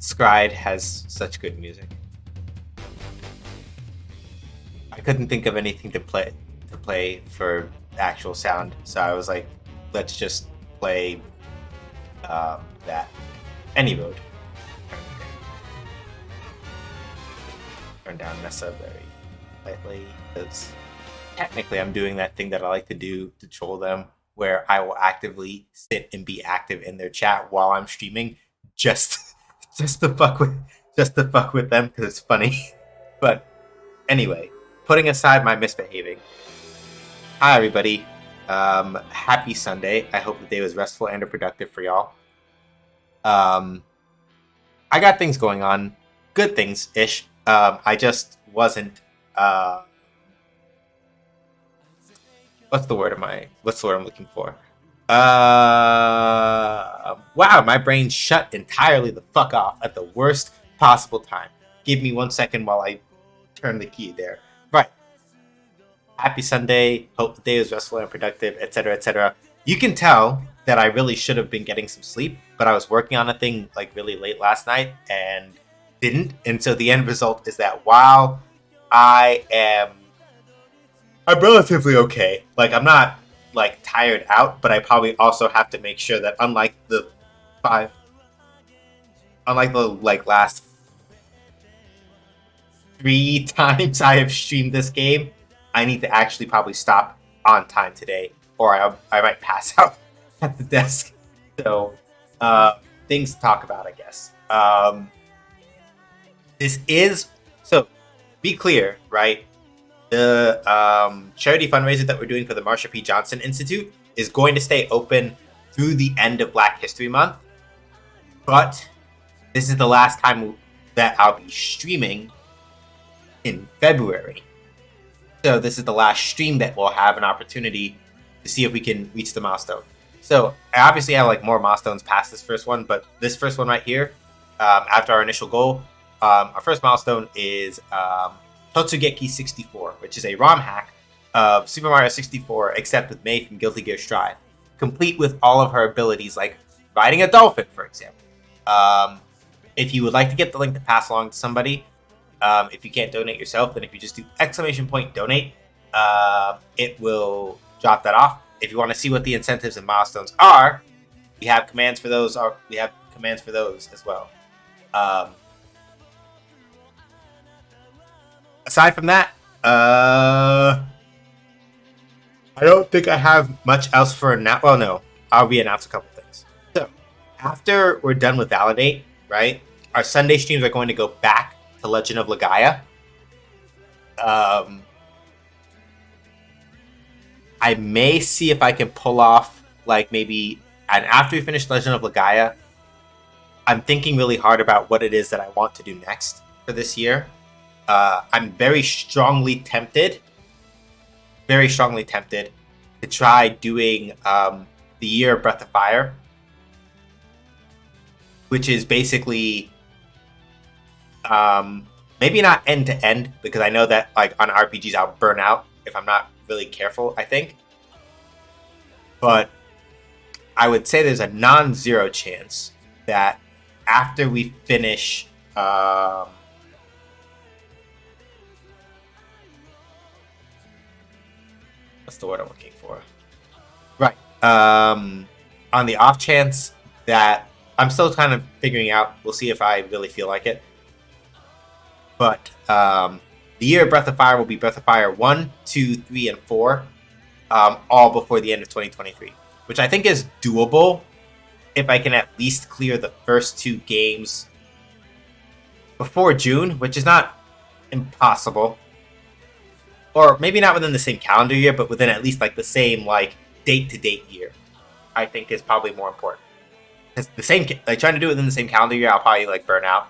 Scride has such good music. I couldn't think of anything to play for actual sound, so I was like, let's just play that. Any road. Turn down Nessa very lightly, because technically I'm doing that thing that I like to do to troll them, where I will actively sit and be active in their chat while I'm streaming, just just to fuck with them because it's funny. But anyway, putting aside my misbehaving, hi everybody. Happy Sunday. I hope the day was restful and productive for y'all. I got things going on, good things ish. I just wasn't. What's the word I'm looking for? Wow, my brain shut entirely the fuck off at the worst possible time. Give me 1 second while I turn the key there. Right. Happy Sunday. Hope the day was restful and productive, etc., etc. You can tell that I really should have been getting some sleep, but I was working on a thing like really late last night and didn't. And so the end result is that while I'm relatively okay. Like, I'm not like tired out, but I probably also have to make sure that unlike the last 3 times I have streamed this game, I need to actually probably stop on time today, or I might pass out at the desk. So, things to talk about, I guess. This is, so be clear, right? The charity fundraiser that we're doing for the Marsha P. Johnson Institute is going to stay open through the end of Black History Month. But this is the last time that I'll be streaming in February. So this is the last stream that we'll have an opportunity to see if we can reach the milestone. So I obviously have like more milestones past this first one, but this first one right here, after our initial goal, our first milestone is Totsugeki 64, which is a ROM hack of Super Mario 64, except with May from Guilty Gear Strive, complete with all of her abilities, like riding a dolphin, for example. If you would like to get the link to pass along to somebody, if you can't donate yourself, then if you just do !donate, it will drop that off. If you want to see what the incentives and milestones are, we have commands for those. As well. Aside from that, I don't think I have much else for now. Well, no, I'll re-announce a couple things. So, after we're done with Validate, right, our Sunday streams are going to go back to Legend of Legaia. I may see if I can pull off, like, maybe, and after we finish Legend of Legaia, I'm thinking really hard about what it is that I want to do next for this year. I'm very strongly tempted to try doing the Year of Breath of Fire, which is basically maybe not end to end, because I know that like on RPGs I'll burn out if I'm not really careful, I think. But I would say there's a non-zero chance that after we finish what's the word I'm looking for? Right. On the off chance that I'm still kind of figuring out, we'll see if I really feel like it. But the Year of Breath of Fire will be Breath of Fire 1, 2, 3, and 4, all before the end of 2023, which I think is doable if I can at least clear the first 2 games before June, which is not impossible. Or maybe not within the same calendar year, but within at least like the same like date-to-date year, I think is probably more important. Because the same, like trying to do it within the same calendar year, I'll probably like burn out.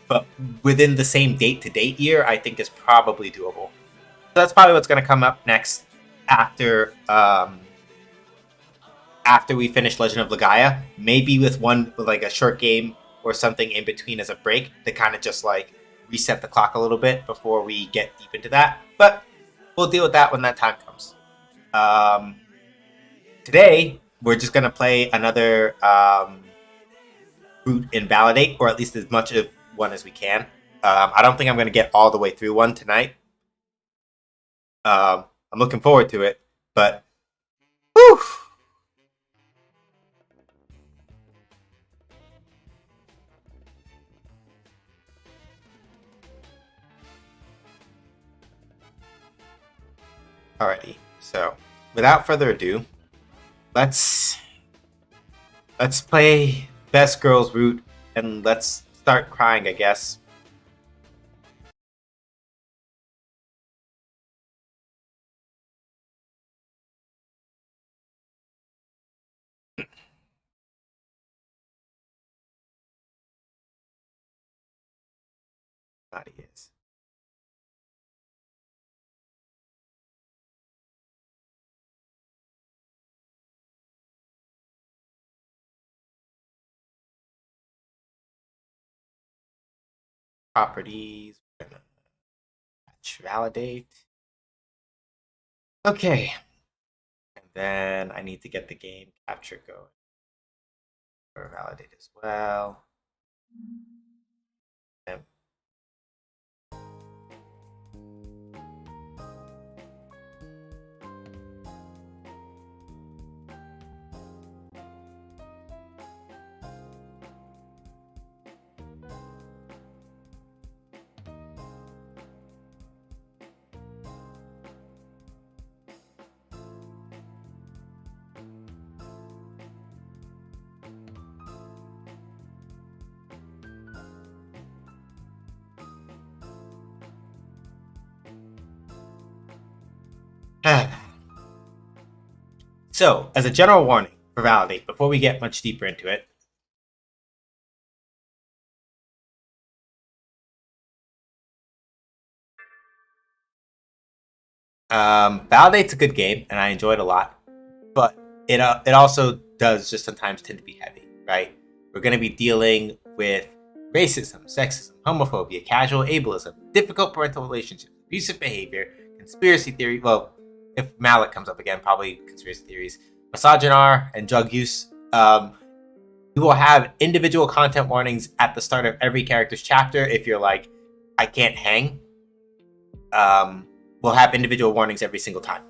But within the same date-to-date year, I think is probably doable. So that's probably what's going to come up next after we finish Legend of Legaia. Maybe with like a short game or something in between as a break to kind of just like reset the clock a little bit before we get deep into that. But we'll deal with that when that time comes. Today, we're just going to play another route invalidate, or at least as much of one as we can. I don't think I'm going to get all the way through one tonight. I'm looking forward to it, but whew. Alrighty. So, without further ado, let's play Best Girls route and let's start crying, I guess. Not he is. Properties. We're gonna validate. Okay. And then I need to get the game capture going. Or validate as well. And so, as a general warning for validate, before we get much deeper into it, validate's a good game, and I enjoy it a lot, but it also does just sometimes tend to be heavy, right? We're going to be dealing with racism, sexism, homophobia, casual ableism, difficult parental relationships, abusive behavior, conspiracy theory. Well, if Malik comes up again, probably conspiracy theories, misogyny, and drug use. We will have individual content warnings at the start of every character's chapter. If you're like, I can't hang, we'll have individual warnings every single time.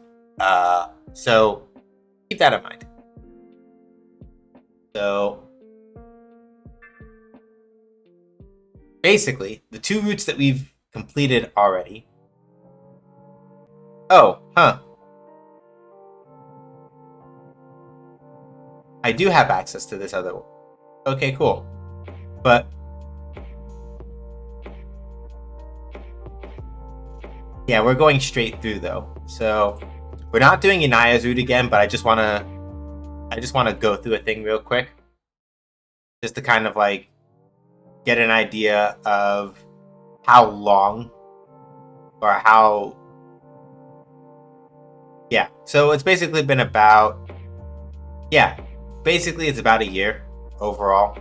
So keep that in mind. So basically, the two routes that we've completed already. Oh, huh. I do have access to this other one. Okay, cool. But yeah, we're going straight through though. So we're not doing Inaya's route again, but I just wanna go through a thing real quick. Just to kind of like get an idea of how long or how yeah. So it's basically been about basically it's about a year overall.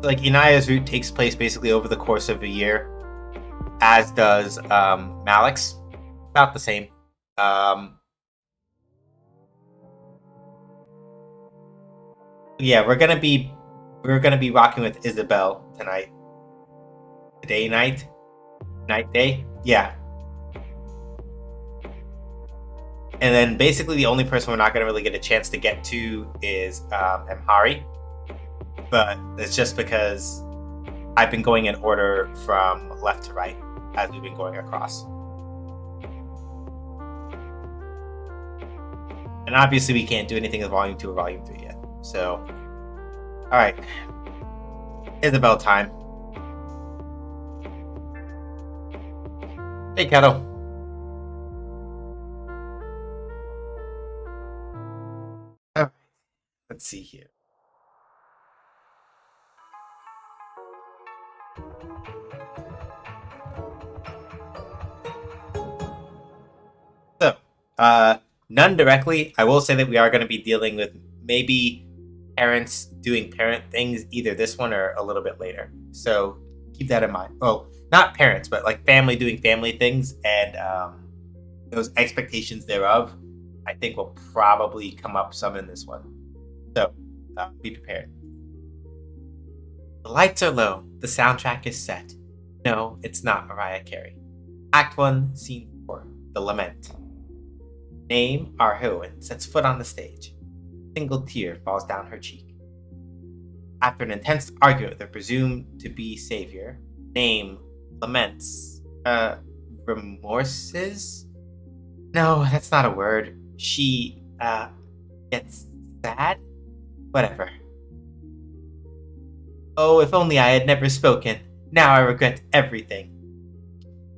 Like Inaya's route takes place basically over the course of a year, as does Malik's. About the same. Yeah, we're gonna be rocking with Isabel tonight. Night day. Yeah. And then basically the only person we're not gonna really get a chance to get to is Amhari. But it's just because I've been going in order from left to right as we've been going across. And obviously we can't do anything with Volume 2 or Volume 3 yet. So, alright. Isabel time. Hey, Kettle. Alright. Let's see here. So, none directly. I will say that we are going to be dealing with maybe parents doing parent things, either this one or a little bit later. So keep that in mind. Oh, not parents, but like family doing family things and those expectations thereof. I think will probably come up some in this one. So, be prepared. The lights are low. The soundtrack is set. No, it's not Mariah Carey. Act 1, Scene 4, The Lament. Name, our heroine, sets foot on the stage. A single tear falls down her cheek. After an intense argument with her presumed to be savior, Name laments. Remorses? No, that's not a word. She, gets sad? Whatever. Oh, if only I had never spoken. Now I regret everything.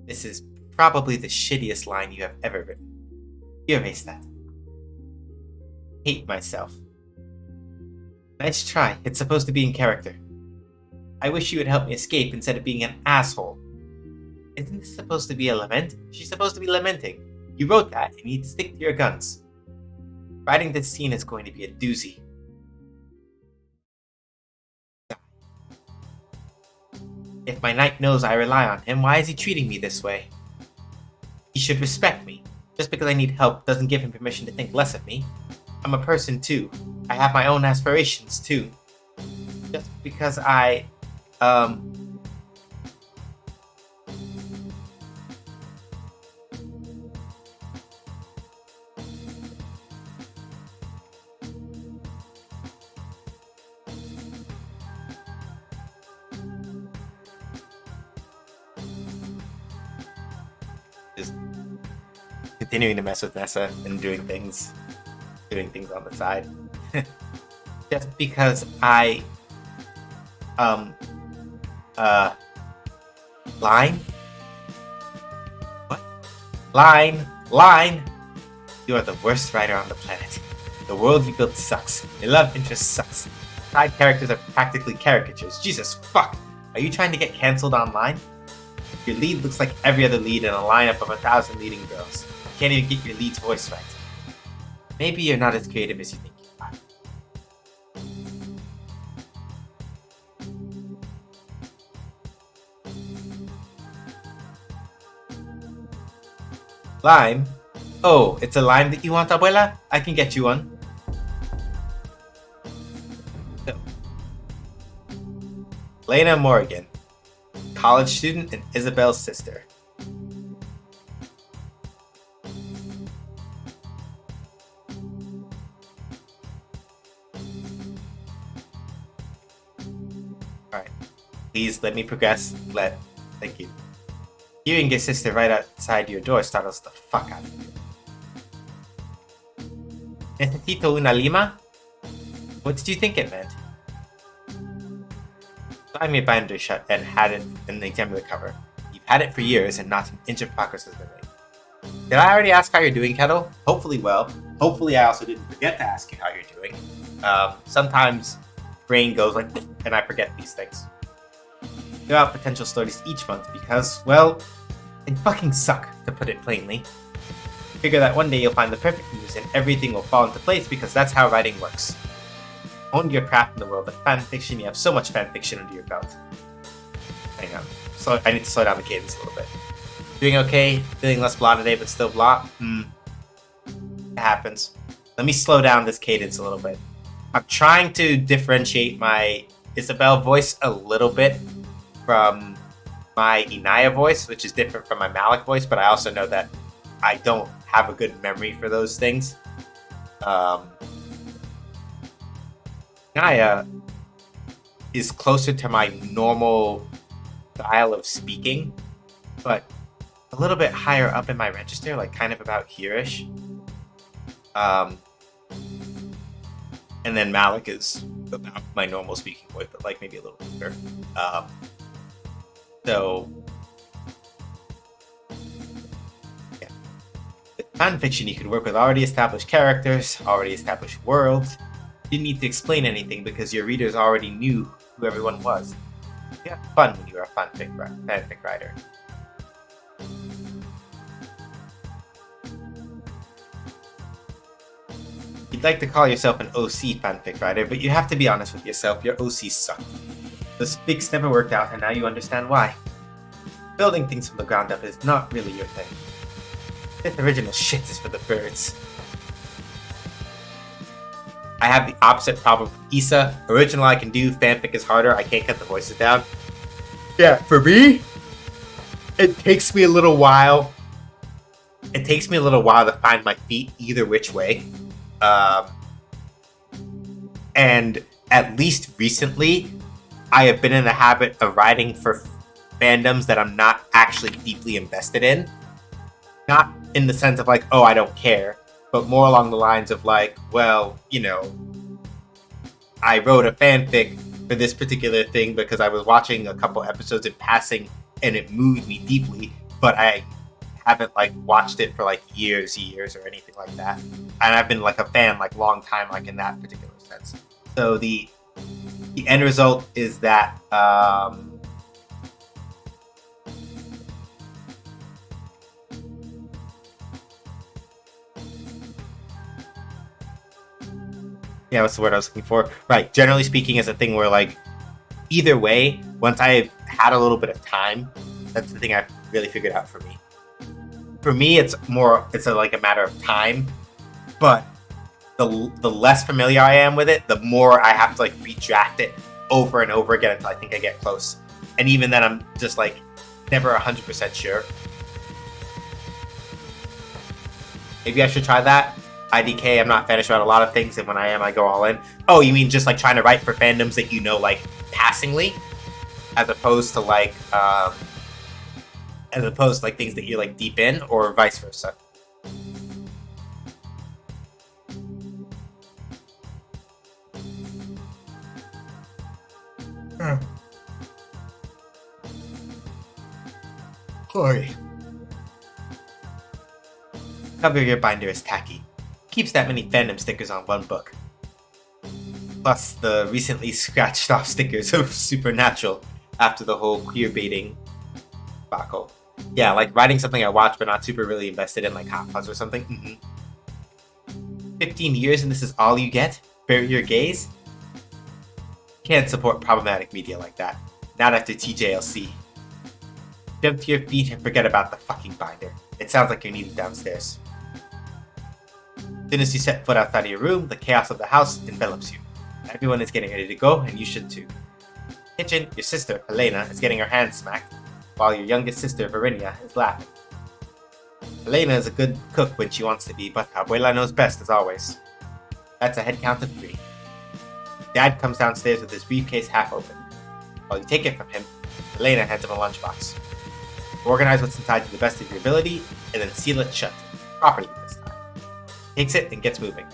This is probably the shittiest line you have ever written. You erase that. Hate myself. Nice try. It's supposed to be in character. I wish you would help me escape instead of being an asshole. Isn't this supposed to be a lament? She's supposed to be lamenting. You wrote that, and you need to stick to your guns. Writing this scene is going to be a doozy. If my knight knows I rely on him, why is he treating me this way? He should respect me. Just because I need help doesn't give him permission to think less of me. I'm a person too. I have my own aspirations too. Just because I, just continuing to mess with Nessa and doing things on the side. Just because I, line? What? Line! You are the worst writer on the planet. The world you built sucks. Your love interest sucks. Side characters are practically caricatures. Jesus fuck! Are you trying to get cancelled online? Your lead looks like every other lead in a lineup of 1,000 leading girls. You can't even get your lead's voice right. Maybe you're not as creative as you think you are. Lime? Oh, it's a lime that you want, abuela? I can get you one. So, Lena Morgan, college student and Isabel's sister. Alright. Please let me progress. Thank you. Hearing your sister right outside your door startles the fuck out of you. Necesito una lima? What did you think it meant? Slam your binder shut and had it and examine the cover. You've had it for years and not an inch of progress has been made. Did I already ask how you're doing, Kettle? Hopefully well. Hopefully I also didn't forget to ask you how you're doing. Sometimes brain goes like, and I forget these things. There are potential stories each month because, well, they fucking suck, to put it plainly. Figure that one day you'll find the perfect news and everything will fall into place because that's how writing works. Own your craft in the world of fanfiction. You have so much fanfiction under your belt. Hang on. So I need to slow down the cadence a little bit. Doing okay? Feeling less blah today, but still blah? It happens. Let me slow down this cadence a little bit. I'm trying to differentiate my Isabel voice a little bit from my Inaya voice, which is different from my Malik voice, but I also know that I don't have a good memory for those things. Inaya is closer to my normal style of speaking, but a little bit higher up in my register, like kind of about here-ish. And then Malik is about my normal speaking voice, but like maybe a little bigger. So, yeah. With fanfiction, you could work with already established characters, already established worlds. You didn't need to explain anything because your readers already knew who everyone was. You had fun when you were a fanfic writer. You'd like to call yourself an OC fanfic writer, but you have to be honest with yourself, your OCs suck. Those fics never worked out, and now you understand why. Building things from the ground up is not really your thing. This original shit is for the birds. I have the opposite problem from Issa. Original I can do, fanfic is harder. I can't cut the voices down. Yeah, for me, it takes me a little while. It takes me a little while to find my feet either which way. And at least recently, I have been in the habit of writing for fandoms that I'm not actually deeply invested in. Not in the sense of like, oh, I don't care, but more along the lines of like, well, I wrote a fanfic for this particular thing because I was watching a couple episodes in passing and it moved me deeply, but I haven't like watched it for like years or anything like that. And I've been like a fan like long time, like in that particular sense. So the end result is that yeah, what's the word I was looking for? Right. Generally speaking, is a thing where like either way, once I've had a little bit of time, that's the thing I've really figured out for me. For me, it's like a matter of time, but the less familiar I am with it, the more I have to like redraft it over and over again until I think I get close. And even then, I'm just like never 100% sure. Maybe I should try that. IDK, I'm not finished about a lot of things, and when I am, I go all in. Oh, you mean just like trying to write for fandoms that like passingly, as opposed to like things that you're like deep in, or vice versa? Sorry. Cover of your binder is tacky. Keeps that many fandom stickers on one book. Plus the recently scratched off stickers of Supernatural after the whole queer baiting debacle. Yeah, like writing something I watch but not super really invested in, like Hot Fuzz or something. 15 years and this is all you get? Bury your gaze? Can't support problematic media like that. Not after TJLC. Jump to your feet and forget about the fucking binder. It sounds like you're needed downstairs. As soon as you set foot outside of your room, the chaos of the house envelops you. Everyone is getting ready to go, and you should too. Kitchen, your sister, Helena, is getting her hands smacked, while your youngest sister, Verinia, is laughing. Helena is a good cook when she wants to be, but Abuela knows best as always. That's a head count of 3. Dad comes downstairs with his briefcase half open. While you take it from him, Helena hands him a lunchbox. Organize what's inside to the best of your ability, and then seal it shut, properly this time. Takes it and gets moving.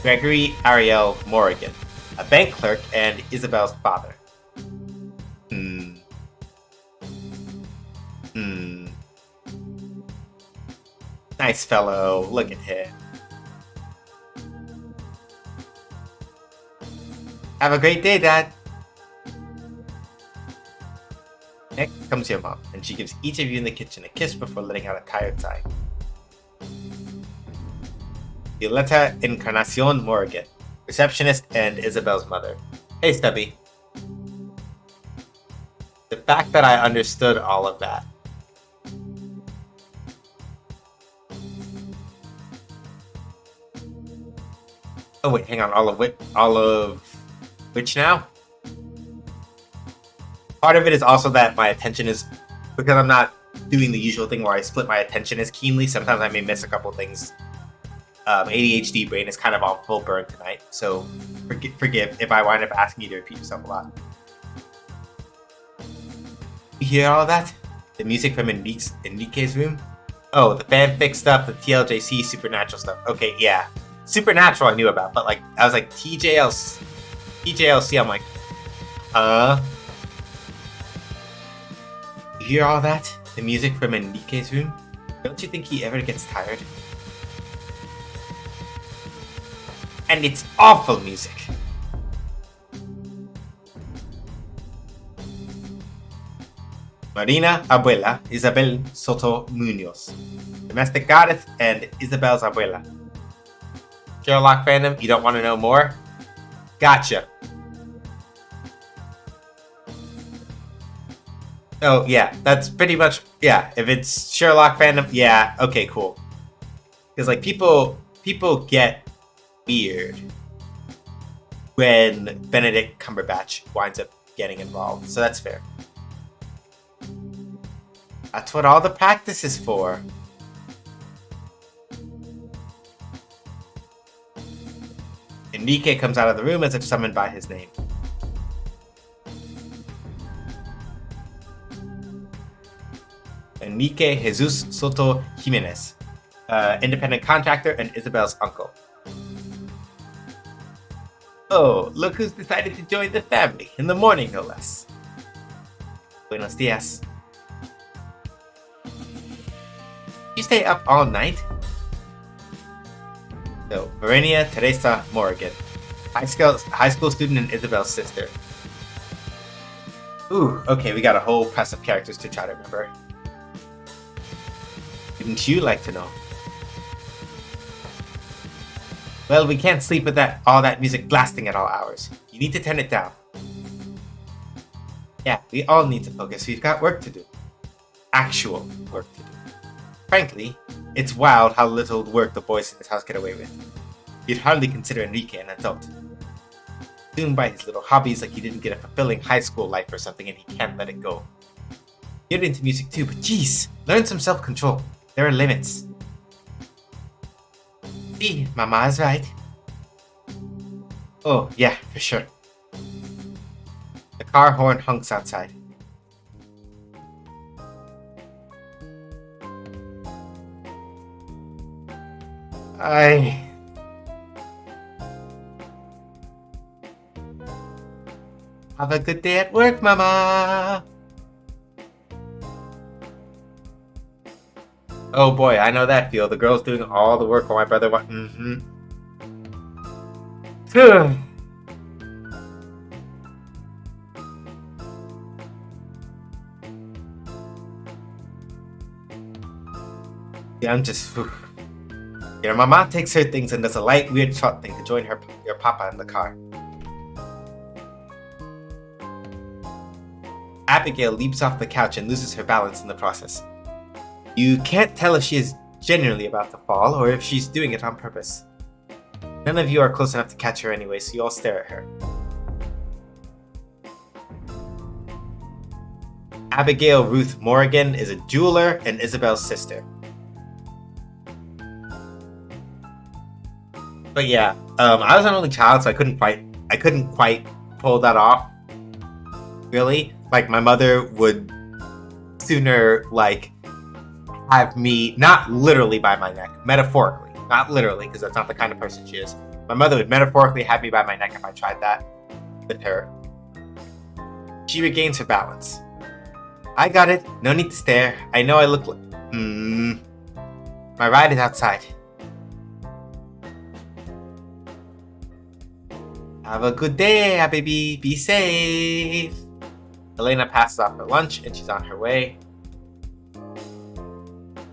Gregory Ariel Morrigan, a bank clerk and Isabel's father. Nice fellow, look at him. Have a great day, Dad. Next comes your mom, and she gives each of you in the kitchen a kiss before letting out a tired sigh. Violeta Encarnacion Morgan, receptionist and Isabel's mother. Hey, Stubby. The fact that I understood all of that. Oh wait, hang on. All of which now? Part of it is also that my attention is, because I'm not doing the usual thing where I split my attention as keenly, sometimes I may miss a couple things. ADHD brain is kind of on full burn tonight, so forgive if I wind up asking you to repeat yourself a lot. You hear all of that? The music from Enrique's room? Oh, the fanfic stuff, the TLJC Supernatural stuff. Okay, yeah. Supernatural I knew about, but like, I was like, TJLC, I'm like, You hear all that? The music from Enrique's room? Don't you think he ever gets tired? And it's awful music. Marina Abuela, Isabel Soto Munoz. Domestic Goddess and Isabel's Abuela. Sherlock fandom, you don't want to know more? Gotcha. Oh, yeah, that's pretty much, yeah, if it's Sherlock fandom, yeah, okay, cool. Because like people get weird when Benedict Cumberbatch winds up getting involved. So that's fair. That's what all the practice is for. Enrique comes out of the room as if summoned by his name. Enrique Jesus Soto Jimenez, independent contractor and Isabel's uncle. Oh, look who's decided to join the family, in the morning no less. Buenos dias. You stay up all night? So, Verenia Teresa Morrigan, high school student and Isabel's sister. Ooh, okay, we got a whole press of characters to try to remember. Wouldn't you like to know? Well, we can't sleep with all that music blasting at all hours. You need to turn it down. Yeah, we all need to focus. We've got work to do. Actual work to do. Frankly, it's wild how little work the boys in this house get away with. You'd hardly consider Enrique an adult. Consumed by his little hobbies like he didn't get a fulfilling high school life or something and he can't let it go. You're into music too, but geez, learn some self-control. There are limits. See, Mama is right. Oh, yeah, for sure. The car horn honks outside. Have a good day at work, Mama. Oh boy, I know that feel. The girl's doing all the work while my brother Yeah, I'm just... Your mama takes her things and does a light, weird shot thing to join your papa in the car. Abigail leaps off the couch and loses her balance in the process. You can't tell if she is genuinely about to fall or if she's doing it on purpose. None of you are close enough to catch her anyway, so you all stare at her. Abigail Ruth Morrigan is a jeweler and Isabel's sister. But yeah, I was an only child, so I couldn't quite pull that off. Really, like my mother would sooner have me not literally by my neck, metaphorically, not literally, because that's not the kind of person she is. My mother would metaphorically have me by my neck if I tried that with her. She regains her balance. I got it. No need to stare. I know I look like... My ride is outside. Have a good day, baby. Be safe. Elena passes off her lunch and she's on her way.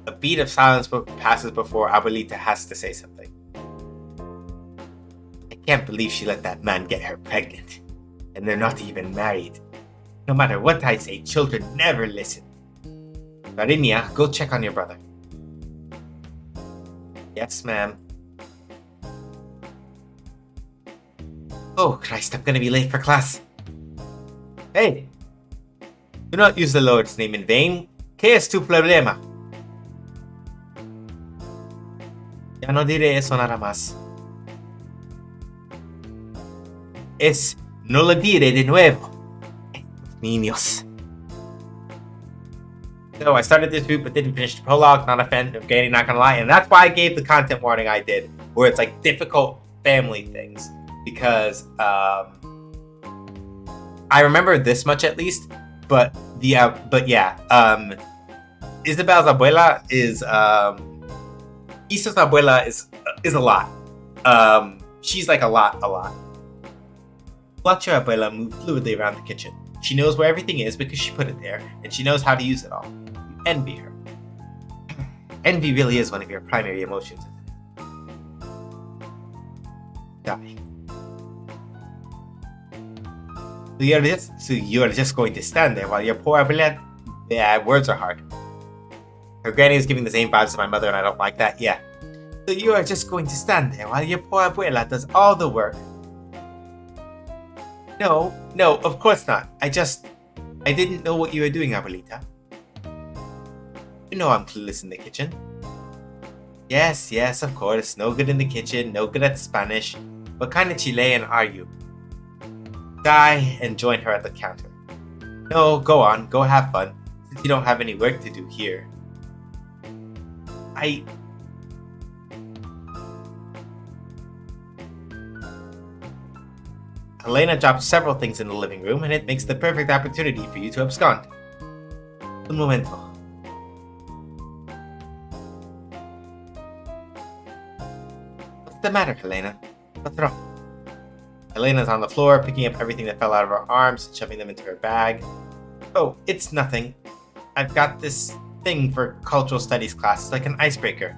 A beat of silence passes before Abuelita has to say something. I can't believe she let that man get her pregnant. And they're not even married. No matter what I say, children never listen. Varinia, go check on your brother. Yes, ma'am. Oh, Christ, I'm gonna be late for class. Hey! Do not use the Lord's name in vain. ¿Qué es tu problema? Ya no diré eso nada más. No lo diré de nuevo. Niños. So I started this route but didn't finish the prologue. Not a fan of Granny, not gonna lie. And that's why I gave the content warning I did. Where it's like difficult family things. Because I remember this much at least. But yeah. Isabel's abuela is Isa's abuela is a lot. She's like a lot. Watch your abuela move fluidly around the kitchen. She knows where everything is because she put it there, and she knows how to use it all. You envy her. Envy really is one of your primary emotions, isn't it? Die. So you're just going to stand there while your poor abuela... Yeah, words are hard. Her granny is giving the same vibes as my mother, and I don't like that. Yeah. So you are just going to stand there while your poor abuela does all the work? No, of course not. I didn't know what you were doing, abuelita. You know I'm clueless in the kitchen. Yes, of course. No good in the kitchen, no good at Spanish. What kind of Chilean are you? Die and join her at the counter. No, go on, go have fun, since you don't have any work to do here. Helena dropped several things in the living room, and it makes the perfect opportunity for you to abscond. Un momento. What's the matter, Helena? What's wrong? Helena's on the floor, picking up everything that fell out of her arms and shoving them into her bag. Oh, it's nothing. I've got this thing for cultural studies class. It's like an icebreaker.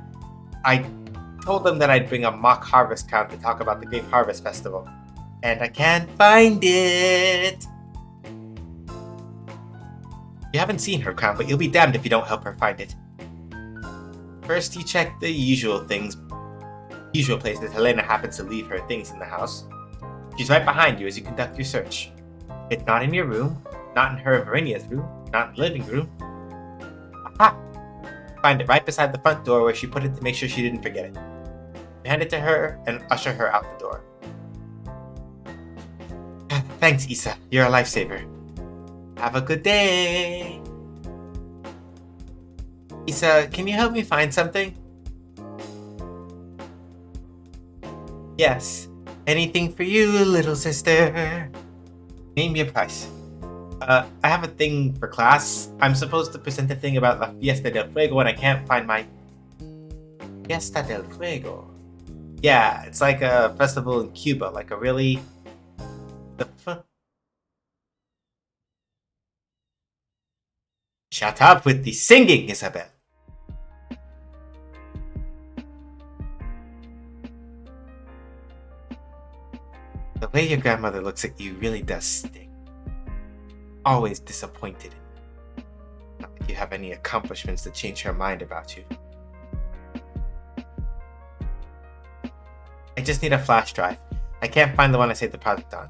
I told them that I'd bring a mock harvest count to talk about the Grape Harvest Festival. And I can't find it! You haven't seen her crown, but you'll be damned if you don't help her find it. First, you check the usual places Helena happens to leave her things in the house. She's right behind you as you conduct your search. It's not in your room, not in her and Marinia's room, not in the living room. Aha! Find it right beside the front door where she put it to make sure she didn't forget it. You hand it to her and usher her out the door. Thanks, Isa. You're a lifesaver. Have a good day. Isa, can you help me find something? Yes. Anything for you, little sister. Name your price. I have a thing for class. I'm supposed to present a thing about La Fiesta del Fuego and I can't find my... Fiesta del Fuego? Yeah, it's like a festival in Cuba, like a really... Shut up with the singing, Isabel. The way your grandmother looks at you really does sting. Always disappointed. Not like you have any accomplishments to change her mind about you. I just need a flash drive. I can't find the one I saved the project on.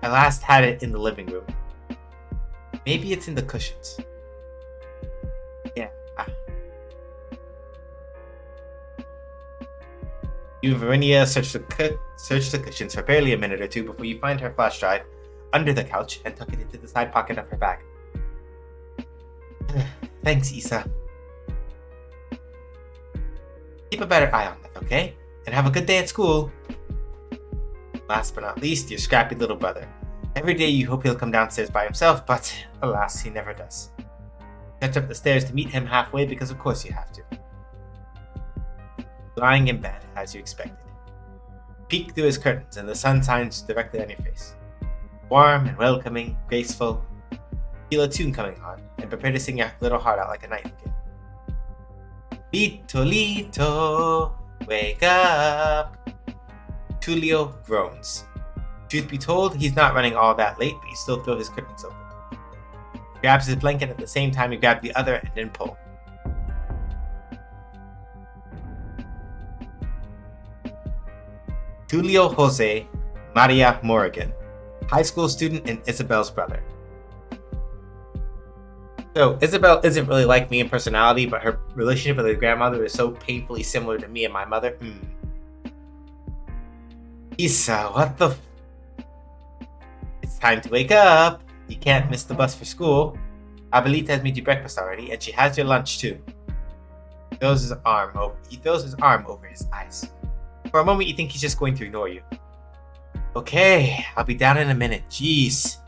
I last had it in the living room. Maybe it's in the cushions. Yeah. You and Verinia search the cushions for barely a minute or two before you find her flash drive under the couch and tuck it into the side pocket of her bag. Thanks, Isa. Keep a better eye on it, okay? And have a good day at school. Last but not least, your scrappy little brother. Every day you hope he'll come downstairs by himself, but alas, he never does. Catch up the stairs to meet him halfway because of course you have to. Lying in bed, as you expected. Peek through his curtains and the sun shines directly on your face. Warm and welcoming, graceful. Feel a tune coming on and prepare to sing your little heart out like a nightingale. Lito, Lito, wake up. Tulio groans. Truth be told, he's not running all that late, but you still throw his curtains open. He grabs his blanket at the same time you grab the other end and pull. Tulio Jose Maria Morrigan, high school student and Isabel's brother. So, Isabel isn't really like me in personality, but her relationship with her grandmother is so painfully similar to me and my mother. Isa, what the... It's time to wake up. You can't miss the bus for school. Abuelita has made you breakfast already, and she has your lunch too. He throws his arm over his eyes. For a moment, you think he's just going to ignore you. Okay, I'll be down in a minute. Jeez.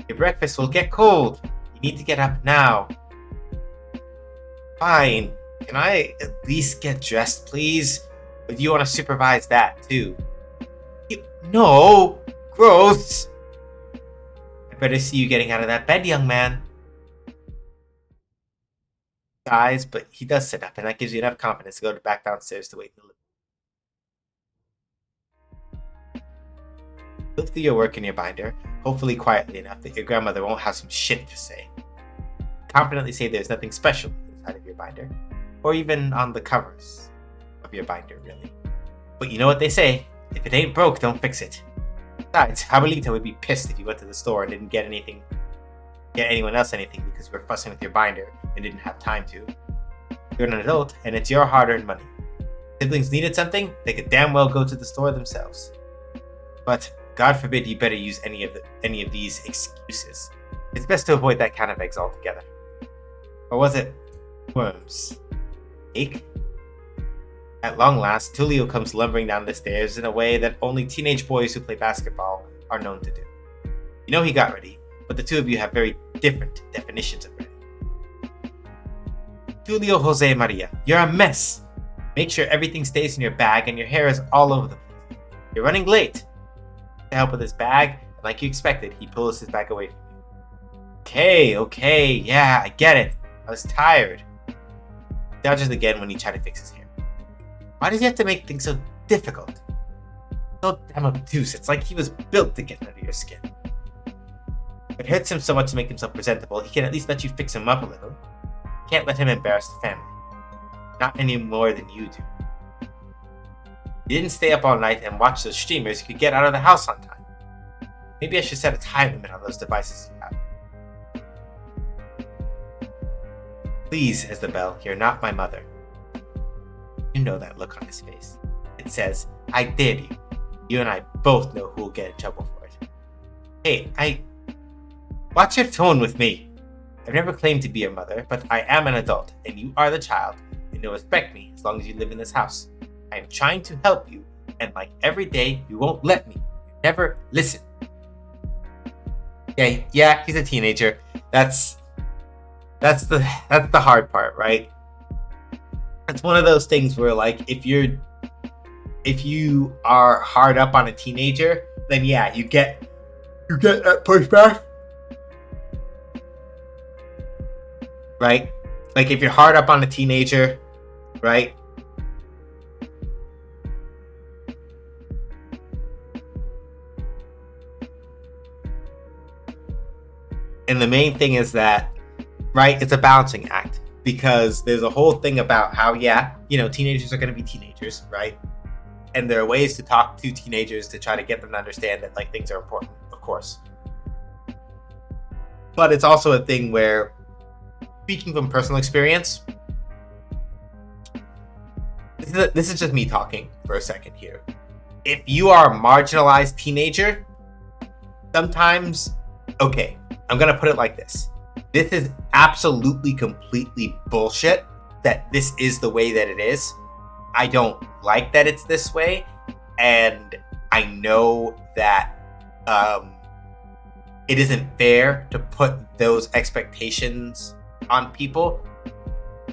Your breakfast will get cold. You need to get up now. Fine. Can I at least get dressed, please? Or do you want to supervise that, too? No! Gross! I better see you getting out of that bed, young man. Sighs, but he does sit up, and that gives you enough confidence to go back downstairs to wait in the living room. Look through your work in your binder, hopefully quietly enough that your grandmother won't have some shit to say. Confidently say there's nothing special inside of your binder, or even on the covers of of your binder, really. But you know what they say, if it ain't broke, don't fix it. Besides, Abuelita would be pissed if you went to the store and didn't get anyone else anything because you were fussing with your binder and didn't have time to. You're an adult, and it's your hard-earned money. If siblings needed something, they could damn well go to the store themselves. But God forbid you better use any of these excuses. It's best to avoid that kind of eggs altogether. Or was it worms? Cake? At long last, Tulio comes lumbering down the stairs in a way that only teenage boys who play basketball are known to do. You know he got ready, but the two of you have very different definitions of ready. Tulio Jose Maria, you're a mess. Make sure everything stays in your bag and your hair is all over the place. You're running late. To help with his bag, and like you expected, he pulls his bag away from you. Okay, yeah, I get it. I was tired. He dodges again when you try to fix his hair. Why does he have to make things so difficult? So damn obtuse, it's like he was built to get under your skin. If it hurts him so much to make himself presentable, he can at least let you fix him up a little. You can't let him embarrass the family. Not any more than you do. You didn't stay up all night and watch those streamers, you could get out of the house on time. Maybe I should set a time limit on those devices you have. Please, Isabel, you're not my mother. You know that look on his face. It says, I dare you. You and I both know who'll get in trouble for it. Hey, watch your tone with me. I've never claimed to be your mother, but I am an adult, and you are the child, and you'll respect me as long as you live in this house. I am trying to help you, and like every day, you won't let me. You never listen. Yeah, he's a teenager. That's the hard part, right? It's one of those things where, like, if you are hard up on a teenager, then yeah, you get that pushback, right? Like, if you're hard up on a teenager, right? And the main thing is that, right, it's a balancing act, because there's a whole thing about how, yeah, you know, teenagers are going to be teenagers, right? And there are ways to talk to teenagers to try to get them to understand that, like, things are important, of course. But it's also a thing where, speaking from personal experience, this is just me talking for a second here. If you are a marginalized teenager, sometimes, okay, I'm going to put it like this. This is absolutely, completely bullshit that this is the way that it is. I don't like that it's this way. And I know that it isn't fair to put those expectations on people.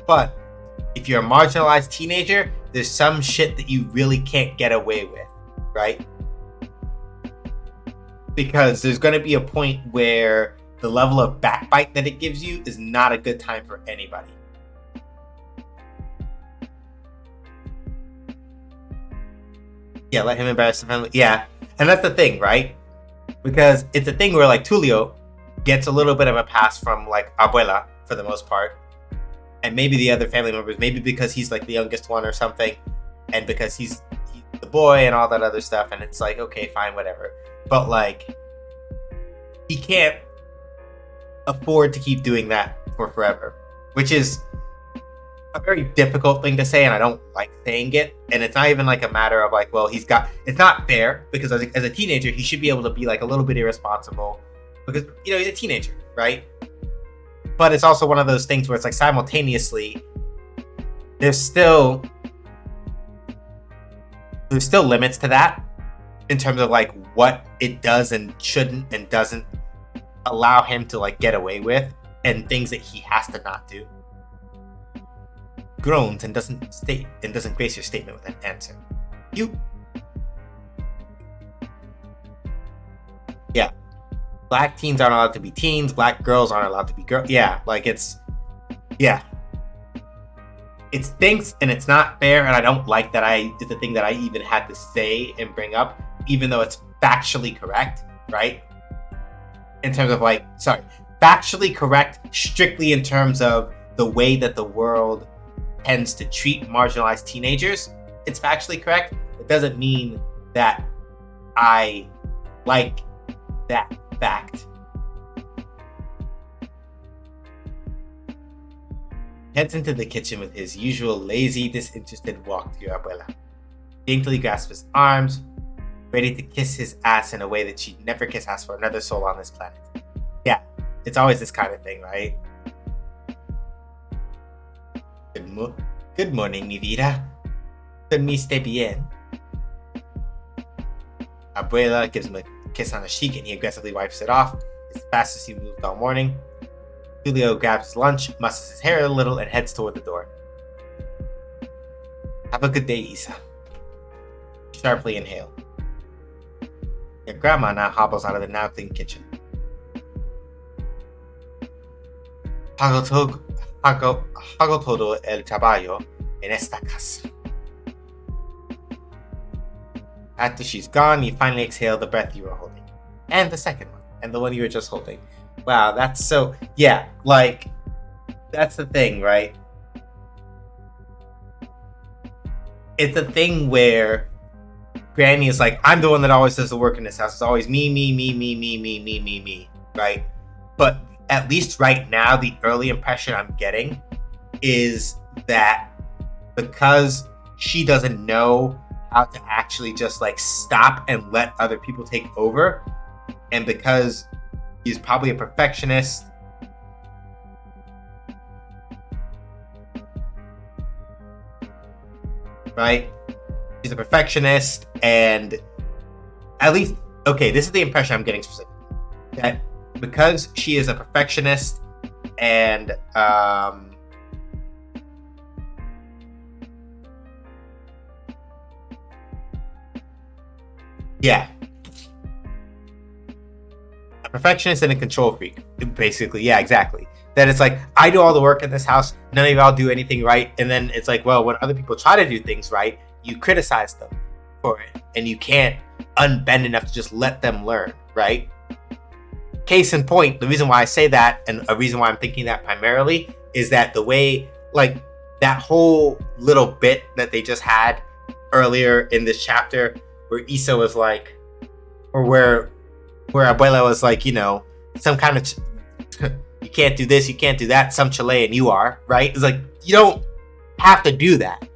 But if you're a marginalized teenager, there's some shit that you really can't get away with, right? Because there's going to be a point where the level of backbite that it gives you is not a good time for anybody. Yeah, let him embarrass the family. Yeah, and that's the thing, right? Because it's a thing where, like, Tulio gets a little bit of a pass from, like, Abuela for the most part, and maybe the other family members, maybe because he's, like, the youngest one or something, and because he's the boy and all that other stuff, and it's like, okay, fine, whatever. But, like, he can't afford to keep doing that for forever, which is a very difficult thing to say, and I don't like saying it. And it's not even like a matter of like, well, it's not fair, because as a teenager, he should be able to be like a little bit irresponsible because, you know, he's a teenager, right? But it's also one of those things where it's like simultaneously there's still limits to that in terms of like what it does and shouldn't and doesn't allow him to like get away with, and things that he has to not do. Groans and doesn't grace your statement with an answer. Yeah. Black teens aren't allowed to be teens. Black girls aren't allowed to be girls. Yeah, like it stinks and it's not fair, and I don't like that it's a thing that I even had to say and bring up, even though it's factually correct, right? In terms of factually correct, strictly in terms of the way that the world tends to treat marginalized teenagers. it's factually correct, it doesn't mean that I like that fact. Heads into the kitchen with his usual lazy, disinterested walk to your abuela. Daintily grasps his arms, ready to kiss his ass in a way that she'd never kiss ass for another soul on this planet. Yeah, it's always this kind of thing, right? Good morning, mi vida. Dormiste bien? Abuela gives him a kiss on the cheek and he aggressively wipes it off as fast as he moved all morning. Julio grabs his lunch, musses his hair a little, and heads toward the door. Have a good day, Isa. Sharply inhale. Your grandma now hobbles out of the now clean kitchen. Hago todo el trabajo en esta casa. After she's gone, you finally exhale the breath you were holding. And the second one. And the one you were just holding. Wow, that's so... Yeah, like... That's the thing, right? It's a thing where Granny is like, I'm the one that always does the work in this house. It's always me, right? But at least right now, the early impression I'm getting is that because she doesn't know how to actually just like stop and let other people take over, and because he's probably a perfectionist, right? She's a perfectionist, and at least, okay, this is the impression I'm getting specifically, that because she is a perfectionist and yeah, a perfectionist and a control freak, basically. Yeah, exactly. That it's like, I do all the work in this house, none of y'all do anything right, and then it's like, well, when other people try to do things right, you criticize them for it, and you can't unbend enough to just let them learn, right? Case in point, the reason why I say that, and a reason why I'm thinking that primarily, is that the way, like, that whole little bit that they just had earlier in this chapter, where Issa was like, or where Abuela was like, you know, some kind of, you can't do this, you can't do that, some Chilean you are, right? It's like, you don't have to do that.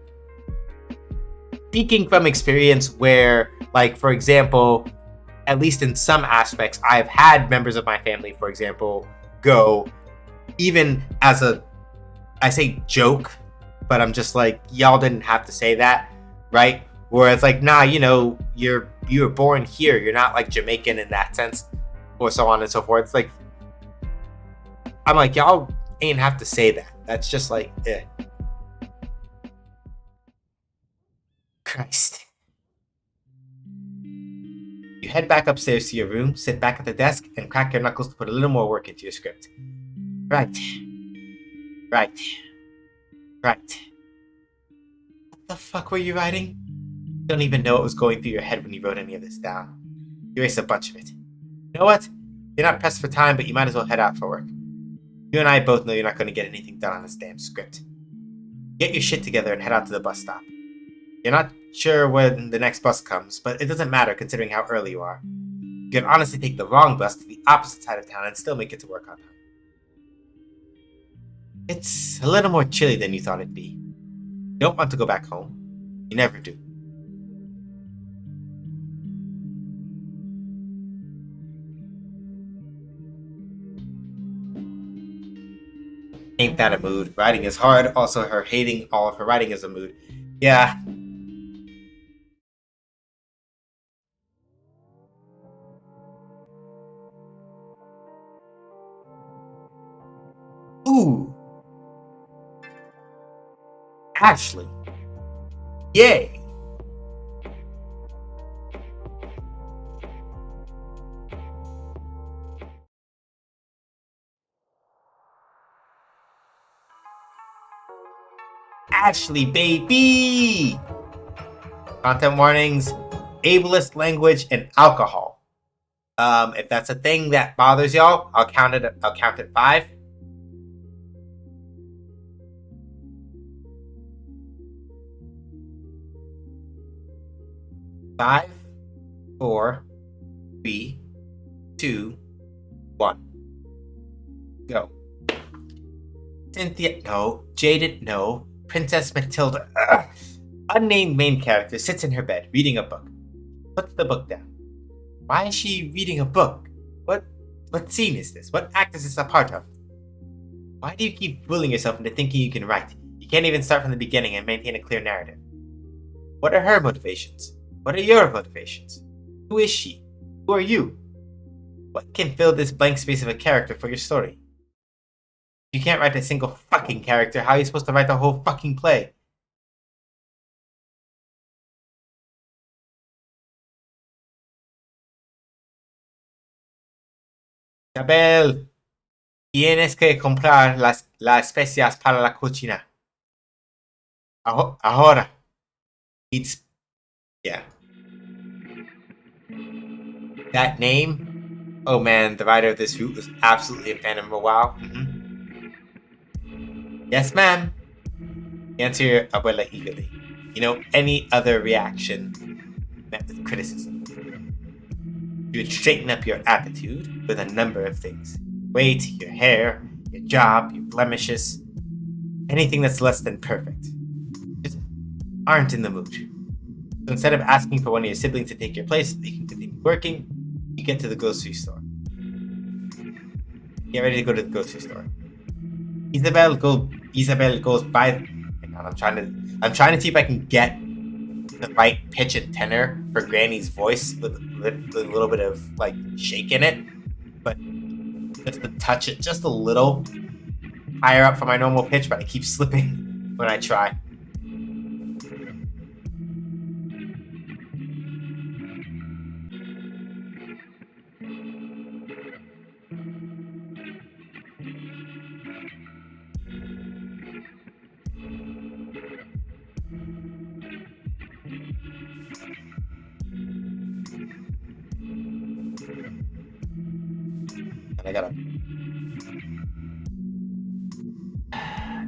Speaking from experience where, like, for example, at least in some aspects, I've had members of my family, for example, go, even as a, I say joke, but I'm just like, y'all didn't have to say that, right? Where it's like, nah, you know, you were born here, you're not like Jamaican in that sense, or so on and so forth. It's like, I'm like, y'all ain't have to say that. That's just like, eh. Christ. You head back upstairs to your room, sit back at the desk, and crack your knuckles to put a little more work into your script. Right. What the fuck were you writing? You don't even know what was going through your head when you wrote any of this down. You erased a bunch of it. You know what? You're not pressed for time, but you might as well head out for work. You and I both know you're not going to get anything done on this damn script. Get your shit together and head out to the bus stop. You're not sure when the next bus comes, but it doesn't matter considering how early you are. You can honestly take the wrong bus to the opposite side of town and still make it to work on time. It's a little more chilly than you thought it'd be. You don't want to go back home. You never do. Ain't that a mood? Writing is hard. Also, her hating all of her writing is a mood. Yeah. Ooh. Ashley. Yay. Ashley, baby. Content warnings, ableist language, and alcohol. If that's a thing that bothers y'all, I'll count it 5. 5, 4, 3, 2, 1. Go. Cynthia, no. Jaded, no. Princess Matilda, unnamed main character, sits in her bed reading a book. Puts the book down. Why is she reading a book? What scene is this? What act is this a part of? Why do you keep fooling yourself into thinking you can write? You can't even start from the beginning and maintain a clear narrative. What are her motivations? What are your motivations? Who is she? Who are you? What can fill this blank space of a character for your story? If you can't write a single fucking character, how are you supposed to write the whole fucking play? Isabel, tienes que comprar las especias para la cocina. Ahora. It's, yeah. That name? Oh man, the writer of this route was absolutely a fan of WoW. Yes, ma'am. Answer Abuela eagerly. Any other reaction met with criticism. You would straighten up your attitude with a number of things. Weight, your hair, your job, your blemishes. Anything that's less than perfect. Just aren't in the mood. So instead of asking for one of your siblings to take your place so they can continue working, you get to the grocery store. Get ready to go to the grocery store. Isabel goes by. Hang on, I'm trying to see if I can get the right pitch and tenor for Granny's voice with a little bit of like shake in it, but just to touch it just a little higher up from my normal pitch, but I keep slipping when I try. And I gotta.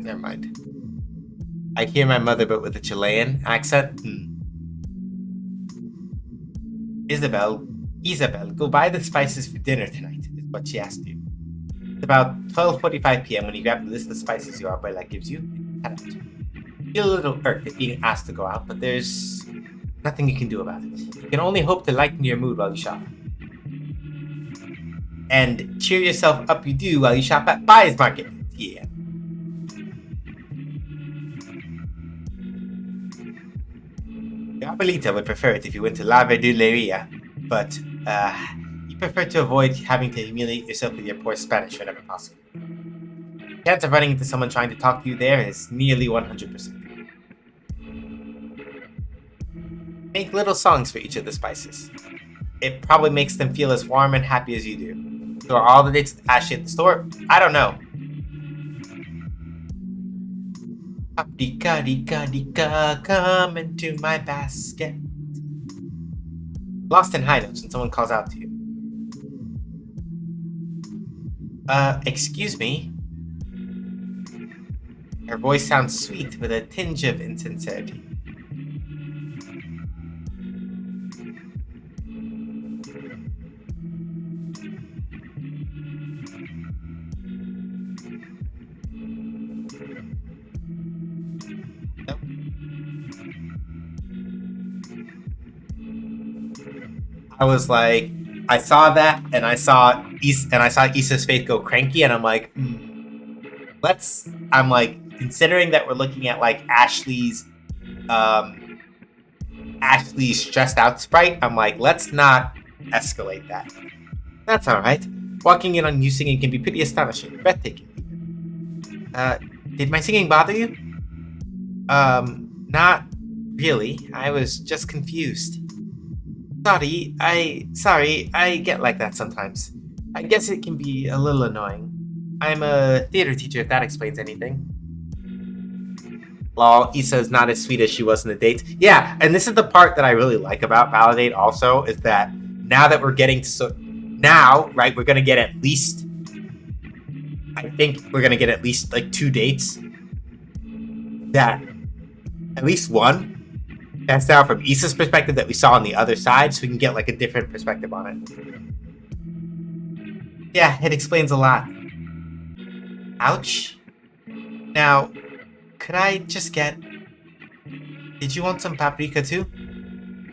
Never mind. I hear my mother, but with a Chilean accent. Isabel, go buy the spices for dinner tonight, is what she asked you. It's about 12:45 p.m. when you grab the list of spices your abuela gives you and head out. You feel a little irked at being asked to go out, but there's nothing you can do about it. You can only hope to lighten your mood while you shop. And cheer yourself up you do while you shop at Buyer's Market. Yeah. Your abuelita would prefer it if you went to La Verduleria, but you prefer to avoid having to humiliate yourself with your poor Spanish whenever possible. The chance of running into someone trying to talk to you there is nearly 100%. Make little songs for each of the spices. It probably makes them feel as warm and happy as you do. So are all the dates Ashley at the store? I don't know. Dika, come into my basket. Lost in high notes when someone calls out to you. Excuse me? Her voice sounds sweet with a tinge of insincerity. Nope. I was like, I saw that, and I saw Issa's face go cranky, and I'm like, I'm like, considering that we're looking at like Ashley's stressed out sprite, I'm like, let's not escalate that. That's alright. Walking in on you singing can be pretty astonishing, breathtaking. Did my singing bother you? Not really. I was just confused. Sorry, I get like that sometimes. I guess it can be a little annoying. I'm a theater teacher, if that explains anything. Lol, Issa's not as sweet as she was in the dates. Yeah, and this is the part that I really like about Validate also, is that now that we're getting to... right, we're going to get at least... I think we're going to get at least, like, 2 dates. That... At least one That's now from Issa's perspective that we saw on the other side, so we can get like a different perspective on it. Yeah, it explains a lot. Ouch. Now, could I just get... Did you want some paprika too?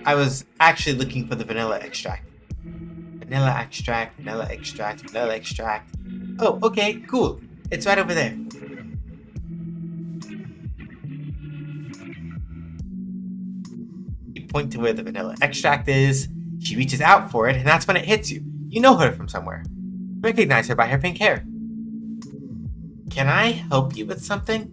I was actually looking for the vanilla extract. Vanilla extract, vanilla extract, vanilla extract. Oh, okay, cool. It's right over there. You point to where the vanilla extract is. She reaches out for it, and that's when it hits you. You know her from somewhere. Recognize her by her pink hair. Can I help you with something?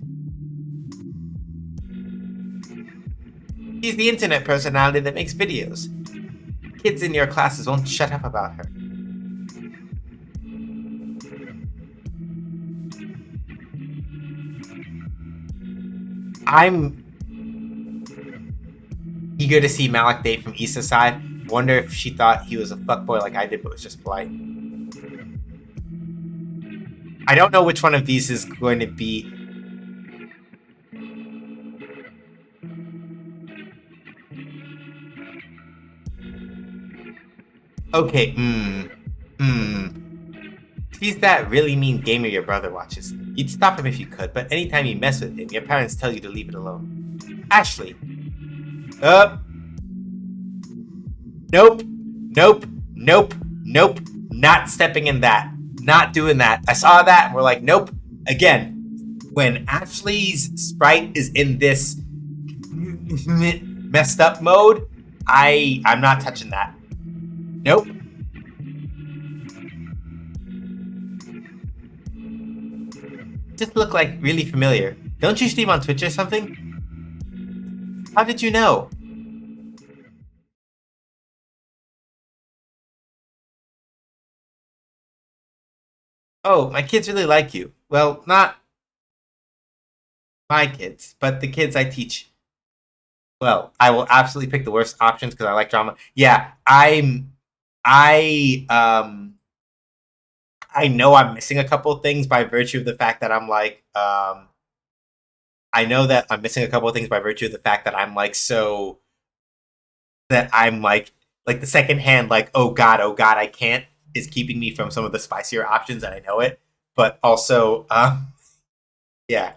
She's the internet personality that makes videos. Kids in your classes won't shut up about her. I'm eager to see Malik date from Issa's side. Wonder if she thought he was a fuckboy like I did, but was just polite. I don't know which one of these is going to be. Okay, He's that really mean gamer your brother watches. You'd stop him if you could, but anytime you mess with him, your parents tell you to leave it alone. Ashley. Nope. Not stepping in that. Not doing that. I saw that and we're like, nope. Again, when Ashley's sprite is in this messed up mode, I'm not touching that. Nope. Just look like really familiar. Don't you stream on Twitch or something? How did you know? Oh, my kids really like you. Well, not my kids, but the kids I teach. Well, I will absolutely pick the worst options because I like drama. Yeah, I know I'm missing a couple of things by virtue of the fact that I'm like, I know that I'm missing a couple of things by virtue of the fact that I'm like, so that I'm like the second hand, like, oh God, I can't, is keeping me from some of the spicier options, and I know it. But also, yeah.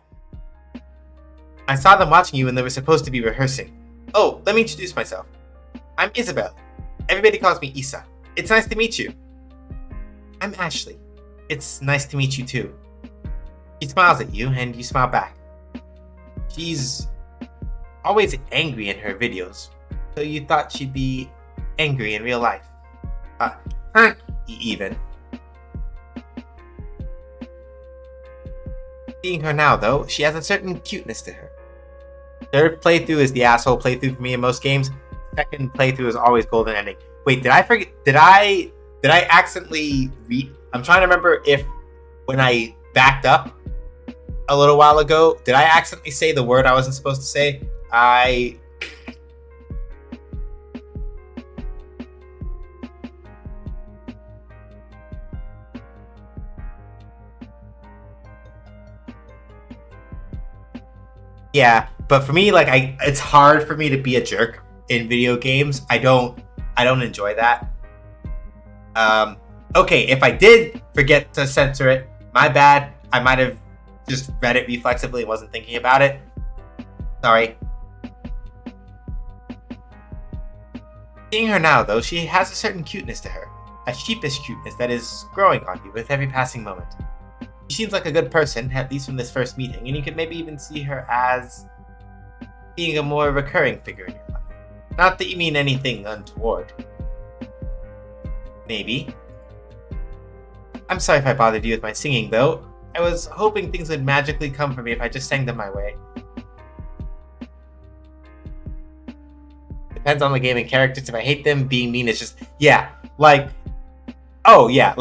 I saw them watching you when they were supposed to be rehearsing. Oh, let me introduce myself. I'm Isabel. Everybody calls me Issa. It's nice to meet you. I'm Ashley. It's nice to meet you too. She smiles at you, and you smile back. She's always angry in her videos, so you thought she'd be angry in real life. Even. Seeing her now, though, she has a certain cuteness to her. Third playthrough is the asshole playthrough for me in most games. Second playthrough is always golden ending. Wait, did I forget? Did I accidentally read? I'm trying to remember if when I backed up a little while ago, did I accidentally say the word I wasn't supposed to say? Yeah, but for me, like, it's hard for me to be a jerk in video games. I don't enjoy that. Okay, if I did forget to censor it, my bad. I might have just read it reflexively and wasn't thinking about it. Sorry. Seeing her now, though, she has a certain cuteness to her. A sheepish cuteness that is growing on you with every passing moment. She seems like a good person, at least from this first meeting, and you could maybe even see her as being a more recurring figure in your life. Not that you mean anything untoward. Maybe. I'm sorry if I bothered you with my singing, though. I was hoping things would magically come for me if I just sang them my way. Depends on the game and characters. If I hate them, being mean is just... Yeah, like... Oh, yeah,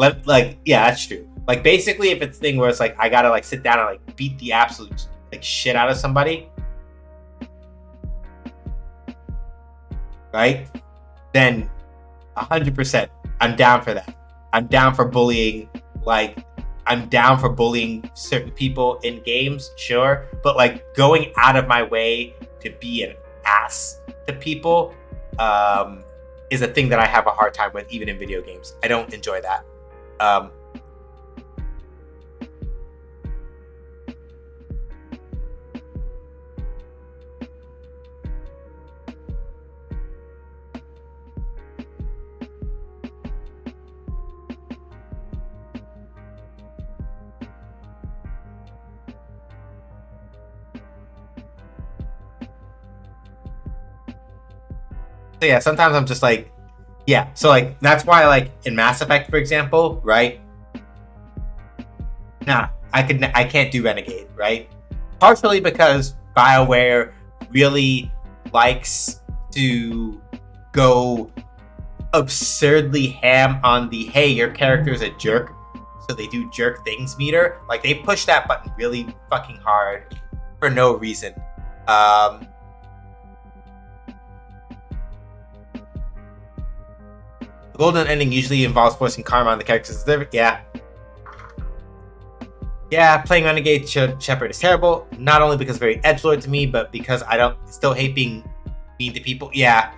yeah, that's true. Like, basically, if it's a thing where it's like, I gotta, like, sit down and, like, beat the absolute, like, shit out of somebody, right? Then, 100%, I'm down for that. I'm down for bullying, like, I'm down for bullying certain people in games, sure. But, like, going out of my way to be an sass to people is a thing that I have a hard time with, even in video games. I don't enjoy that. So yeah, sometimes I'm just like, yeah. So like that's why like in Mass Effect, for example, right? Nah, I can't do Renegade, right? Partially because BioWare really likes to go absurdly ham on the hey, your character's a jerk, so they do jerk things meter. Like they push that button really fucking hard for no reason. The golden ending usually involves forcing karma on the characters. Yeah, playing Renegade Shepard is terrible. Not only because it's very edgelord to me, but because I don't still hate being mean to people. Yeah,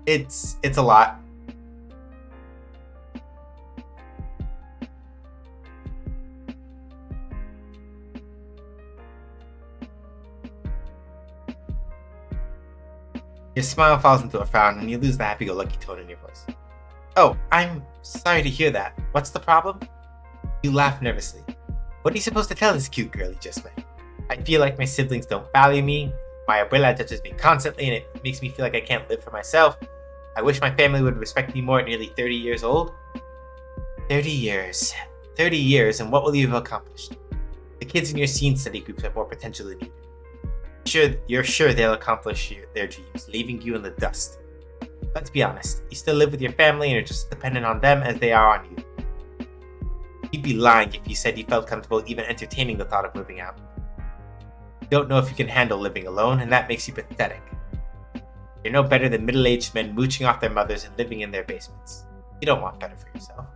it's a lot. Your smile falls into a frown, and you lose the happy-go-lucky tone in your voice. Oh, I'm sorry to hear that. What's the problem? You laugh nervously. What are you supposed to tell this cute girl you just met? I feel like my siblings don't value me. My abuela judges me constantly, and it makes me feel like I can't live for myself. I wish my family would respect me more at nearly 30 years old. 30 years. 30 years, and what will you have accomplished? The kids in your scene study groups have more potential than you do. You're sure they'll accomplish their dreams, leaving you in the dust. Let's be honest, you still live with your family and are just dependent on them as they are on you. You'd be lying if you said you felt comfortable even entertaining the thought of moving out. You don't know if you can handle living alone, and that makes you pathetic. You're no better than middle-aged men mooching off their mothers and living in their basements. You don't want better for yourself.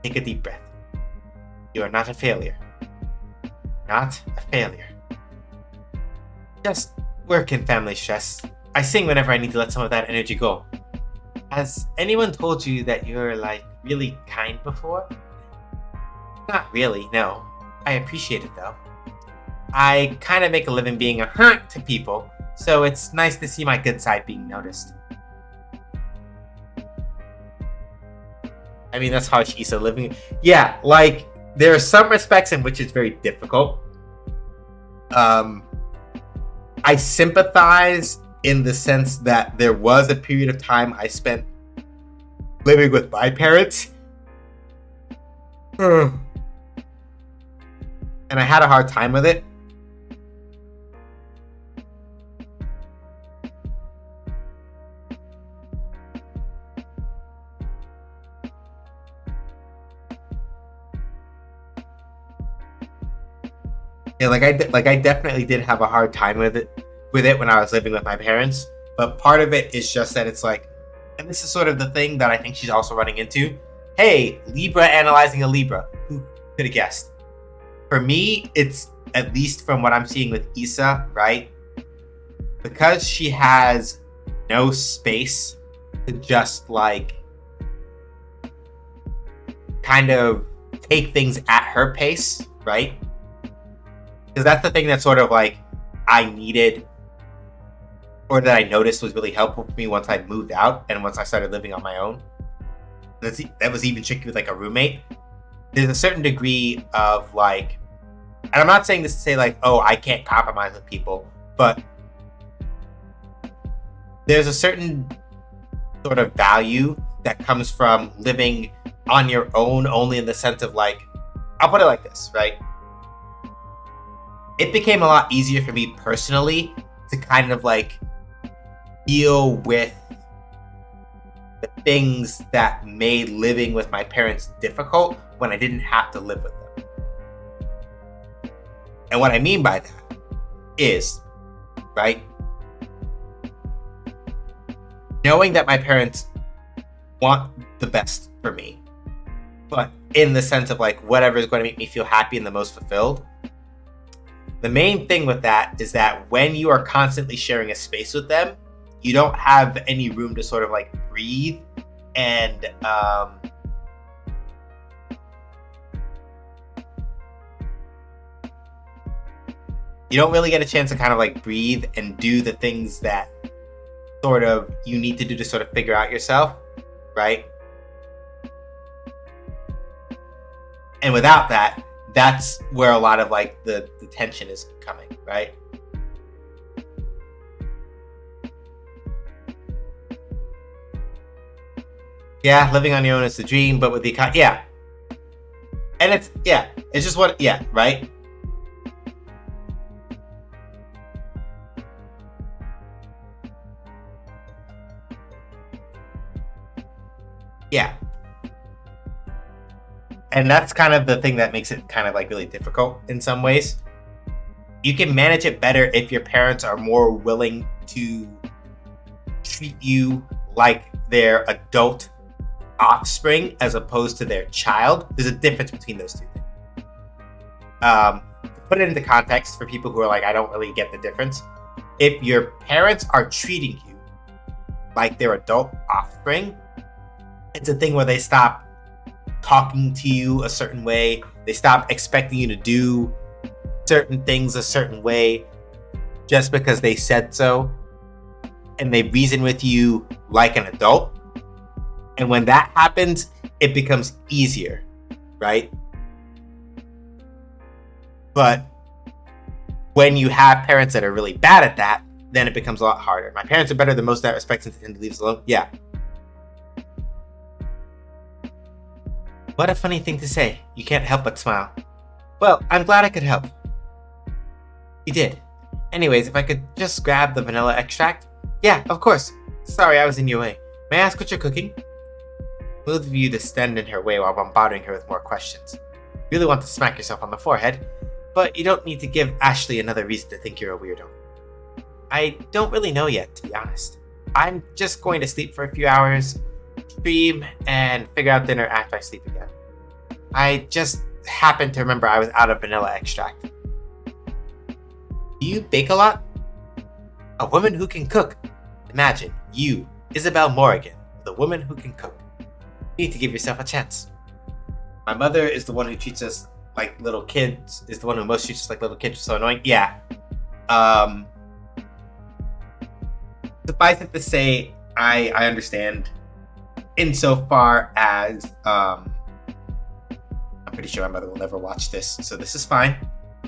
Take a deep breath. You are not a failure. Not a failure. Just work and family stress. I sing whenever I need to let some of that energy go. Has anyone told you that you're, like, really kind before? Not really, no. I appreciate it, though. I kind of make a living being a hurt to people, so it's nice to see my good side being noticed. I mean, that's how she's living. Yeah, like, there are some respects in which it's very difficult. I sympathize in the sense that there was a period of time I spent living with my parents. And I had a hard time with it. Yeah, I definitely did have a hard time with it when I was living with my parents. But part of it is just that it's like, and this is sort of the thing that I think she's also running into. Hey, Libra analyzing a Libra. Who could have guessed? For me, it's, at least from what I'm seeing with Issa, right? Because she has no space to just like kind of take things at her pace, right? Because that's the thing that sort of like I needed, or that I noticed was really helpful for me once I moved out and once I started living on my own. That was even tricky with like a roommate. There's a certain degree of like, and I'm not saying this to say like, oh, I can't compromise with people, but there's a certain sort of value that comes from living on your own, only in the sense of like, I'll put it like this, right? It became a lot easier for me personally to kind of like deal with the things that made living with my parents difficult when I didn't have to live with them. And what I mean by that is, right, knowing that my parents want the best for me, but in the sense of like whatever is going to make me feel happy and the most fulfilled, The main thing with that is that when you are constantly sharing a space with them, you don't have any room to sort of like breathe and you don't really get a chance to kind of like breathe and do the things that sort of you need to do to sort of figure out yourself, right? And without that, that's where a lot of like the tension is coming, right? Yeah, living on your own is the dream, but with the yeah. And it's just what, right? Yeah. And that's kind of the thing that makes it kind of like really difficult in some ways. You can manage it better if your parents are more willing to treat you like their adult offspring as opposed to their child. There's a difference between those two things. To put it into context for people who are like, I don't really get the difference. If your parents are treating you like their adult offspring, it's a thing where they stop talking to you a certain way. They stop expecting you to do certain things a certain way just because they said so. And they reason with you like an adult. And when that happens, it becomes easier, right? But when you have parents that are really bad at that, then it becomes a lot harder. My parents are better than most in that respect since they tend to leave us alone. Yeah. What a funny thing to say. You can't help but smile. Well, I'm glad I could help. You did. Anyways, if I could just grab the vanilla extract. Yeah, of course. Sorry, I was in your way. May I ask what you're cooking? Both of you descend in her way while bombarding her with more questions. You really want to smack yourself on the forehead, but you don't need to give Ashley another reason to think you're a weirdo. I don't really know yet, to be honest. I'm just going to sleep for a few hours, stream, and figure out dinner after I sleep again. I just happened to remember I was out of vanilla extract. Do you bake a lot? A woman who can cook. Imagine, you, Isabel Morrigan, the woman who can cook. You need to give yourself a chance. My mother is the one who treats us like little kids, is the one who most treats us like little kids, so annoying. Yeah. Suffice it to say, I understand insofar as I'm pretty sure my mother will never watch this, so this is fine.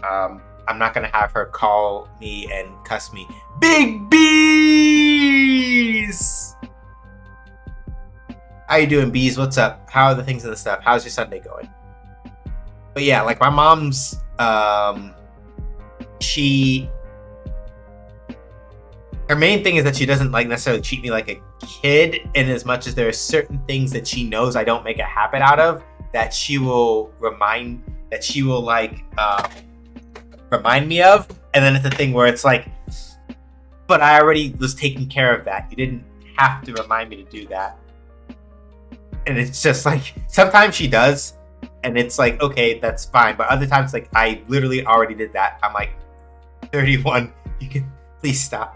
I'm not gonna have her call me and cuss me big bees. How you doing, bees? What's up? How are the things and the stuff? How's your Sunday going? But yeah, like my mom's her main thing is that she doesn't like necessarily treat me like a kid, in as much as there are certain things that she knows I don't make a habit out of that she will remind me of. And then it's a thing where it's like, but I already was taking care of that. You didn't have to remind me to do that. And it's just like, sometimes she does, and it's like, okay, that's fine. But other times, like, I literally already did that. I'm like, 31, you can please stop.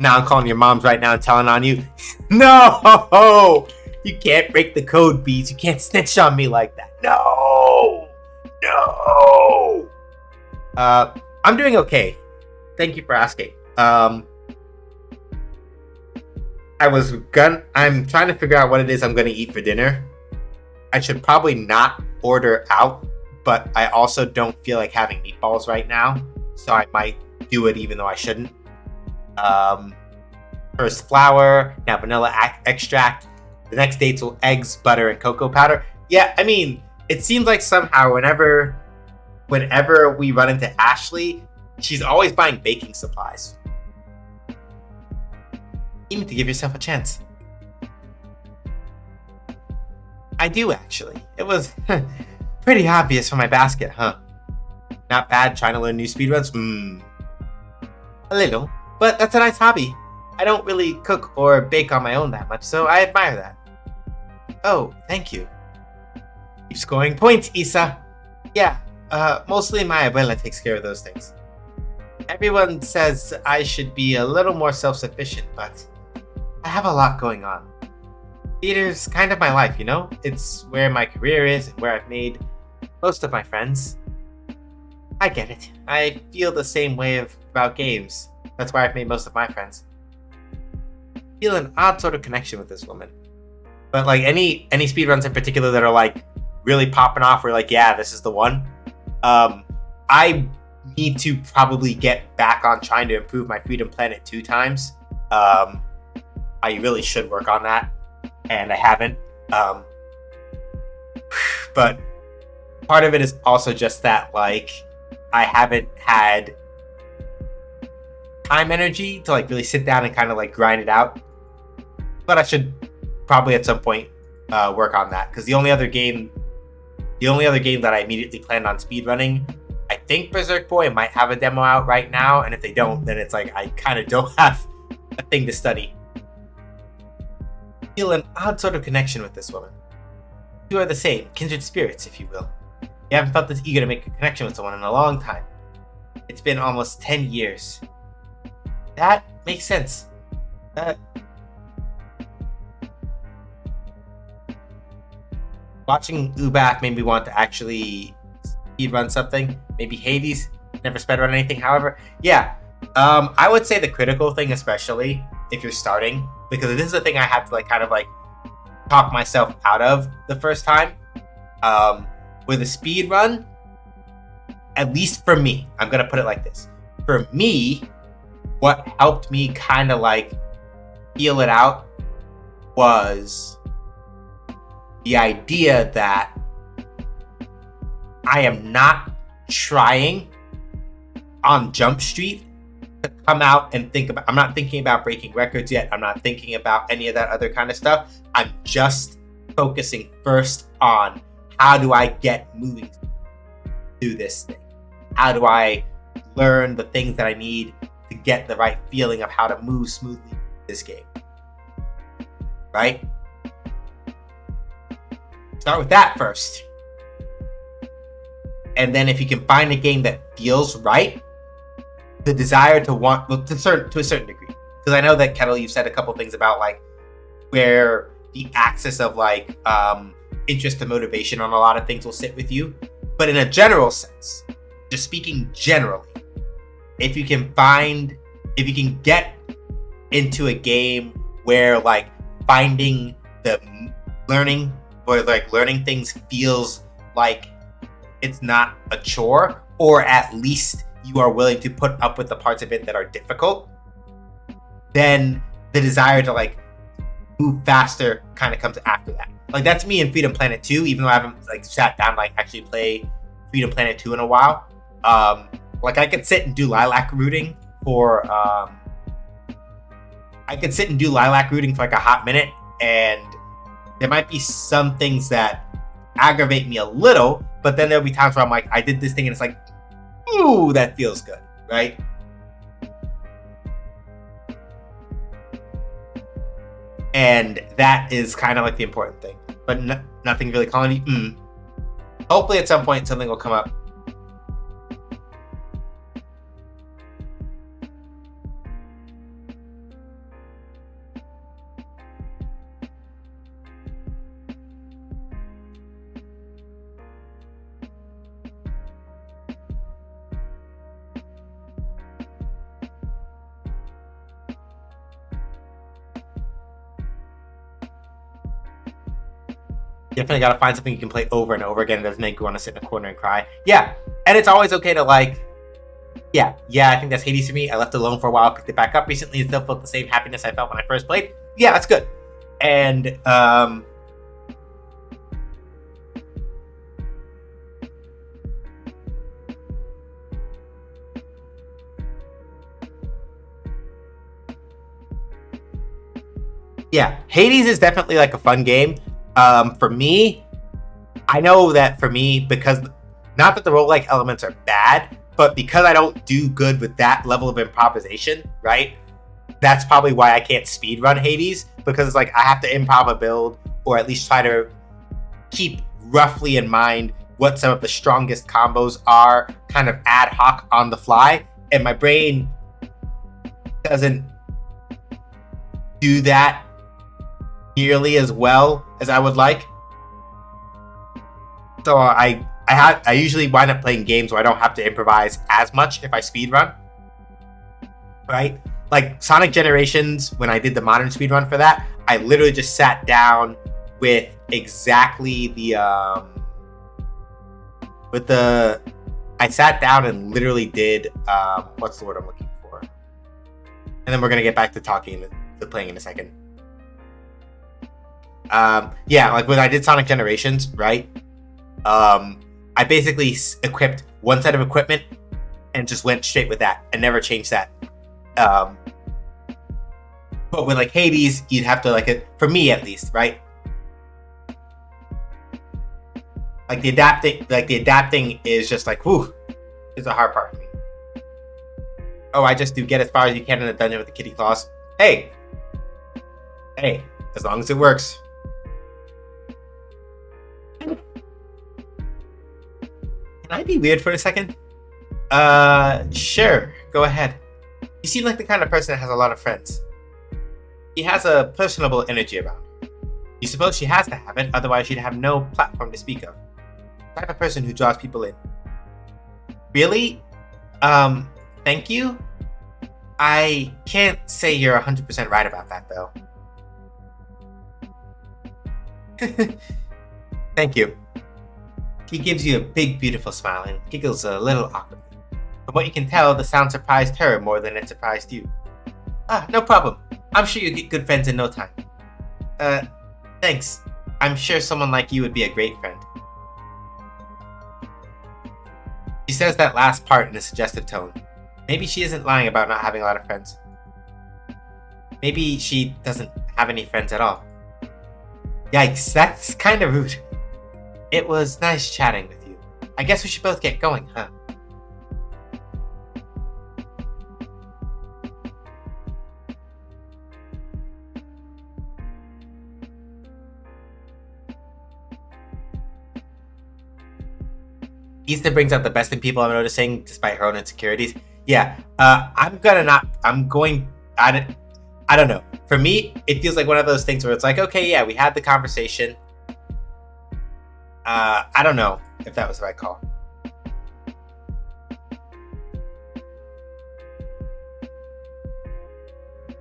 Now I'm calling your moms right now and telling on you. No! You can't break the code, bees. You can't snitch on me like that. No! No! I'm doing okay. Thank you for asking. I'm trying to figure out what it is I'm gonna eat for dinner. I should probably not order out, but I also don't feel like having meatballs right now, so I might do it even though I shouldn't. First flour, now vanilla extract. The next dates will eggs, butter, and cocoa powder. Yeah, I mean, it seems like somehow whenever we run into Ashley, she's always buying baking supplies. You need to give yourself a chance. I do, actually. It was pretty obvious from my basket, huh? Not bad trying to learn new speedruns? A little, but that's a nice hobby. I don't really cook or bake on my own that much, so I admire that. Oh, thank you. Keep scoring points, Issa. Yeah, Mostly my abuela takes care of those things. Everyone says I should be a little more self-sufficient, but I have a lot going on. Theater's kind of my life, you know? It's where my career is and where I've made most of my friends. I get it. I feel the same way about games. That's why I've made most of my friends. I feel an odd sort of connection with this woman. But like any speedruns in particular that are like really popping off, where like, yeah, this is the one. I need to probably get back on trying to improve my Freedom Planet 2 times. I really should work on that, and I haven't. But part of it is also just that, like, I haven't had time energy to like really sit down and kind of like grind it out. But I should probably at some point work on that, because the only other game that I immediately planned on speedrunning, I think Berserk Boy might have a demo out right now, and if they don't, then it's like I kind of don't have a thing to study. I feel an odd sort of connection with this woman. You are the same, kindred spirits, if you will. You haven't felt this eager to make a connection with someone in a long time. It's been almost 10 years. That makes sense. Watching Ubath made me want to actually speedrun something. Maybe Hades. Never speedrun anything, however. Yeah. I would say the critical thing, especially if you're starting, because this is the thing I have to like kind of like talk myself out of the first time. With a speedrun, at least for me, I'm gonna put it like this. For me, what helped me kind of like feel it out was the idea that I am not trying on Jump Street to come out and think about, I'm not thinking about breaking records yet. I'm not thinking about any of that other kind of stuff. I'm just focusing first on how do I get moving through this thing? How do I learn the things that I need to get the right feeling of how to move smoothly in this game? Right? Start with that first. And then if you can find a game that feels right, the desire to want, to a certain degree. Because I know that, Kettle, you've said a couple things about like where the axis of like interest and motivation on a lot of things will sit with you. But in a general sense, just speaking generally, if you can get into a game where like finding the learning or like learning things feels like it's not a chore, or at least you are willing to put up with the parts of it that are difficult, then the desire to like move faster kind of comes after that. Like that's me in Freedom Planet 2, even though I haven't like sat down to like actually play Freedom Planet 2 in a while. Like I could sit and do lilac rooting for like a hot minute, and there might be some things that aggravate me a little, but then there'll be times where I'm like, I did this thing and it's like, ooh, that feels good, right? And that is kind of like the important thing, but nothing really calling me. Hopefully at some point something will come up. Definitely gotta find something you can play over and over again. It doesn't make you want to sit in a corner and cry. Yeah, and it's always okay to like, yeah, I think that's Hades for me. I left it alone for a while, picked it back up recently, and still felt the same happiness I felt when I first played. Yeah, that's good. And yeah, Hades is definitely like a fun game. For me, I know that for me, because not that the roguelike elements are bad, but because I don't do good with that level of improvisation, right? That's probably why I can't speedrun Hades, because it's like I have to improv a build, or at least try to keep roughly in mind what some of the strongest combos are, kind of ad hoc on the fly, and my brain doesn't do that nearly as well as I would like. So I usually wind up playing games where I don't have to improvise as much if I speedrun. Right? Like Sonic Generations, when I did the modern speedrun for that, I literally just sat down with exactly I sat down and literally did what's the word I'm looking for? And then we're gonna get back to playing in a second. Yeah, like when I did Sonic Generations, right? I basically equipped one set of equipment and just went straight with that and never changed that. But with like Hades, you'd have to for me at least, right? Like the adapting is just like, whew, is a hard part for me. Oh, I just do get as far as you can in the dungeon with the kitty claws. Hey, as long as it works. Can I be weird for a second? Sure, go ahead. You seem like the kind of person that has a lot of friends. He has a personable energy about her. You suppose she has to have it, otherwise she'd have no platform to speak of. The type of person who draws people in. Really? Thank you? I can't say you're 100% right about that, though. Thank you. He gives you a big, beautiful smile and giggles a little awkwardly. From what you can tell, the sound surprised her more than it surprised you. Ah, no problem. I'm sure you'll get good friends in no time. Thanks. I'm sure someone like you would be a great friend. She says that last part in a suggestive tone. Maybe she isn't lying about not having a lot of friends. Maybe she doesn't have any friends at all. Yikes, that's kind of rude. It was nice chatting with you. I guess we should both get going, huh? Issa brings out the best in people, I'm noticing, despite her own insecurities. Yeah, I don't know. For me, it feels like one of those things where it's like, okay, yeah, we had the conversation. I don't know if that was the right call.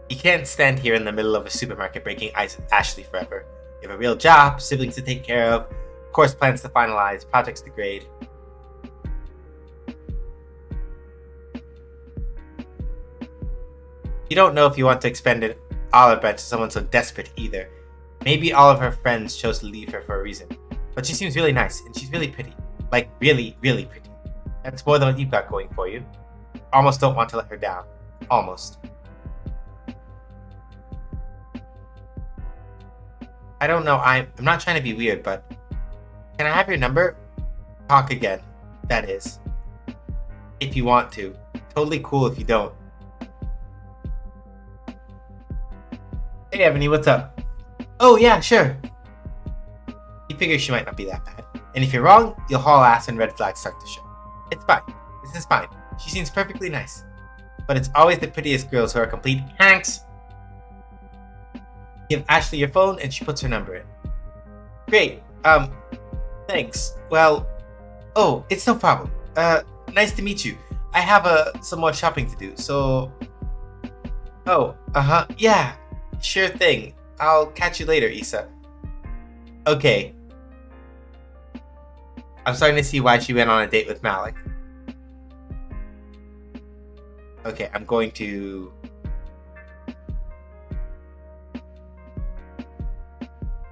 You can't stand here in the middle of a supermarket breaking ice with Ashley forever. You have a real job, siblings to take care of, course plans to finalize, projects to grade. You don't know if you want to expend an olive branch to someone so desperate either. Maybe all of her friends chose to leave her for a reason. But she seems really nice, and she's really pretty. Like, really, really pretty. That's more than what you've got going for you. Almost don't want to let her down. Almost. I don't know, I'm not trying to be weird, but... Can I have your number? Talk again. That is. If you want to. Totally cool if you don't. Hey, Ebony, what's up? Oh, yeah, sure. You figure she might not be that bad. And if you're wrong, you'll haul ass and red flags start to show. It's fine. This is fine. She seems perfectly nice. But it's always the prettiest girls who are complete hanks. Give Ashley your phone and she puts her number in. Great. Thanks. Well, oh, it's no problem. Nice to meet you. I have some more shopping to do, so... Oh, yeah. Sure thing. I'll catch you later, Issa. Okay. I'm starting to see why she went on a date with Malik. Okay, I'm going to...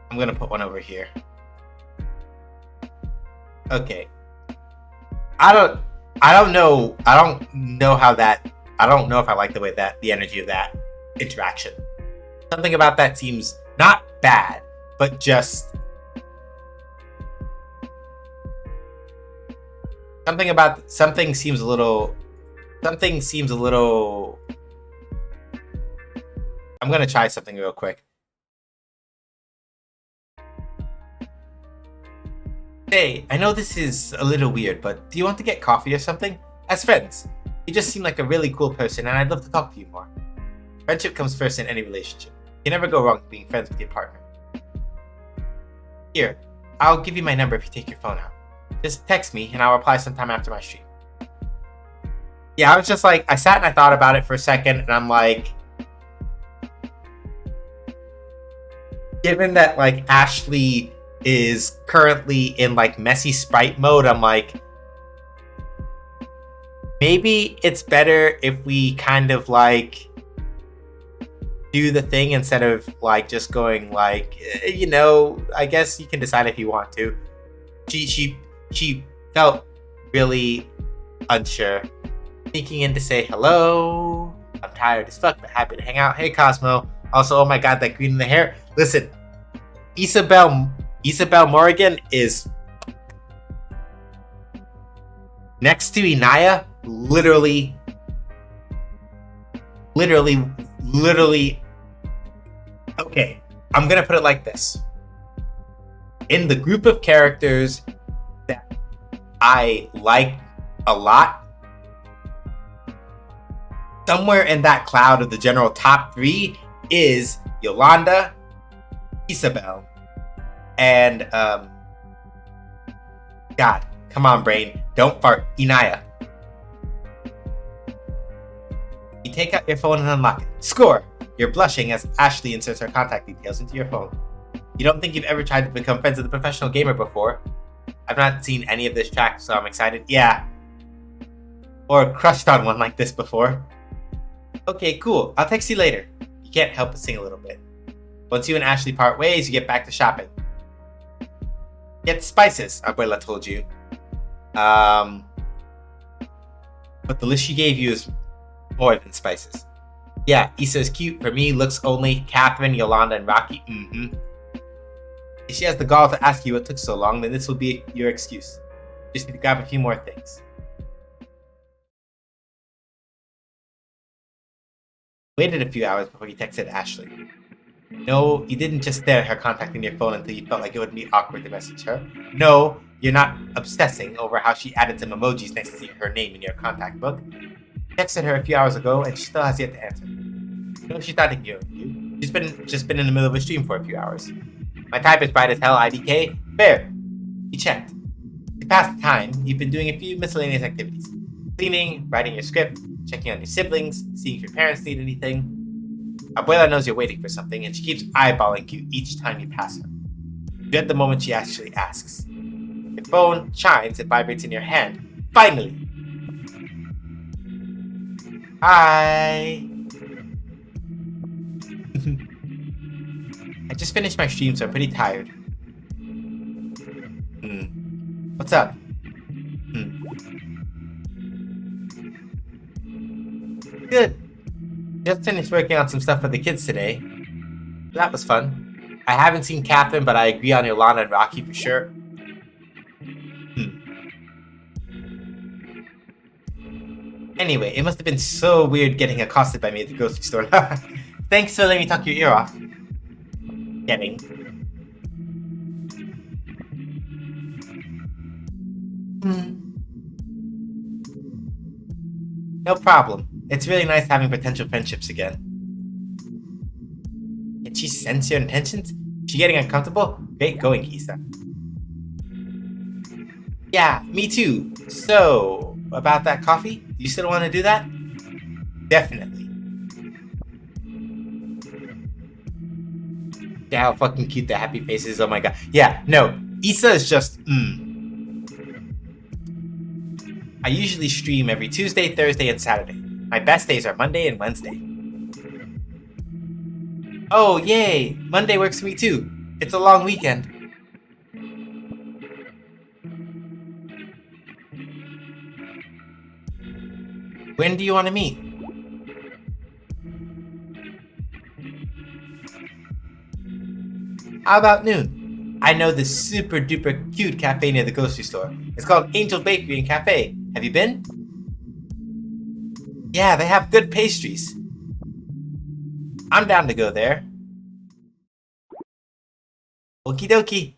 I'm gonna put one over here. Okay. I don't know if I like the way the energy of that interaction. Something about that seems not bad, but just something seems a little I'm gonna try something real quick. Hey, I know this is a little weird, but do you want to get coffee or something? As friends. You just seem like a really cool person, and I'd love to talk to you more. Friendship comes first in any relationship. You can never go wrong being friends with your partner. Here, I'll give you my number if you take your phone out. Just text me, and I'll reply sometime after my stream. Yeah, I was just like, I sat and I thought about it for a second, and I'm like, given that like Ashley is currently in like messy sprite mode, I'm like, maybe it's better if we kind of like do the thing instead of like just going like, I guess you can decide if you want to. She felt really unsure. Sneaking in to say hello. I'm tired as fuck, but happy to hang out. Hey Cosmo. Also, oh my god, that green in the hair. Listen, Isabel Morgan is next to Inaya, literally. Okay, I'm gonna put it like this. In the group of characters that I like a lot, somewhere in that cloud of the general top 3 is Yolanda, Isabel, and God, come on, brain, don't fart, Inaya. You take out your phone and unlock it. Score! You're blushing as Ashley inserts her contact details into your phone. You don't think you've ever tried to become friends with a professional gamer before? I've not seen any of this track, so I'm excited. Yeah. Or crushed on one like this before. Okay, cool. I'll text you later. You can't help but sing a little bit. Once you and Ashley part ways, you get back to shopping. Get spices, Abuela told you. But the list she gave you is more than spices. Yeah, Issa's cute. For me, looks only. Catherine, Yolanda, and Rocky. If she has the gall to ask you what took so long, then this will be your excuse. Just need to grab a few more things. Waited a few hours before you texted Ashley. No, you didn't just stare at her contacting your phone until you felt like it would be awkward to message her. No, you're not obsessing over how she added some emojis next to her name in your contact book. You texted her a few hours ago and she still has yet to answer. No, she's not ignoring you. She's just been in the middle of a stream for a few hours. My type is bright as hell, IDK. Fair. You checked. To pass the time, you've been doing a few miscellaneous activities. Cleaning, writing your script, checking on your siblings, seeing if your parents need anything. Abuela knows you're waiting for something, and she keeps eyeballing you each time you pass her. You dread the moment she actually asks. Your phone chimes and vibrates in your hand. Finally! Hi! I just finished my stream, so I'm pretty tired. What's up? Good. Just finished working on some stuff for the kids today. That was fun. I haven't seen Catherine, but I agree on Yolanda and Rocky for sure. Anyway, it must have been so weird getting accosted by me at the grocery store. Thanks for letting me talk your ear off. Getting. No problem. It's really nice having potential friendships again. Can she sense your intentions? She getting uncomfortable? Great going, Kisa. Yeah, me too. So, about that coffee? Do you still want to do that? Definitely. Yeah, how fucking cute the happy face is. Oh my god. Yeah, no. Issa is just, I usually stream every Tuesday, Thursday, and Saturday. My best days are Monday and Wednesday. Oh, yay! Monday works for me too. It's a long weekend. When do you want to meet? How about noon? I know this super duper cute cafe near the grocery store. It's called Angel Bakery and Cafe. Have you been? Yeah, they have good pastries. I'm down to go there. Okie dokie.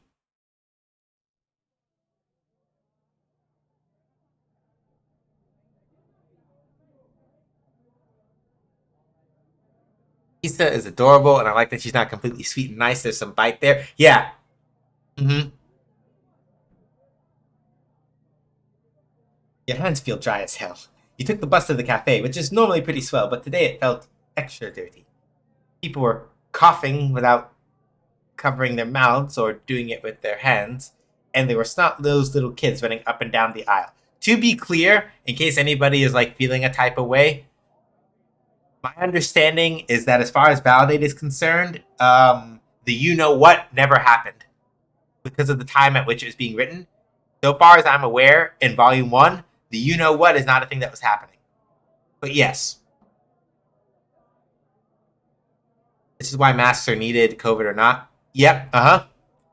Lisa is adorable, and I like that she's not completely sweet and nice. There's some bite there. Yeah. Mm-hmm. Your hands feel dry as hell. You took the bus to the cafe, which is normally pretty swell, but today it felt extra dirty. People were coughing without covering their mouths or doing it with their hands, and they were not those little kids running up and down the aisle. To be clear, in case anybody is like feeling a type of way, my understanding is that as far as Validate is concerned, the you know what never happened because of the time at which it was being written. So far as I'm aware, in Volume 1, the you know what is not a thing that was happening. But yes, this is why masks are needed, COVID or not. Yep, uh-huh.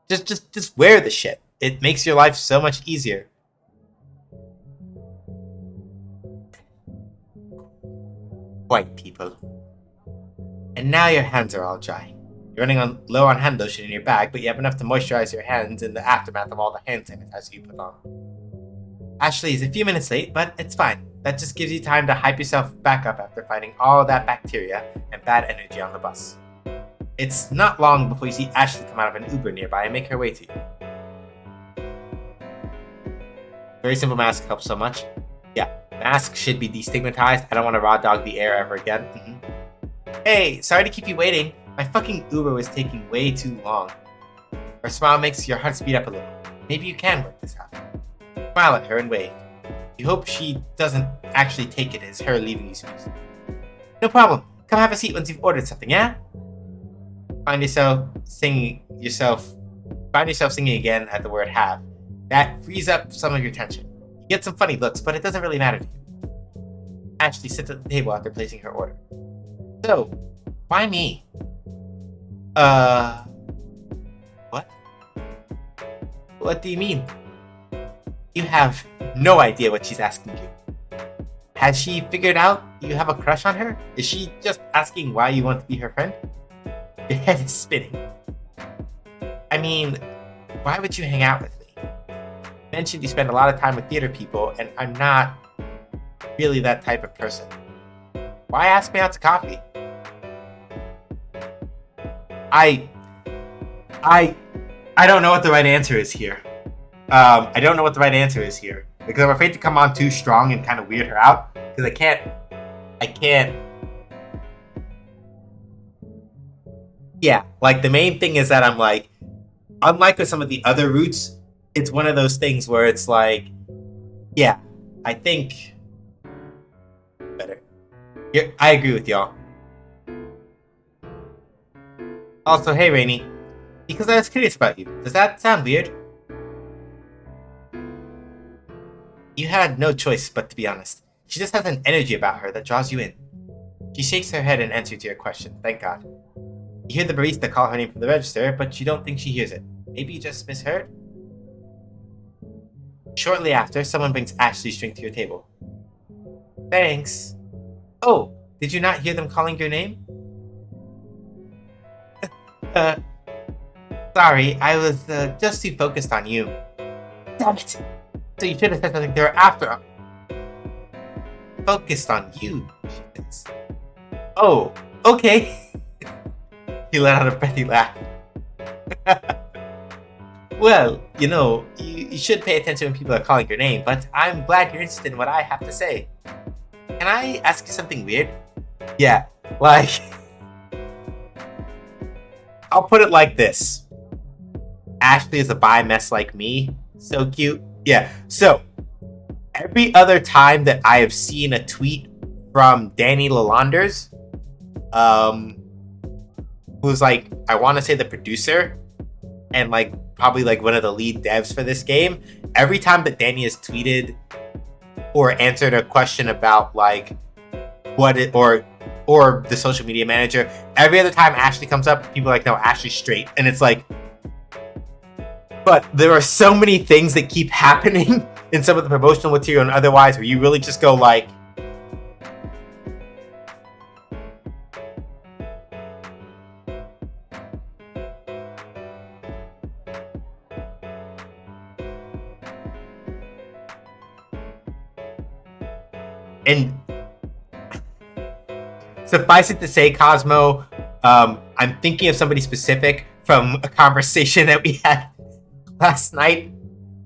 Just wear the shit. It makes your life so much easier. White people. And now your hands are all dry. You're running low on hand lotion in your bag, but you have enough to moisturize your hands in the aftermath of all the hand sanitizer you put on. Ashley is a few minutes late, but it's fine. That just gives you time to hype yourself back up after fighting all that bacteria and bad energy on the bus. It's not long before you see Ashley come out of an Uber nearby and make her way to you. Very simple mask helps so much. Yeah, masks should be destigmatized. I don't want to raw dog the air ever again. Hey, sorry to keep you waiting. My fucking Uber was taking way too long. Her smile makes your heart speed up a little. Maybe you can work this out. Smile at her and wave. You hope she doesn't actually take it as her leaving you space. No problem. Come have a seat once you've ordered something, yeah? Find yourself singing again at the word have. That frees up some of your tension. You get some funny looks, but it doesn't really matter to you. Ashley sits at the table after placing her order. So, why me? What? What do you mean? You have no idea what she's asking you. Has she figured out you have a crush on her? Is she just asking why you want to be her friend? Your head is spinning. I mean, why would you hang out with me? You mentioned you spend a lot of time with theater people, and I'm not really that type of person. Why ask me out to coffee? I don't know what the right answer is here. I don't know what the right answer is here because I'm afraid to come on too strong and kind of weird her out because I can't. Yeah, like the main thing is that I'm like, unlike with some of the other routes, it's one of those things where it's like, yeah, I think better. Yeah, I agree with y'all. Also, hey Rainy, because I was curious about you. Does that sound weird? You had no choice but to be honest. She just has an energy about her that draws you in. She shakes her head in answer to your question, thank God. You hear the barista call her name from the register, but you don't think she hears it. Maybe you just misheard? Shortly after, someone brings Ashley's drink to your table. Thanks. Oh, did you not hear them calling your name? Sorry, I was just too focused on you. Damn it! So you should have said something to her after. Focused on you, she says. Oh, okay. He let out a breathy laugh. Well, you should pay attention when people are calling your name, but I'm glad you're interested in what I have to say. Can I ask you something weird? Yeah, like... I'll put it like this. Ashley is a bi mess like me. So cute. Yeah, so every other time that I have seen a tweet from Danny Lalanders, who's like, I want to say the producer and like probably like one of the lead devs for this game, every time that Danny has tweeted or answered a question about like what it or the social media manager, every other time Ashley comes up, people are like, no, Ashley's straight. And it's like, but there are so many things that keep happening in some of the promotional material and otherwise where you really just go like, and Suffice it to say, Cosmo, I'm thinking of somebody specific from a conversation that we had last night,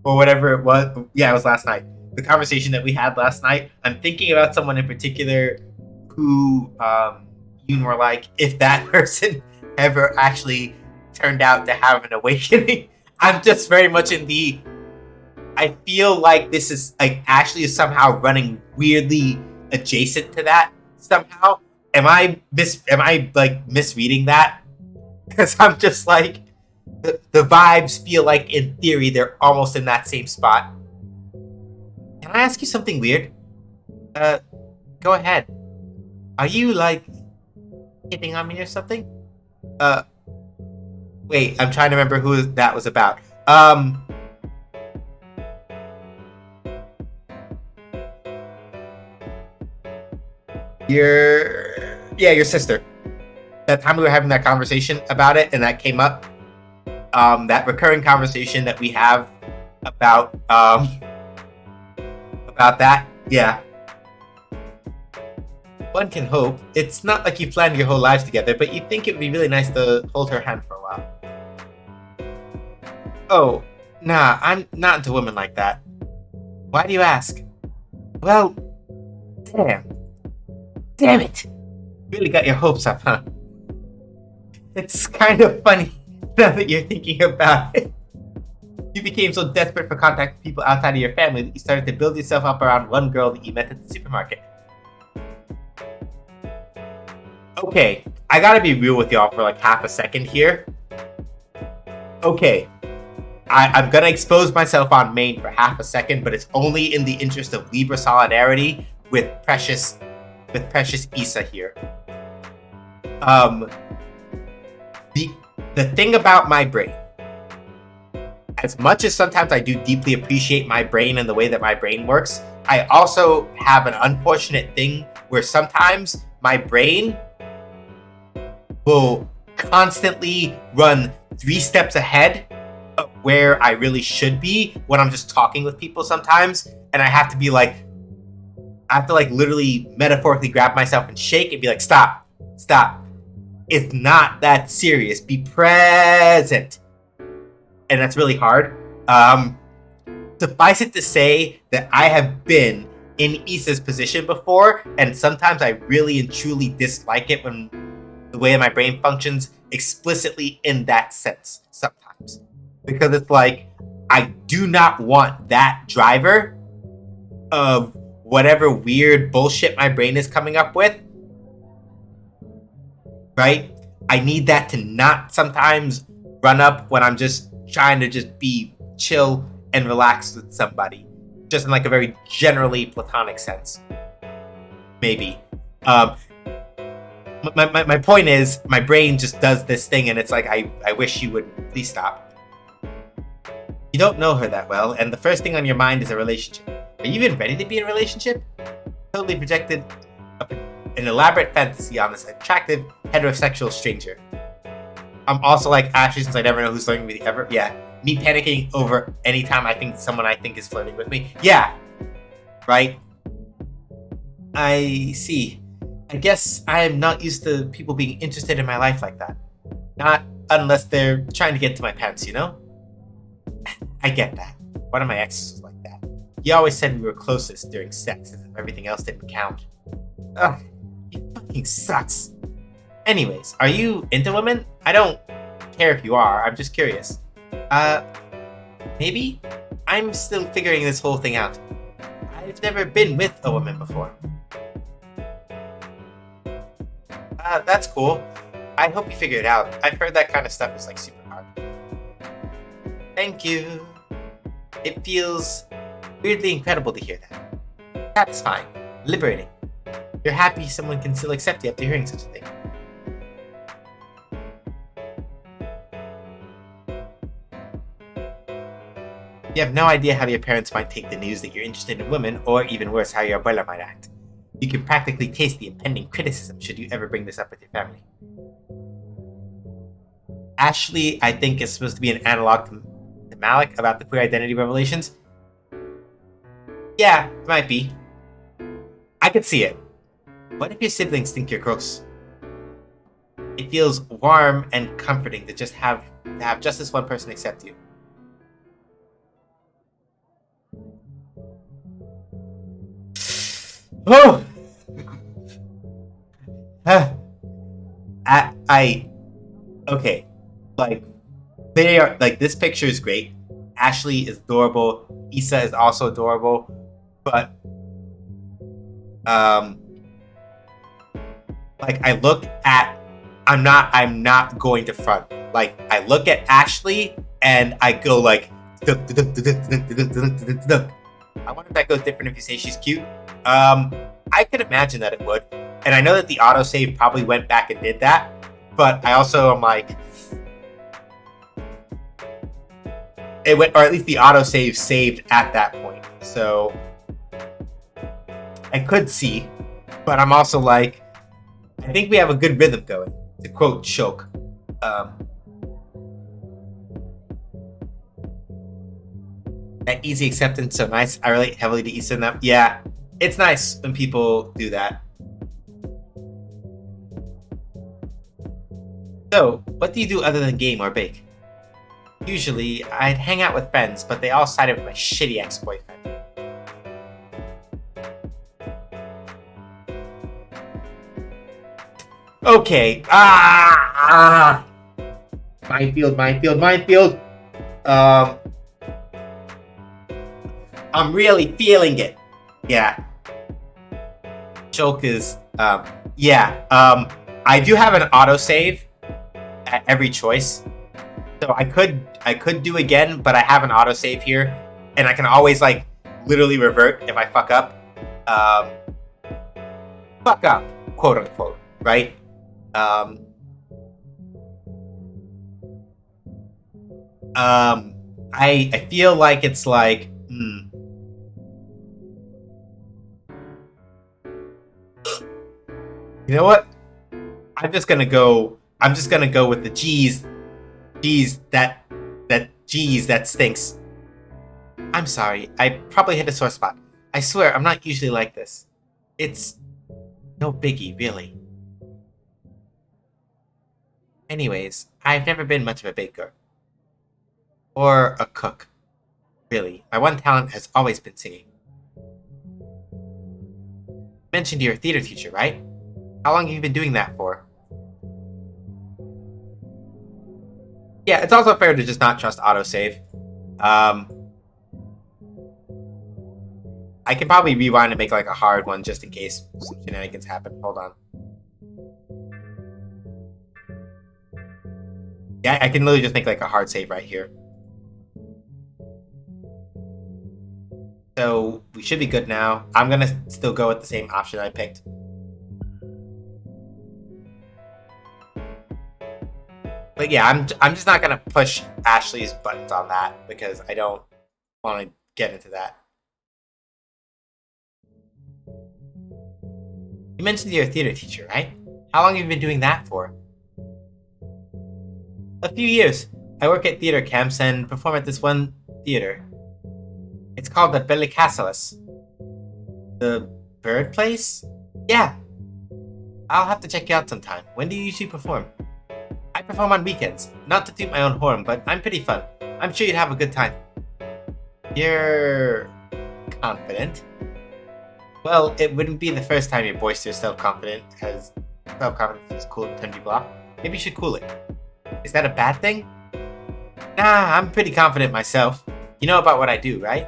or whatever it was. Yeah, it was last night. The conversation that we had last night. I'm thinking about someone in particular who you were like, if that person ever actually turned out to have an awakening. I'm just very much in the. I feel like this is like Ashley is somehow running weirdly adjacent to that somehow. Am I like misreading that? Because I'm just like the vibes feel like in theory they're almost in that same spot. Can I ask you something weird? Go ahead. Are you like hitting on me or something? Wait, I'm trying to remember who that was about. Your sister. That time we were having that conversation about it, and that came up. That recurring conversation that we have about that. Yeah. One can hope. It's not like you planned your whole lives together, but you'd think it would be really nice to hold her hand for a while. Oh, nah, I'm not into women like that. Why do you ask? Well, damn it. Really got your hopes up, huh? It's kind of funny now that you're thinking about it. You became so desperate for contact with people outside of your family that you started to build yourself up around one girl that you met at the supermarket. Okay, I gotta be real with y'all for like half a second here. Okay, I'm gonna expose myself on main for half a second, but it's only in the interest of Libra solidarity with precious Issa here. The thing about my brain, as much as sometimes I do deeply appreciate my brain and the way that my brain works, I also have an unfortunate thing where sometimes my brain will constantly run 3 steps ahead of where I really should be when I'm just talking with people sometimes. And I have to be like, literally metaphorically grab myself and shake and be like, stop. It's not that serious. Be present. And that's really hard. Suffice it to say that I have been in Issa's position before, and sometimes I really and truly dislike it when the way my brain functions explicitly in that sense sometimes. Because it's like, I do not want that driver of whatever weird bullshit my brain is coming up with, right? I need that to not sometimes run up when I'm just trying to just be chill and relaxed with somebody. Just in like a very generally platonic sense. Maybe. My point is, my brain just does this thing and it's like, I wish you would please stop. You don't know her that well, and the first thing on your mind is a relationship. Are you even ready to be in a relationship? Totally projected an elaborate fantasy on this attractive heterosexual stranger. I'm also like Ashley, since I never know who's flirting with me ever. Yeah, me panicking over anytime I think someone I think is flirting with me. Yeah, right? I see. I guess I am not used to people being interested in my life like that. Not unless they're trying to get to my pants, you know? I get that. One of my exes was like that. He always said we were closest during sex, as if everything else didn't count. Ugh, he fucking sucks. Anyways, are you into women? I don't care if you are, I'm just curious. Maybe? I'm still figuring this whole thing out. I've never been with a woman before. That's cool. I hope you figure it out. I've heard that kind of stuff is like super hard. Thank you. It feels weirdly incredible to hear that. Satisfying. Liberating. You're happy someone can still accept you after hearing such a thing. You have no idea how your parents might take the news that you're interested in women, or even worse, how your abuela might act. You can practically taste the impending criticism should you ever bring this up with your family. Ashley, I think, is supposed to be an analog to Malik about the queer identity revelations. Yeah, it might be. I could see it. What if your siblings think you're gross? It feels warm and comforting to have just this one person accept you. Oh, I okay. Like they are like this picture is great. Ashley is adorable. Issa is also adorable, but um, like I look at, I'm not going to front. Like I look at Ashley and I go like, I wonder if that goes different if you say she's cute. I could imagine that it would, and I know that the autosave probably went back and did that, but I also am like, it went, or at least the autosave saved at that point. So I could see, but I'm also like, I think we have a good rhythm going. To quote Choke. That easy acceptance, so nice. I relate heavily to Issa and them. Yeah, it's nice when people do that. So, what do you do other than game or bake? Usually, I'd hang out with friends, but they all sided with my shitty ex-boyfriend. Okay. Minefield, minefield, minefield. Um, I'm really feeling it. Yeah. Choke is, yeah. I do have an autosave at every choice. So I could do again, but I have an autosave here, and I can always like literally revert if I fuck up. Um, fuck up, quote unquote, right? Um, I feel like it's like, you know what? I'm just gonna go with the G's. G's that stinks. I'm sorry. I probably hit a sore spot. I swear I'm not usually like this. It's no biggie, really. Anyways, I've never been much of a baker or a cook. Really, my one talent has always been singing. You mentioned you're a theater teacher, right? How long have you been doing that for? Yeah, it's also fair to just not trust autosave. Um, I can probably rewind and make like a hard one just in case some shenanigans happen. Hold on. Yeah, I can literally just make like a hard save right here. So we should be good now. I'm gonna still go with the same option I picked. But yeah, I'm just not gonna push Ashley's buttons on that because I don't want to get into that. You mentioned you're a theater teacher, right? How long have you been doing that for? A few years. I work at theater camps and perform at this one theater. It's called the Bellicasalis. The bird place? Yeah. I'll have to check you out sometime. When do you usually perform? I perform on weekends. Not to toot my own horn, but I'm pretty fun. I'm sure you'd have a good time. You're confident. Well, it wouldn't be the first time you're boisterous, self-confident, as self-confidence is cool to turn people off. Maybe you should cool it. Is that a bad thing? Nah, I'm pretty confident myself. You know about what I do, right?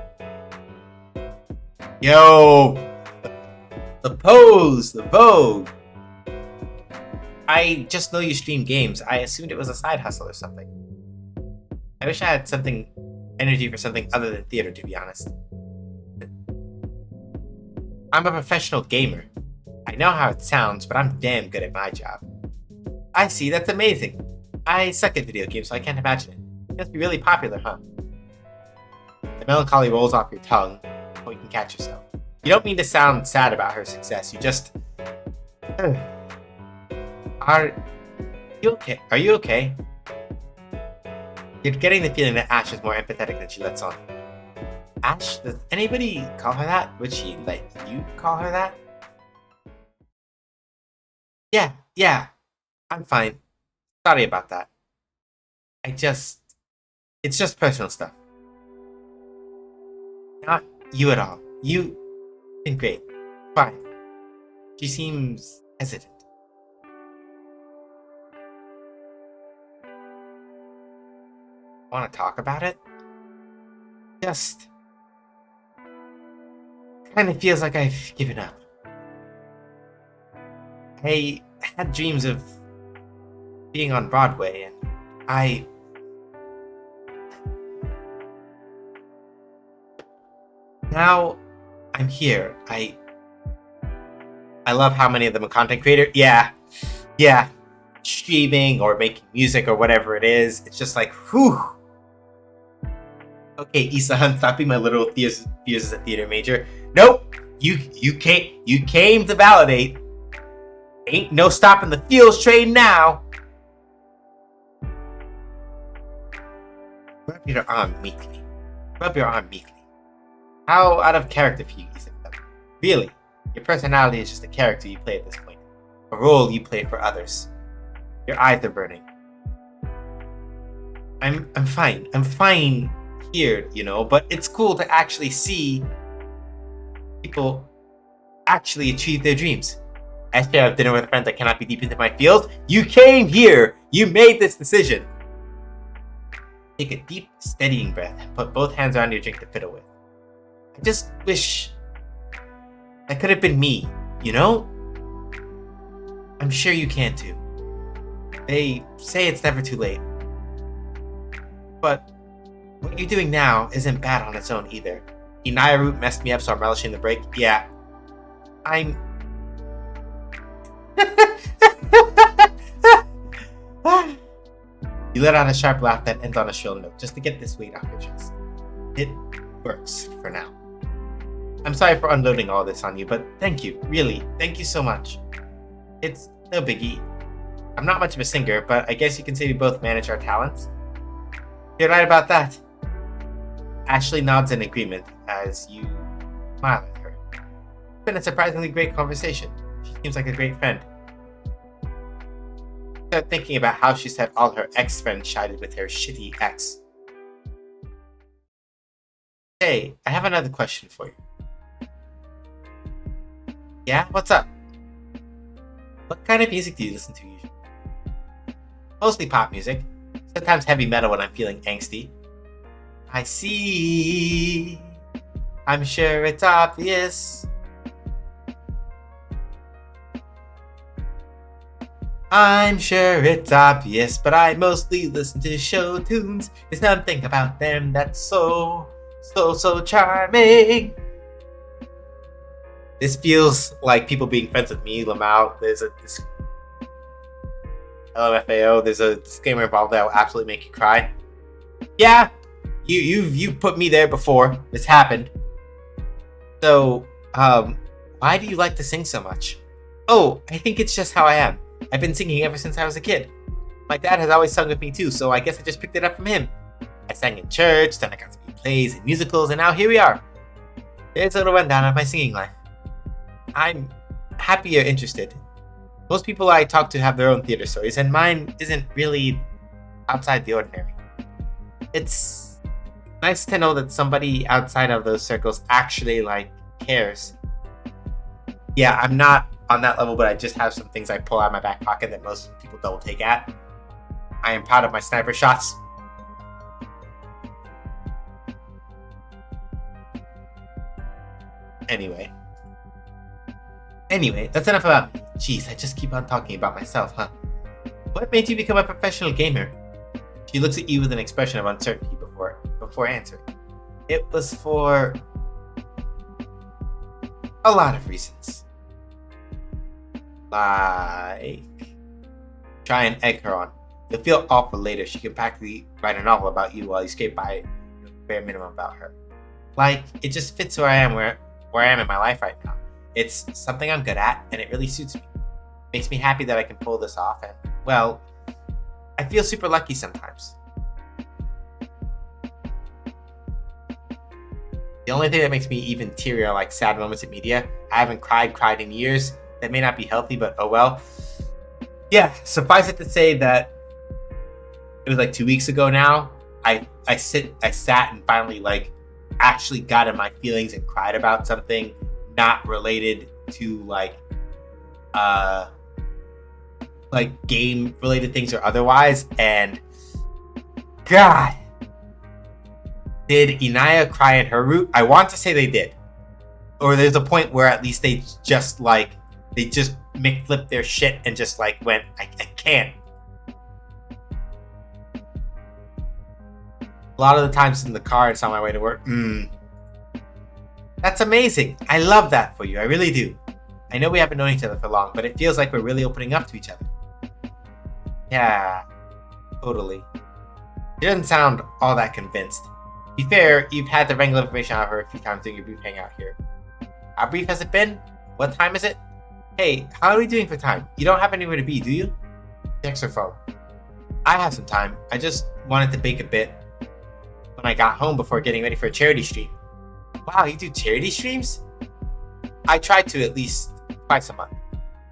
Yo! The pose! The vogue! I just know you stream games. I assumed it was a side hustle or something. I wish I had something energy for something other than theater, to be honest. I'm a professional gamer. I know how it sounds, but I'm damn good at my job. I see, that's amazing. I suck at video games, so I can't imagine it. It must be really popular, huh? The melancholy rolls off your tongue before you can catch yourself. You don't mean to sound sad about her success, you just... Are you okay? Are you okay? You're getting the feeling that Ash is more empathetic than she lets on. Ash? Does anybody call her that? Would she let you call her that? Yeah, I'm fine. Sorry about that. It's just personal stuff. Not you at all. You've been great. Fine. She seems hesitant. Want to talk about it? Just kind of feels like I've given up. I had dreams of being on Broadway, and I now I'm here. I love how many of them are content creator. Yeah, streaming or making music or whatever it is. It's just like, whew. Okay, Isan, stop being my literal fears as a theater major. Nope, you came to validate. Ain't no stopping the feels train now. Rub your arm meekly. How out of character for you, Isan? Really, your personality is just a character you play at this point. A role you play for others. Your eyes are burning. I'm fine. I'm fine here, but it's cool to actually see people actually achieve their dreams. I share have dinner with friends that cannot be deep into my field. You came here. You made this decision. Take a deep, steadying breath and put both hands around your drink to fiddle with. I just wish that could have been me, I'm sure you can too. They say it's never too late. But what you're doing now isn't bad on its own either. Inaya root messed me up, so I'm relishing the break. Yeah. I'm... You let out a sharp laugh that ends on a shrill note, just to get this weight off your chest. It works, for now. I'm sorry for unloading all this on you, but thank you, really, thank you so much. It's no biggie. I'm not much of a singer, but I guess you can say we both manage our talents. You're right about that. Ashley nods in agreement as you smile at her. It's been a surprisingly great conversation. She seems like a great friend. Start thinking about how she said all her ex-friends sided with her shitty ex. Hey, I have another question for you. Yeah, what's up? What kind of music do you listen to usually? Mostly pop music. Sometimes heavy metal when I'm feeling angsty. I see. I'm sure it's obvious. I'm sure it's obvious, but I mostly listen to show tunes. There's something about them that's so charming. This feels like people being friends with me, Lamau. There's a LMFAO. There's a disclaimer involved that will absolutely make you cry. Yeah, you've put me there before. This happened. So, why do you like to sing so much? Oh, I think it's just how I am. I've been singing ever since I was a kid. My dad has always sung with me too, so I guess I just picked it up from him. I sang in church, then I got to be plays and musicals, and now here we are. There's a little rundown of my singing life. I'm happy you're interested. Most people I talk to have their own theater stories, and mine isn't really outside the ordinary. It's nice to know that somebody outside of those circles actually, cares. Yeah, I'm not on that level, but I just have some things I pull out of my back pocket that most people don't take at. I am proud of my sniper shots. Anyway, that's enough about me. Jeez, I just keep on talking about myself, huh? What made you become a professional gamer? She looks at you with an expression of uncertainty before answering. It was for a lot of reasons. Try and egg her on. You'll feel awful later. She can practically write a novel about you while you skate by the bare minimum about her. It just fits where I am in my life right now. It's something I'm good at, and it really suits me. Makes me happy that I can pull this off, and, well, I feel super lucky sometimes. The only thing that makes me even teary are sad moments in media. I haven't cried in years. That may not be healthy, but oh well. Yeah, suffice it to say that it was like 2 weeks ago now. I sat and finally like actually got in my feelings and cried about something not related to uh game related things or otherwise. And God, did Inaya cry in her route? I want to say they did. Or there's a point where at least they just McFlipped their shit and just like went, I can't. A lot of the times in the car, it's on my way to work. That's amazing. I love that for you. I really do. I know we haven't known each other for long, but it feels like we're really opening up to each other. Yeah, totally. She doesn't sound all that convinced. To be fair, you've had the wrangle information out of her a few times during your brief hangout here. How brief has it been? What time is it? Hey, how are we doing for time? You don't have anywhere to be, do you? Checks her phone. I have some time. I just wanted to bake a bit when I got home before getting ready for a charity stream. Wow, you do charity streams? I try to at least twice a month.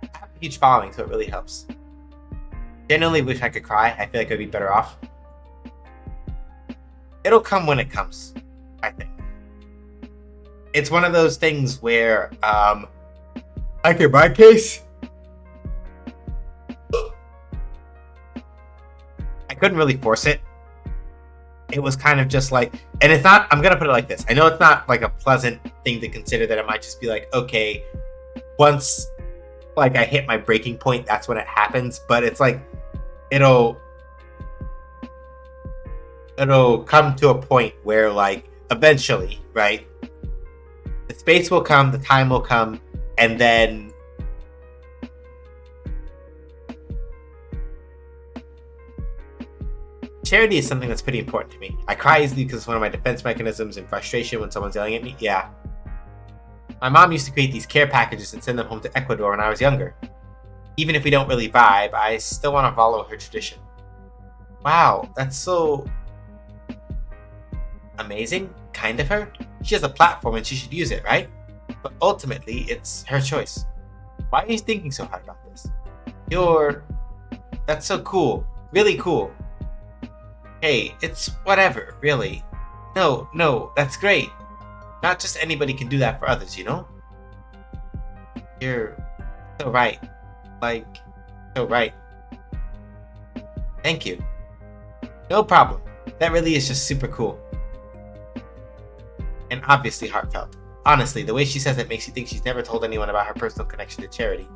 I have a huge following, so it really helps. Genuinely wish I could cry. I feel like I'd be better off. It'll come when it comes, I think. It's one of those things where, like in my case, I couldn't really force it. It was kind of just like, and it's not, I'm going to put it like this. I know it's not like a pleasant thing to consider, that it might just be like, okay, once like I hit my breaking point, that's when it happens. But it's like, it'll come to a point where like eventually, right? The space will come, the time will come, and then charity is something that's pretty important to me. I cry easily because it's one of my defense mechanisms, and frustration when someone's yelling at me. Yeah. My mom used to create these care packages and send them home to Ecuador when I was younger. Even if we don't really vibe, I still want to follow her tradition. Wow, that's so amazing, kind of her. She has a platform and she should use it, right? But ultimately, it's her choice. Why are you thinking so hard about this? That's so cool. Really cool. Hey, it's whatever, really. No, that's great. Not just anybody can do that for others, you know? You're so right. Like, so right. Thank you. No problem. That really is just super cool. And obviously heartfelt. Honestly, the way she says it makes you think she's never told anyone about her personal connection to charity.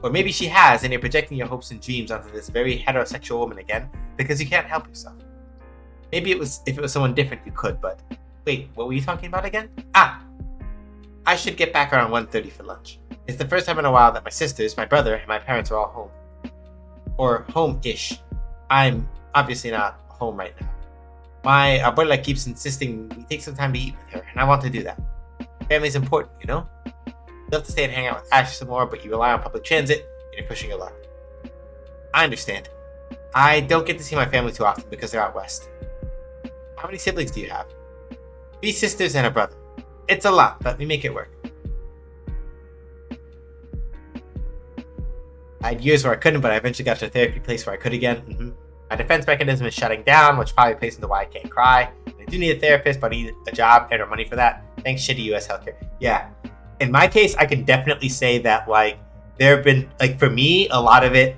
Or maybe she has, and you're projecting your hopes and dreams onto this very heterosexual woman again, because you can't help yourself. Maybe if it was someone different, you could, but... Wait, what were you talking about again? I should get back around 1:30 for lunch. It's the first time in a while that my sisters, my brother, and my parents are all home. Or home-ish. I'm obviously not home right now. My abuela keeps insisting we take some time to eat with her, and I want to do that. Family's important, you know? You love to stay and hang out with Ash some more, but you rely on public transit, and you're pushing a lot. I understand. I don't get to see my family too often because they're out west. How many siblings do you have? 3 sisters and a brother. It's a lot, but we make it work. I had years where I couldn't, but I eventually got to a therapy place where I could again. My defense mechanism is shutting down, which probably plays into why I can't cry. I do need a therapist, but I need a job and money for that. Thanks, shitty US healthcare. Yeah. In my case, I can definitely say that, like, there have been, like, for me, a lot of it...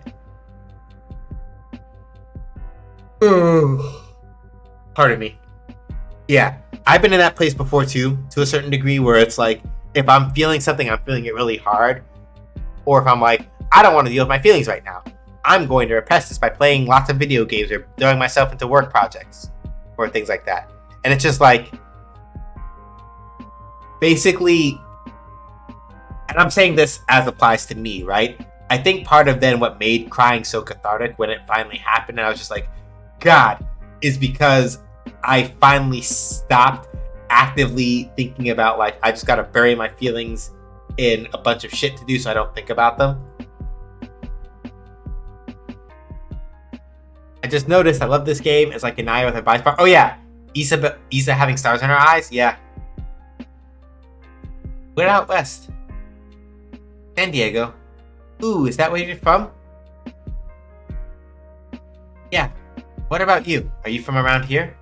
Pardon me. Yeah. I've been in that place before, too, to a certain degree, where it's like, if I'm feeling something, I'm feeling it really hard. Or if I'm like, I don't want to deal with my feelings right now, I'm going to repress this by playing lots of video games or throwing myself into work projects or things like that. And it's just like, basically, and I'm saying this as applies to me, right? I think part of then what made crying so cathartic when it finally happened, and I was just like, God, is because I finally stopped actively thinking about, like, I just got to bury my feelings in a bunch of shit to do so I don't think about them. I just noticed I love this game. It's like Inaya with her bias bar. Oh yeah, Isa having stars in her eyes. Yeah. We're out west. San Diego. Ooh, is that where you're from? Yeah. What about you? Are you from around here?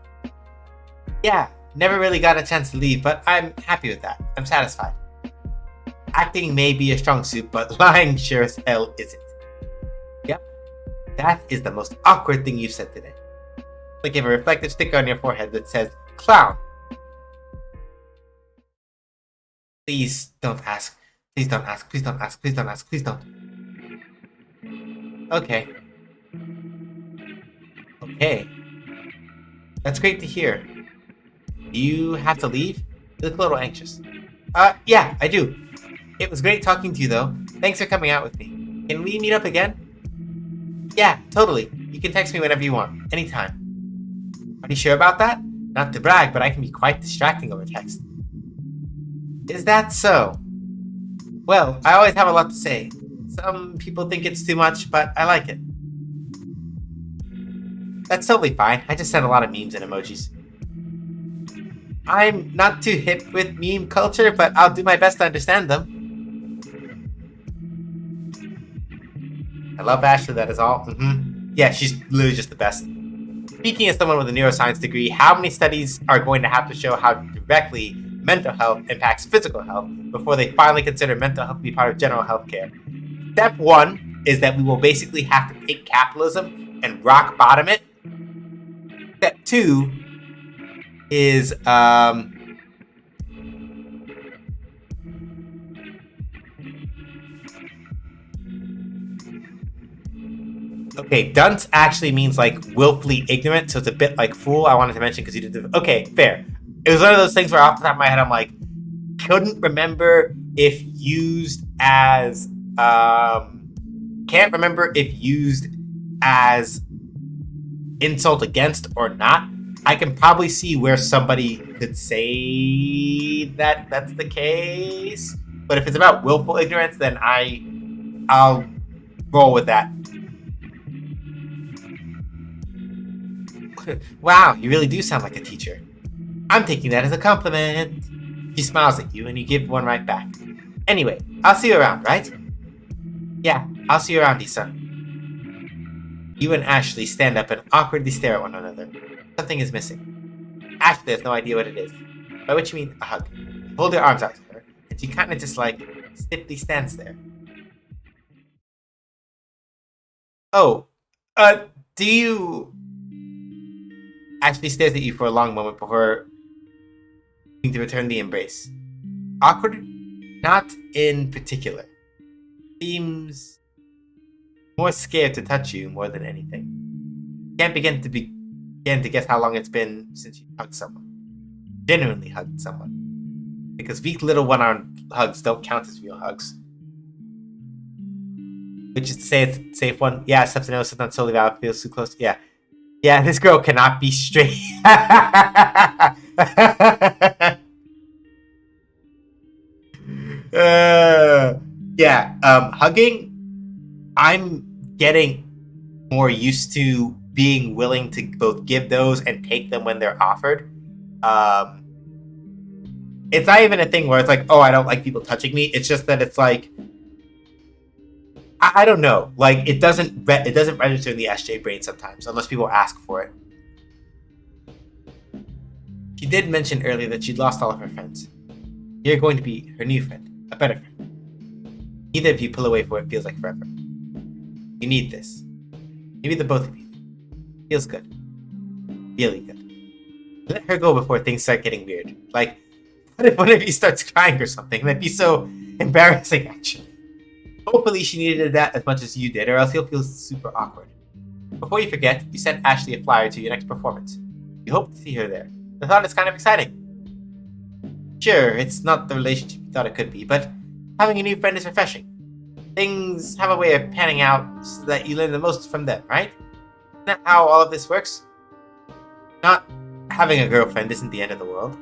Yeah. Never really got a chance to leave, but I'm happy with that. I'm satisfied. Acting may be a strong suit, but lying sure as hell isn't. Yep. That is the most awkward thing you've said today. Like you have a reflective sticker on your forehead that says, clown. Please don't ask. Please don't ask. Please don't ask. Please don't ask. Please don't. Okay. Okay. That's great to hear. Do you have to leave? You look a little anxious. Yeah, I do. It was great talking to you, though. Thanks for coming out with me. Can we meet up again? Yeah, totally. You can text me whenever you want. Anytime. Are you sure about that? Not to brag, but I can be quite distracting over text. Is that so? Well, I always have a lot to say. Some people think it's too much, but I like it. That's totally fine. I just send a lot of memes and emojis. I'm not too hip with meme culture, but I'll do my best to understand them. I love Ashley, that is all. Yeah, she's literally just the best. Speaking as someone with a neuroscience degree, how many studies are going to have to show how directly mental health impacts physical health before they finally consider mental health to be part of general health care? Step one is that we will basically have to take capitalism and rock bottom it. Step two is okay, dunce actually means like willfully ignorant, so it's a bit like fool. I wanted to mention because you did the okay, fair. It was one of those things where off the top of my head I'm like, couldn't remember if used as can't remember if used as insult against or not. I can probably see where somebody could say that that's the case, but if it's about willful ignorance, then I'll roll with that. Wow, you really do sound like a teacher. I'm taking that as a compliment. She smiles at you and you give one right back. Anyway, I'll see you around, right? Yeah, I'll see you around, Issa. You and Ashley stand up and awkwardly stare at one another. Something is missing. Ashley has no idea what it is. By which you mean a hug. You hold your arms out to her, and she kind of just like stiffly stands there. Oh, do you... Ashley stares at you for a long moment before to return the embrace. Awkward? Not in particular. Seems more scared to touch you more than anything. Can't begin to guess how long it's been since you hugged someone. Genuinely hugged someone. Because weak little one-armed hugs don't count as real hugs. Which is to say it's a safe one. Yeah, stuff to know, sometimes totally valid, feels too close. Yeah. Yeah, this girl cannot be straight. Hugging, I'm getting more used to being willing to both give those and take them when they're offered. It's not even a thing where it's like, oh, I don't like people touching me. It's just that it's like, I don't know. Like, it doesn't register in the SJ brain sometimes, unless people ask for it. She did mention earlier that she'd lost all of her friends. You're going to be her new friend, a better friend. Neither of you pull away for what feels like forever. You need this. Maybe the both of you. Feels good. Really good. Let her go before things start getting weird. Like, what if one of you starts crying or something? That'd be so embarrassing, actually. Hopefully she needed that as much as you did, or else you'll feel super awkward. Before you forget, you sent Ashley a flyer to your next performance. You hope to see her there. The thought is kind of exciting. Sure, it's not the relationship you thought it could be, but having a new friend is refreshing. Things have a way of panning out so that you learn the most from them, right? Isn't that how all of this works? Not having a girlfriend isn't the end of the world.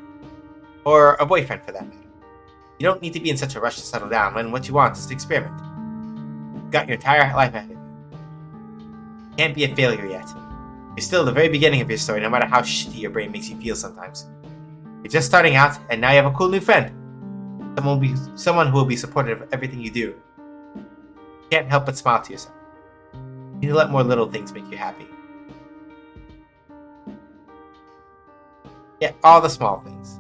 Or a boyfriend, for that matter. You don't need to be in such a rush to settle down when what you want is to experiment. You've got your entire life ahead of you. You can't be a failure yet. You're still at the very beginning of your story, no matter how shitty your brain makes you feel sometimes. You're just starting out, and now you have a cool new friend. Someone who will be supportive of everything you do. You can't help but smile to yourself. You need to let more little things make you happy. Yeah, all the small things.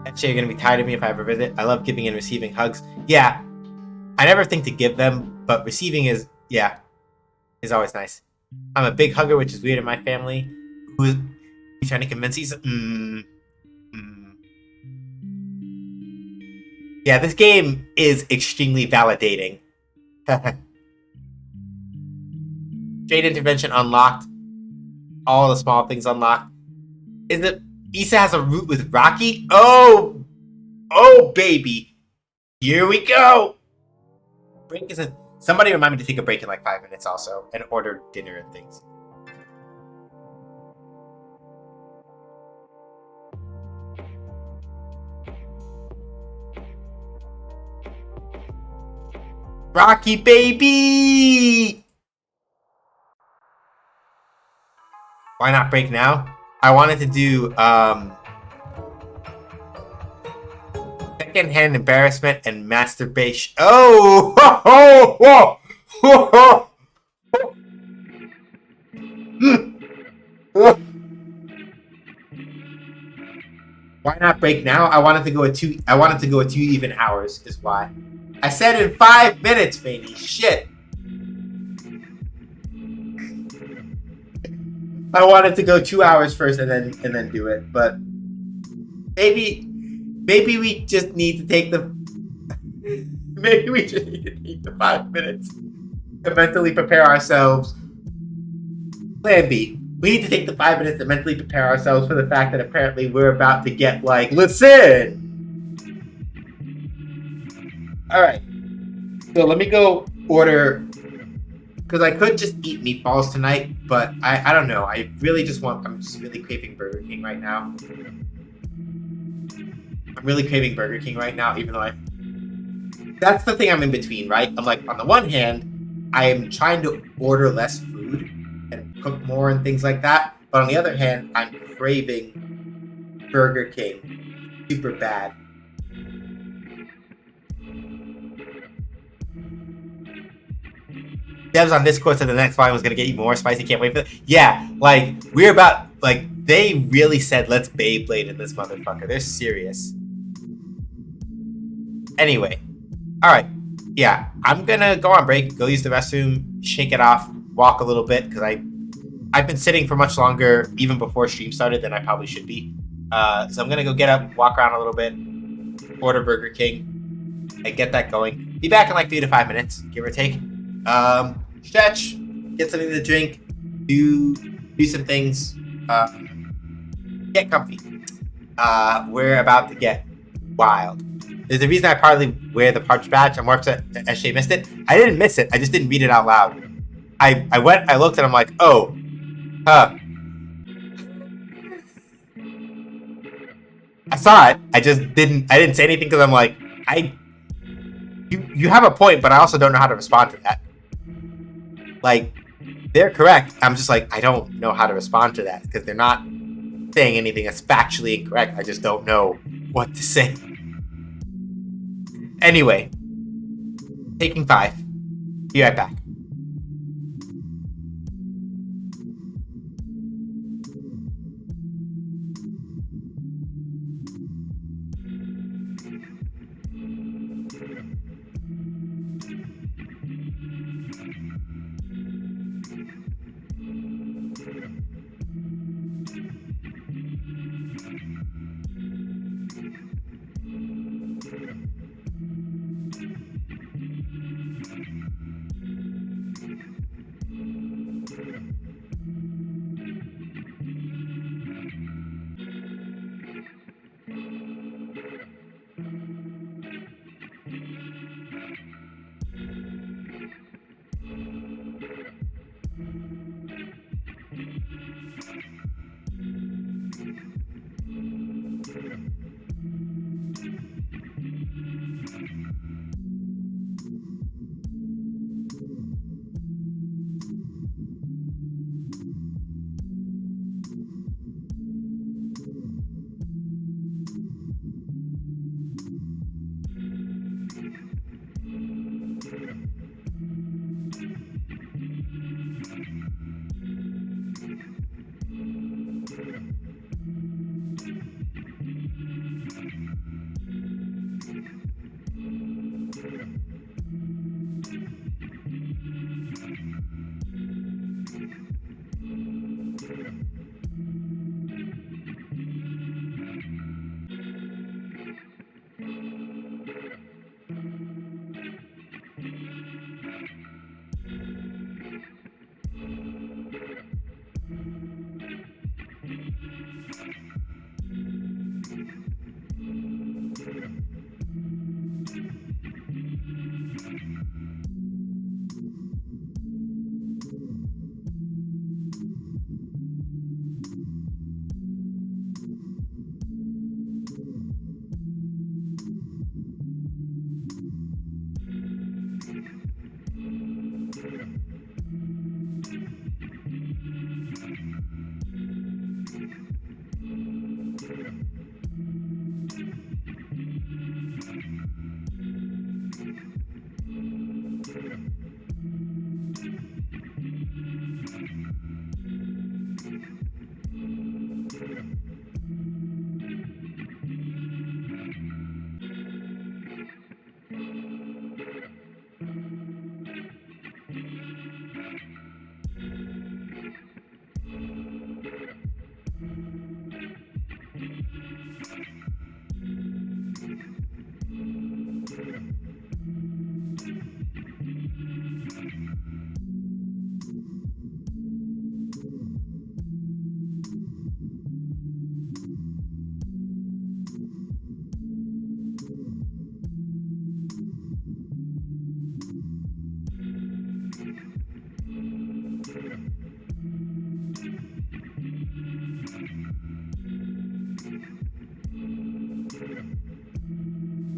Actually, you're gonna be tired of me if I ever visit. I love giving and receiving hugs. Yeah, I never think to give them, but receiving is always nice. I'm a big hugger, which is weird in my family. Who's trying to convince you? Mm. Yeah, this game is extremely validating. Trade intervention unlocked. All the small things unlocked. Is it Issa has a root with Rocky? Oh, baby. Here we go. Break isn't. Somebody remind me to take a break in like 5 minutes also and order dinner and things. Rocky, baby! Why not break now? I wanted to do secondhand embarrassment and masturbation. Oh! Why not break now? I wanted to go at 2. I wanted to go at 2 even hours. Is why. I said in 5 minutes, Fanny. Shit. I wanted to go 2 hours first and then do it, but maybe we just need to take the maybe we just need to take the 5 minutes to mentally prepare ourselves. Plan B. We need to take the 5 minutes to mentally prepare ourselves for the fact that apparently we're about to get like, listen. All right. So let me go order because I could just eat meatballs tonight, but I don't know. I'm just really craving Burger King right now. I'm really craving Burger King right now, even though that's the thing I'm in between, right? I'm like, on the one hand, I am trying to order less food and cook more and things like that. But on the other hand, I'm craving Burger King super bad. Devs on Discord said the next volume was gonna get even more spicy. Can't wait for that. Yeah, like we're about like they really said let's Beyblade in this motherfucker. They're serious. Anyway, all right. Yeah, I'm gonna go on break, go use the restroom, shake it off, walk a little bit because I've been sitting for much longer even before stream started than I probably should be. So I'm gonna go get up, walk around a little bit, order Burger King, and get that going. Be back in like 3 to 5 minutes, give or take. Stretch, get something to drink, do some things, get comfy. We're about to get wild. There's a reason I partly wear the parch badge. I'm more upset that SJ missed it. I didn't miss it. I just didn't read it out loud. I went, I looked, and I'm like, oh, huh. I saw it. I didn't say anything because I'm like, you have a point, but I also don't know how to respond to that. Like, they're correct. I'm just like, I don't know how to respond to that because they're not saying anything that's factually incorrect. I just don't know what to say. Anyway, taking 5. Be right back.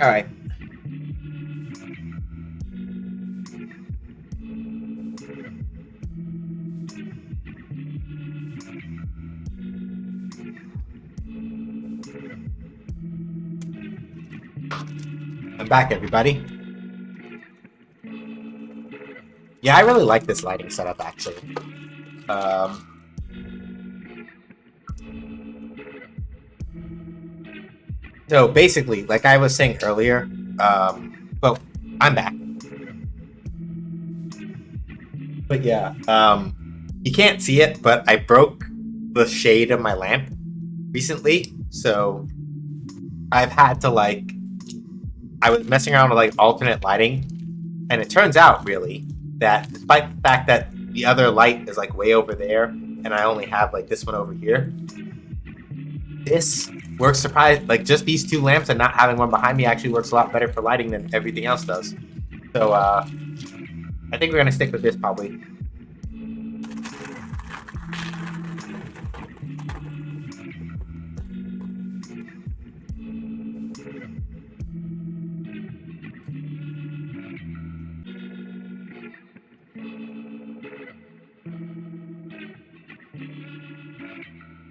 All right. I'm back, everybody. Yeah, I really like this lighting setup, actually. So basically, like I was saying earlier, well, I'm back. But yeah, you can't see it, but I broke the shade of my lamp recently, so I've had to I was messing around with like alternate lighting, and it turns out really that despite the fact that the other light is like way over there, and I only have like this one over here, this works like just these two lamps and not having one behind me actually works a lot better for lighting than everything else does. So I think we're gonna stick with this probably.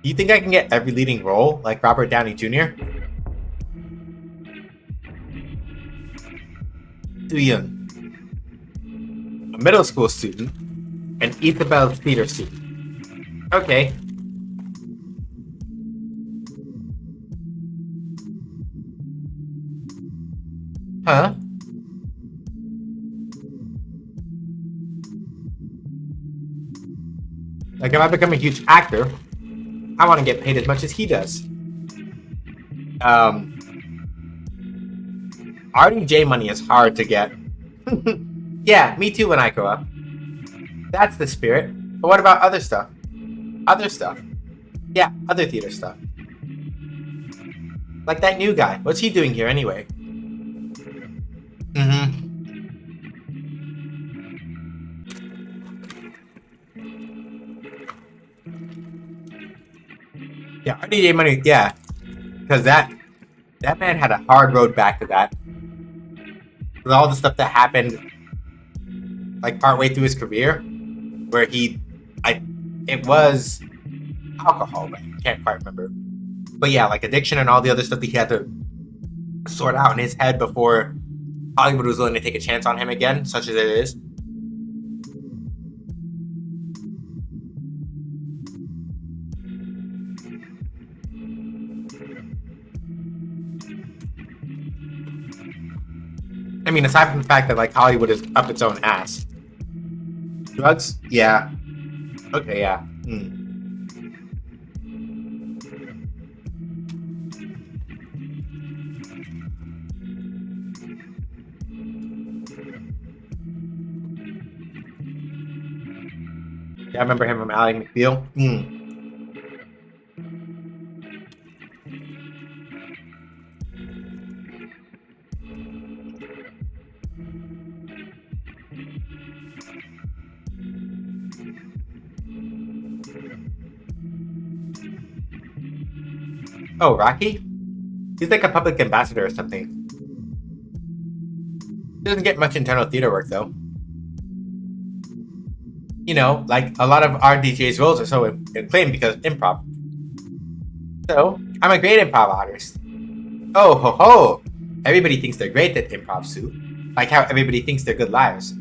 Do you think I can get every leading role like Robert Downey Jr.? Too young. A middle school student, and Isabel's theater student. Okay. Huh? Like if I become a huge actor, I want to get paid as much as he does. RDJ money is hard to get. Yeah, me too when I grow up. That's the spirit. But what about other stuff? Other stuff. Yeah, other theater stuff. Like that new guy. What's he doing here anyway? Mm-hmm. Yeah, RDJ money, yeah. Because that man had a hard road back to that. With all the stuff that happened like partway through his career, where it was alcohol, but I can't quite remember. But yeah, like addiction and all the other stuff that he had to sort out in his head before Hollywood was willing to take a chance on him again, such as it is. I mean, aside from the fact that like Hollywood is up its own ass. Drugs? Yeah. Okay, yeah. Yeah, I remember him from Ally McBeal. Oh, Rocky? He's like a public ambassador or something. He doesn't get much internal theater work though. You know, like a lot of RDJ's roles are so acclaimed because of improv. So, I'm a great improv artist. Oh ho ho! Everybody thinks they're great at improv, Sue. Like how everybody thinks they're good liars.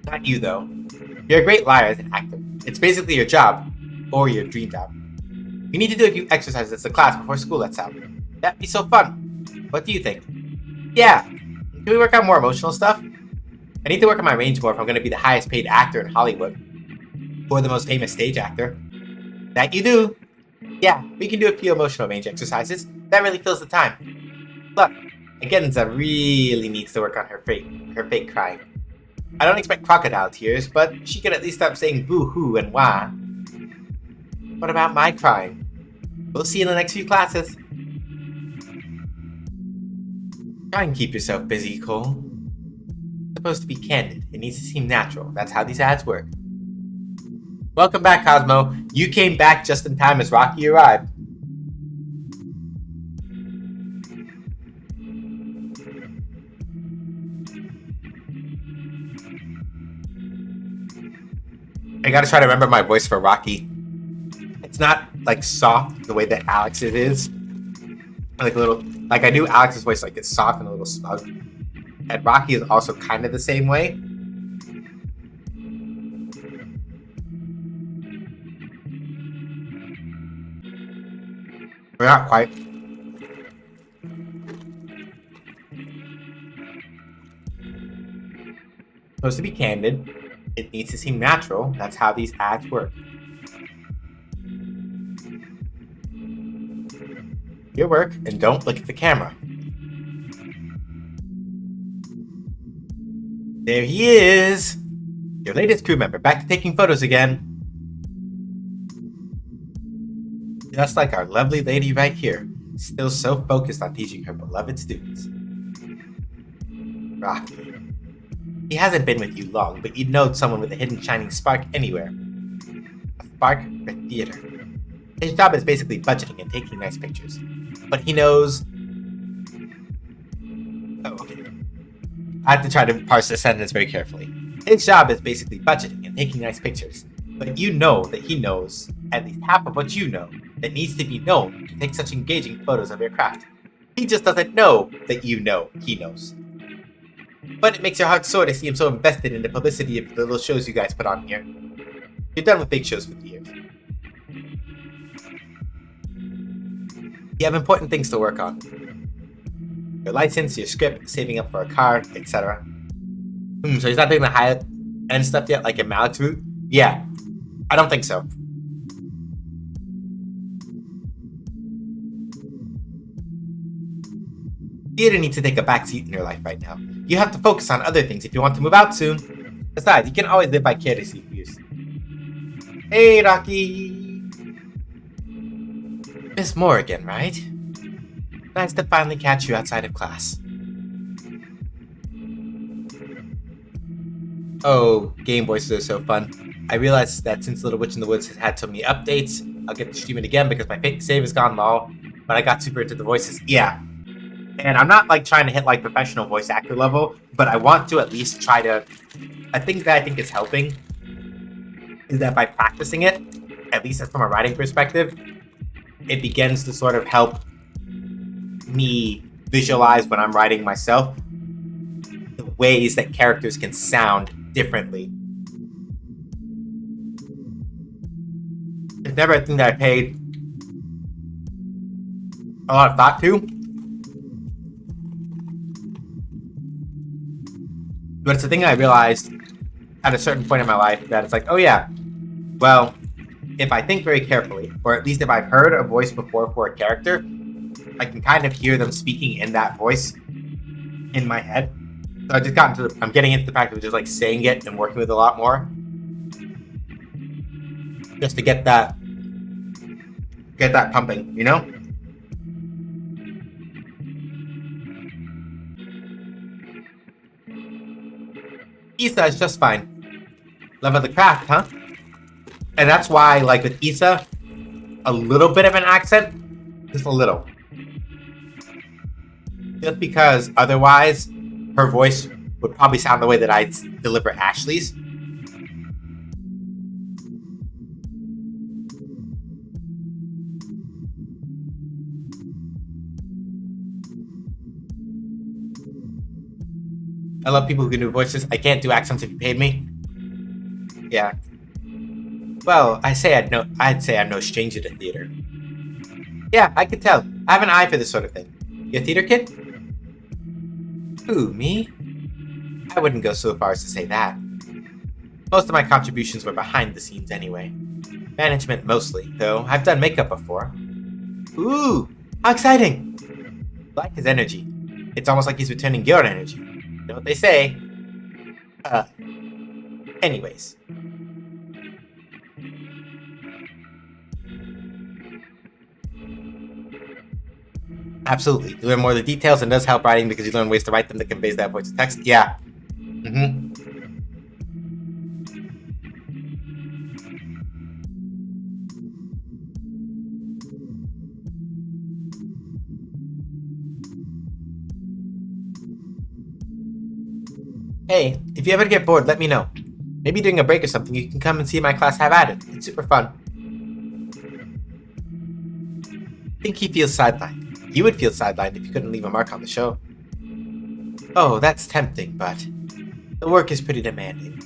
Not you though. You're a great liar as an actor. It's basically your job, or your dream job. You need to do a few exercises at the class before school lets out. That'd be so fun. What do you think? Yeah. Can we work on more emotional stuff? I need to work on my range more if I'm going to be the highest paid actor in Hollywood. Or the most famous stage actor. That you do. Yeah, we can do a few emotional range exercises. That really fills the time. Look, Agenza really needs to work on her fake crying. I don't expect crocodile tears, but she can at least stop saying boo-hoo and wah. What about my crying? We'll see in the next few classes. Try and keep yourself busy, Cole. It's supposed to be candid. It needs to seem natural. That's how these ads work. Welcome back, Cosmo. You came back just in time as Rocky arrived. I gotta try to remember my voice for Rocky. It's not like soft the way that Alex's is. Like a little, like I do Alex's voice, like it's soft and a little smug. And Rocky is also kind of the same way. We're not quite. Supposed to be candid. It needs to seem natural. That's how these ads work. Your work, and don't look at the camera. There he is! Your latest crew member, back to taking photos again. Just like our lovely lady right here, still so focused on teaching her beloved students. Rocky. He hasn't been with you long, but you'd know someone with a hidden shining spark anywhere. A spark for theater. His job is basically budgeting and taking nice pictures. But he knows... Oh, okay. I have to try to parse this sentence very carefully. His job is basically budgeting and taking nice pictures. But you know that he knows at least half of what you know that needs to be known to take such engaging photos of your craft. He just doesn't know that you know he knows. But it makes your heart sore to see him so invested in the publicity of the little shows you guys put on here. You're done with big shows for the years. You have important things to work on. Your license, your script, saving up for a car, etc. So he's not doing the high-end stuff yet, like in Malik's route? Yeah. I don't think so. Theater needs to take a backseat in your life right now. You have to focus on other things if you want to move out soon. Besides, you can always live vicariously for yourself. Hey, Rocky! Miss Morrigan, right? Nice to finally catch you outside of class. Oh, Game Voices are so fun. I realized that since Little Witch in the Woods has had so many updates, I'll get to stream it again because my save is gone lol. But I got super into the voices. Yeah. And I'm not like trying to hit like professional voice actor level, but I want to at least try to... I think is helping is that by practicing it, at least from a writing perspective, it begins to sort of help me visualize when I'm writing myself the ways that characters can sound differently. It's never a thing that I paid a lot of thought to, but it's a thing I realized at a certain point in my life that it's like, oh yeah, well, if I think very carefully, or at least if I've heard a voice before for a character, I can kind of hear them speaking in that voice in my head. So I just got into I'm getting into the practice of just like saying it and working with it a lot more. Just to get that pumping, you know? Issa is just fine. Love of the craft, huh? And that's why, like with Issa, a little bit of an accent, just a little. Just because otherwise, her voice would probably sound the way that I deliver Ashley's. I love people who can do voices. I can't do accents if you paid me. Yeah. Well, I'd say I'm no stranger to theater. Yeah, I could tell. I have an eye for this sort of thing. You a theater kid? Who, me? I wouldn't go so far as to say that. Most of my contributions were behind the scenes anyway. Management mostly, though I've done makeup before. Ooh, how exciting! Like his energy. It's almost like he's returning your energy. You know what they say? Anyways. Absolutely. You learn more of the details and does help writing because you learn ways to write them that conveys that voice to text. Yeah. Hey, if you ever get bored, let me know. Maybe during a break or something, you can come and see my class have at it. It's super fun. I think he feels sidelined. You would feel sidelined if you couldn't leave a mark on the show. Oh, that's tempting, but the work is pretty demanding.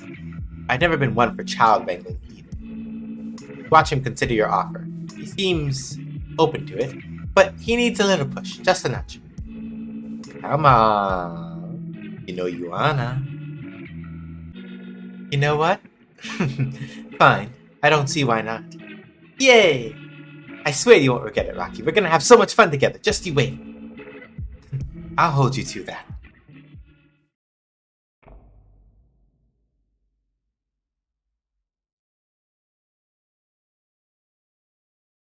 I've never been one for child wrangling either. Watch him consider your offer. He seems open to it, but he needs a little push, just a nudge. Come on. You know you wanna. You know what? Fine. I don't see why not. Yay! I swear you won't regret it, Rocky. We're gonna have so much fun together. Just you wait. I'll hold you to that.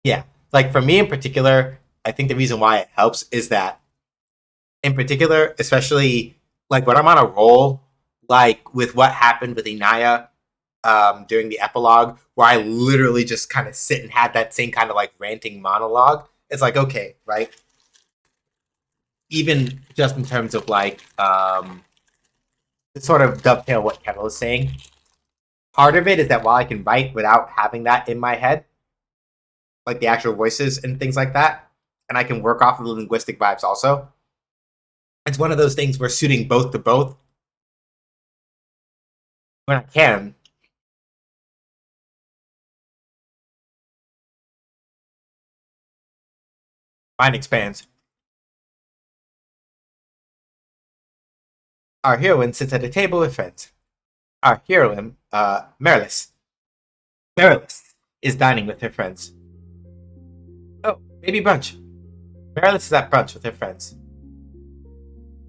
Yeah. Like for me in particular, I think the reason why it helps is that in particular, especially like when I'm on a roll, like with what happened with Inaya during the epilogue, where I literally just kind of sit and have that same kind of like ranting monologue. It's like, okay, right? Even just in terms of like to sort of dovetail what Kettle is saying, part of it is that while I can write without having that in my head, like the actual voices and things like that, and I can work off of the linguistic vibes also. It's one of those things where suiting both to both, when I can, mind expands. Our heroine sits at a table with friends. Our heroine, Marilis. Marilis is dining with her friends. Oh, baby brunch. Marilis is at brunch with her friends.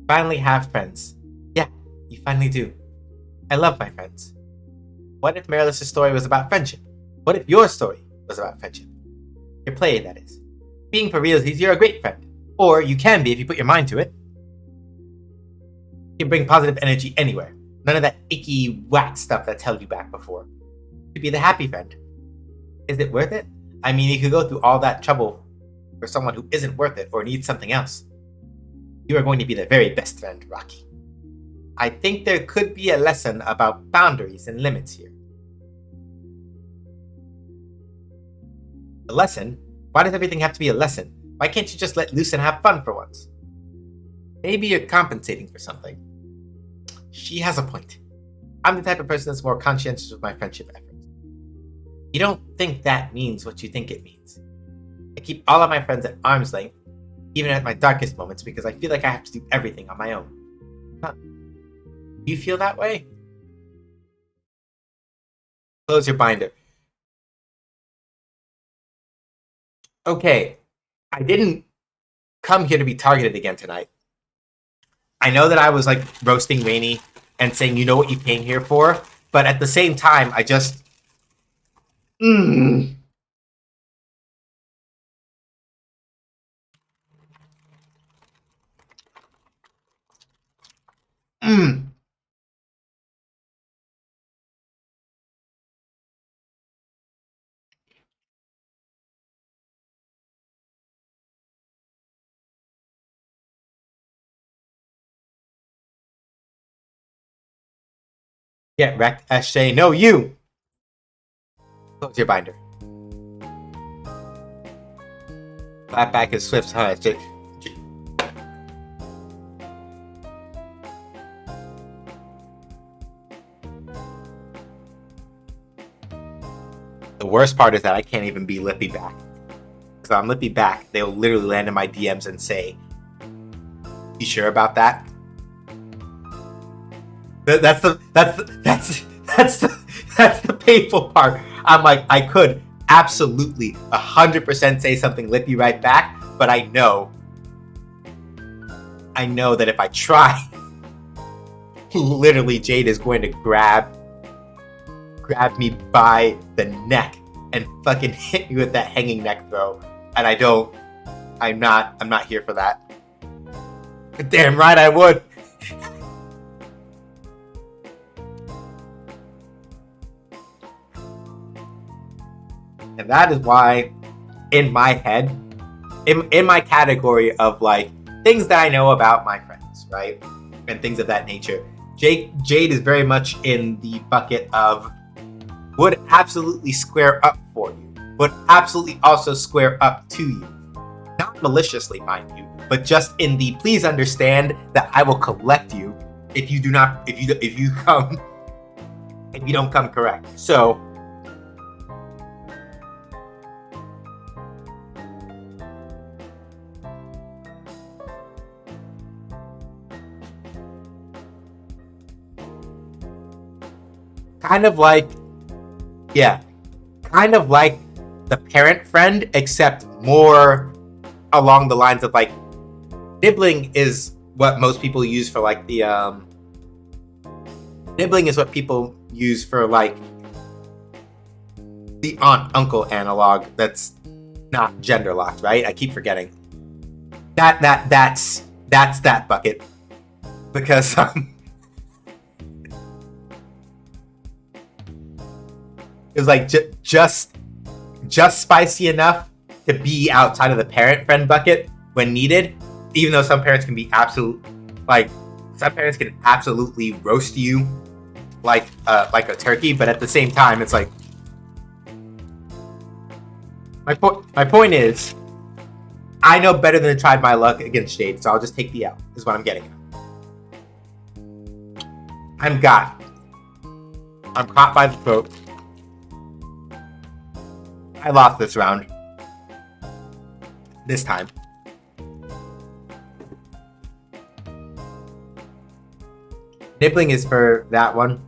Finally have friends. Yeah, you finally do. I love my friends. What if Marilis' story was about friendship? What if your story was about friendship? Your play, that is. Being for realsies, you're a great friend. Or you can be if you put your mind to it. You can bring positive energy anywhere. None of that icky, whack stuff that's held you back before. You could be the happy friend. Is it worth it? I mean, you could go through all that trouble for someone who isn't worth it or needs something else. You are going to be the very best friend, Rocky. I think there could be a lesson about boundaries and limits here. A lesson? Why does everything have to be a lesson? Why can't you just let loose and have fun for once? Maybe you're compensating for something. She has a point. I'm the type of person that's more conscientious with my friendship efforts. You don't think that means what you think it means. I keep all of my friends at arm's length, even at my darkest moments, because I feel like I have to do everything on my own. Huh. Do you feel that way? Close your binder. Okay, I didn't come here to be targeted again tonight. I know that I was like roasting Rainey and saying, you know what you came here for, but at the same time, I just. Mm. Mm. Get wrecked, SJ. No, you! Close your binder. Clap back is Swift's, huh, SJ? The worst part is that I can't even be Lippy back. Because I'm Lippy back, they'll literally land in my DMs and say, "You sure about that?" That's the painful part. I'm like, I could absolutely 100% say something Lippy right back, but I know that if I try, literally Jade is going to grab me by the neck and fucking hit me with that hanging neck throw. And I'm not here for that. Damn right I would. And that is why, in my head, in my category of like things that I know about my friends, right? And things of that nature, Jade is very much in the bucket of would absolutely square up for you, would absolutely also square up to you. Not maliciously, mind you, but just in the please understand that I will collect you if you don't come correct. So kind of like the parent friend, except more along the lines of like nibbling is what most people use for like the nibbling is what people use for like the aunt uncle analog that's not gender locked, right? I keep forgetting. That's that bucket. Because it was like just spicy enough to be outside of the parent friend bucket when needed, even though some parents can absolutely roast you like a turkey, but at the same time it's like my point is I know better than to try my luck against Jade, so I'll just take the L is what I'm getting at. I'm caught by the throat. I lost this round. This time. Nibbling is for that one.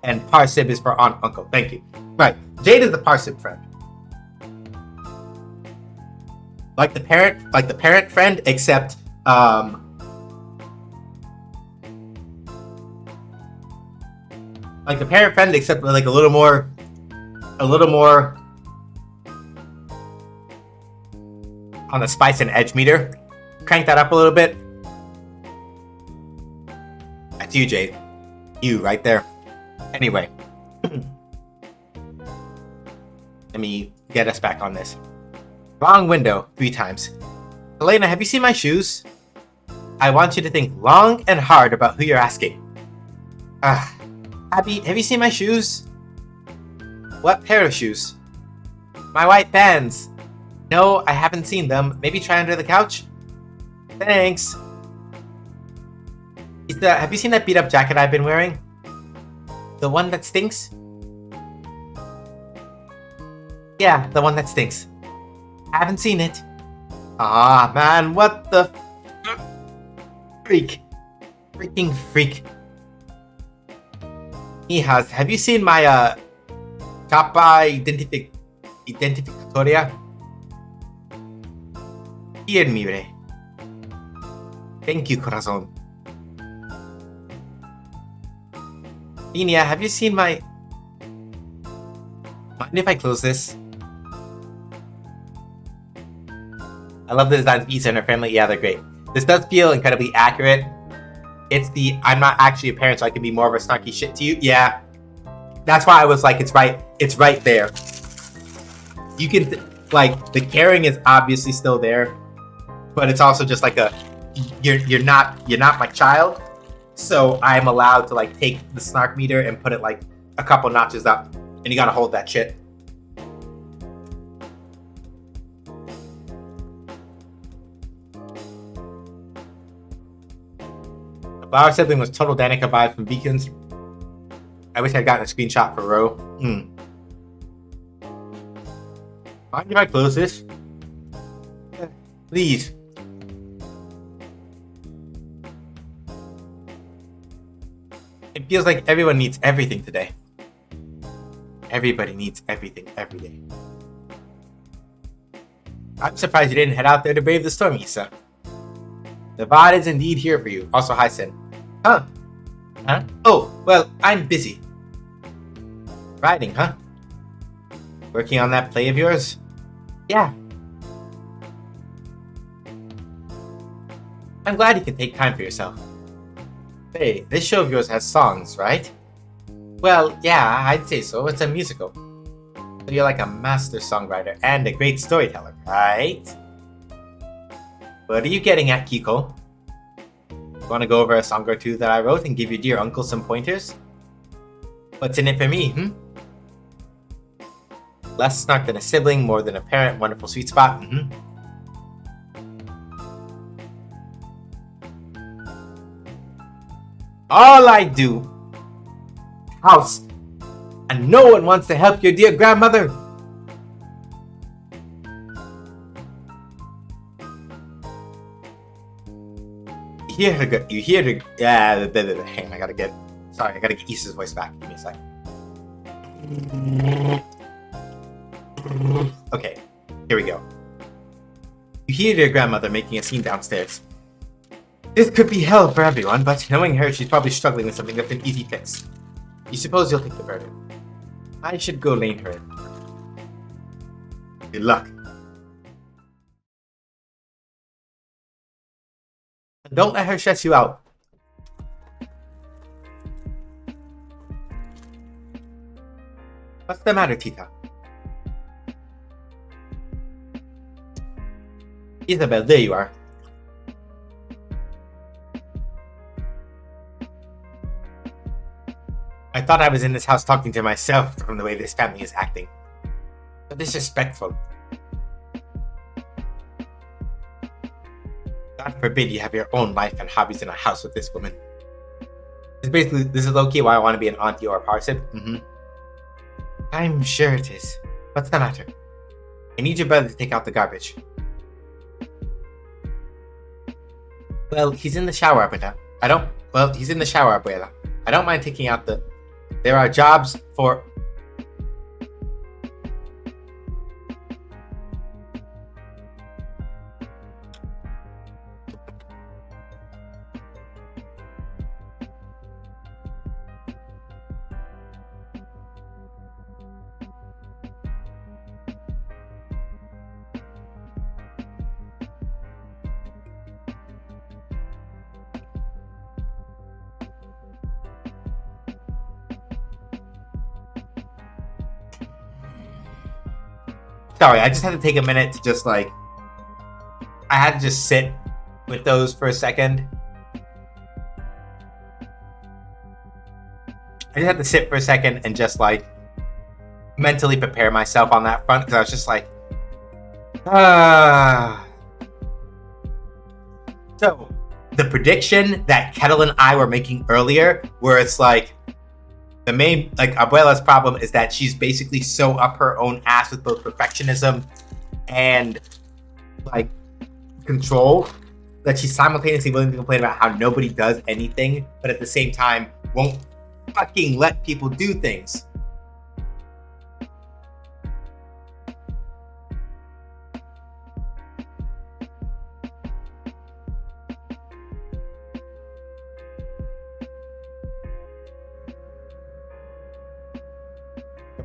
And Parsib is for Aunt Uncle. Thank you. Right. Jade is the Parsib friend. Like the parent friend, except like the parent friend, except like a little more on the spice and edge meter. Crank that up a little bit. That's you, Jade. You right there. Anyway. Let me get us back on this. Long window 3 times. Elena, have you seen my shoes? I want you to think long and hard about who you're asking. Abby, have you seen my shoes? What pair of shoes? My white Vans. No, I haven't seen them. Maybe try under the couch? Thanks. Have you seen that beat up jacket I've been wearing? The one that stinks? Yeah, the one that stinks. Haven't seen it. Ah, man, what the freak. Freaking freak. Have you seen my capa identificatoria? Here, mire. Thank you, corazón. Linia, have you seen my... Mind if I close this? I love the designs of Isa and her family. Yeah, they're great. This does feel incredibly accurate. It's the I'm not actually a parent, so I can be more of a snarky shit to you. Yeah. That's why I was like, it's right there. You can, the caring is obviously still there, but it's also just like you're not my child, so I'm allowed to take the snark meter and put it a couple notches up, and you gotta hold that shit. The flower sibling was total Danica vibes from Beacons. I wish I'd gotten a screenshot for Ro. Mind if I close this? Please. It feels like everyone needs everything today. Everybody needs everything every day. I'm surprised you didn't head out there to brave the storm, Issa. The VOD is indeed here for you. Also, hi, Sin. Huh? Oh, well, I'm busy. Writing, huh? Working on that play of yours? Yeah. I'm glad you can take time for yourself. Hey, this show of yours has songs, right? Well, yeah, I'd say so. It's a musical. So you're like a master songwriter and a great storyteller, right? What are you getting at, Kiko? Want to go over a song or two that I wrote and give your dear uncle some pointers? What's in it for me, Less snark than a sibling, more than a parent, wonderful sweet spot, All I do, house, and no one wants to help your dear grandmother. You hear her, yeah, hang on, I gotta get Issa's voice back, give me a sec. Okay, here we go. You hear your grandmother making a scene downstairs. This could be hell for everyone, but knowing her, she's probably struggling with something that's an easy fix. You suppose you'll take the burden? I should go lane her in. Good luck. Don't let her stress you out. What's the matter, Tita? Isabel, there you are. I thought I was in this house talking to myself from the way this family is acting. So disrespectful. God forbid you have your own life and hobbies in a house with this woman. This is low-key why I want to be an auntie or a parsip. I'm sure it is. What's the matter? I need your brother to take out the garbage. Well, he's in the shower, Abuela. He's in the shower, Abuela. I don't mind taking out the... There are jobs for... Sorry, I just had to take a minute to just I had to just sit with those for a second. I just had to sit for a second and just mentally prepare myself on that front because I was just So, the prediction that Kettle and I were making earlier, where it's the main, Abuela's problem is that she's basically so up her own ass with both perfectionism and, control that she's simultaneously willing to complain about how nobody does anything, but at the same time won't fucking let people do things.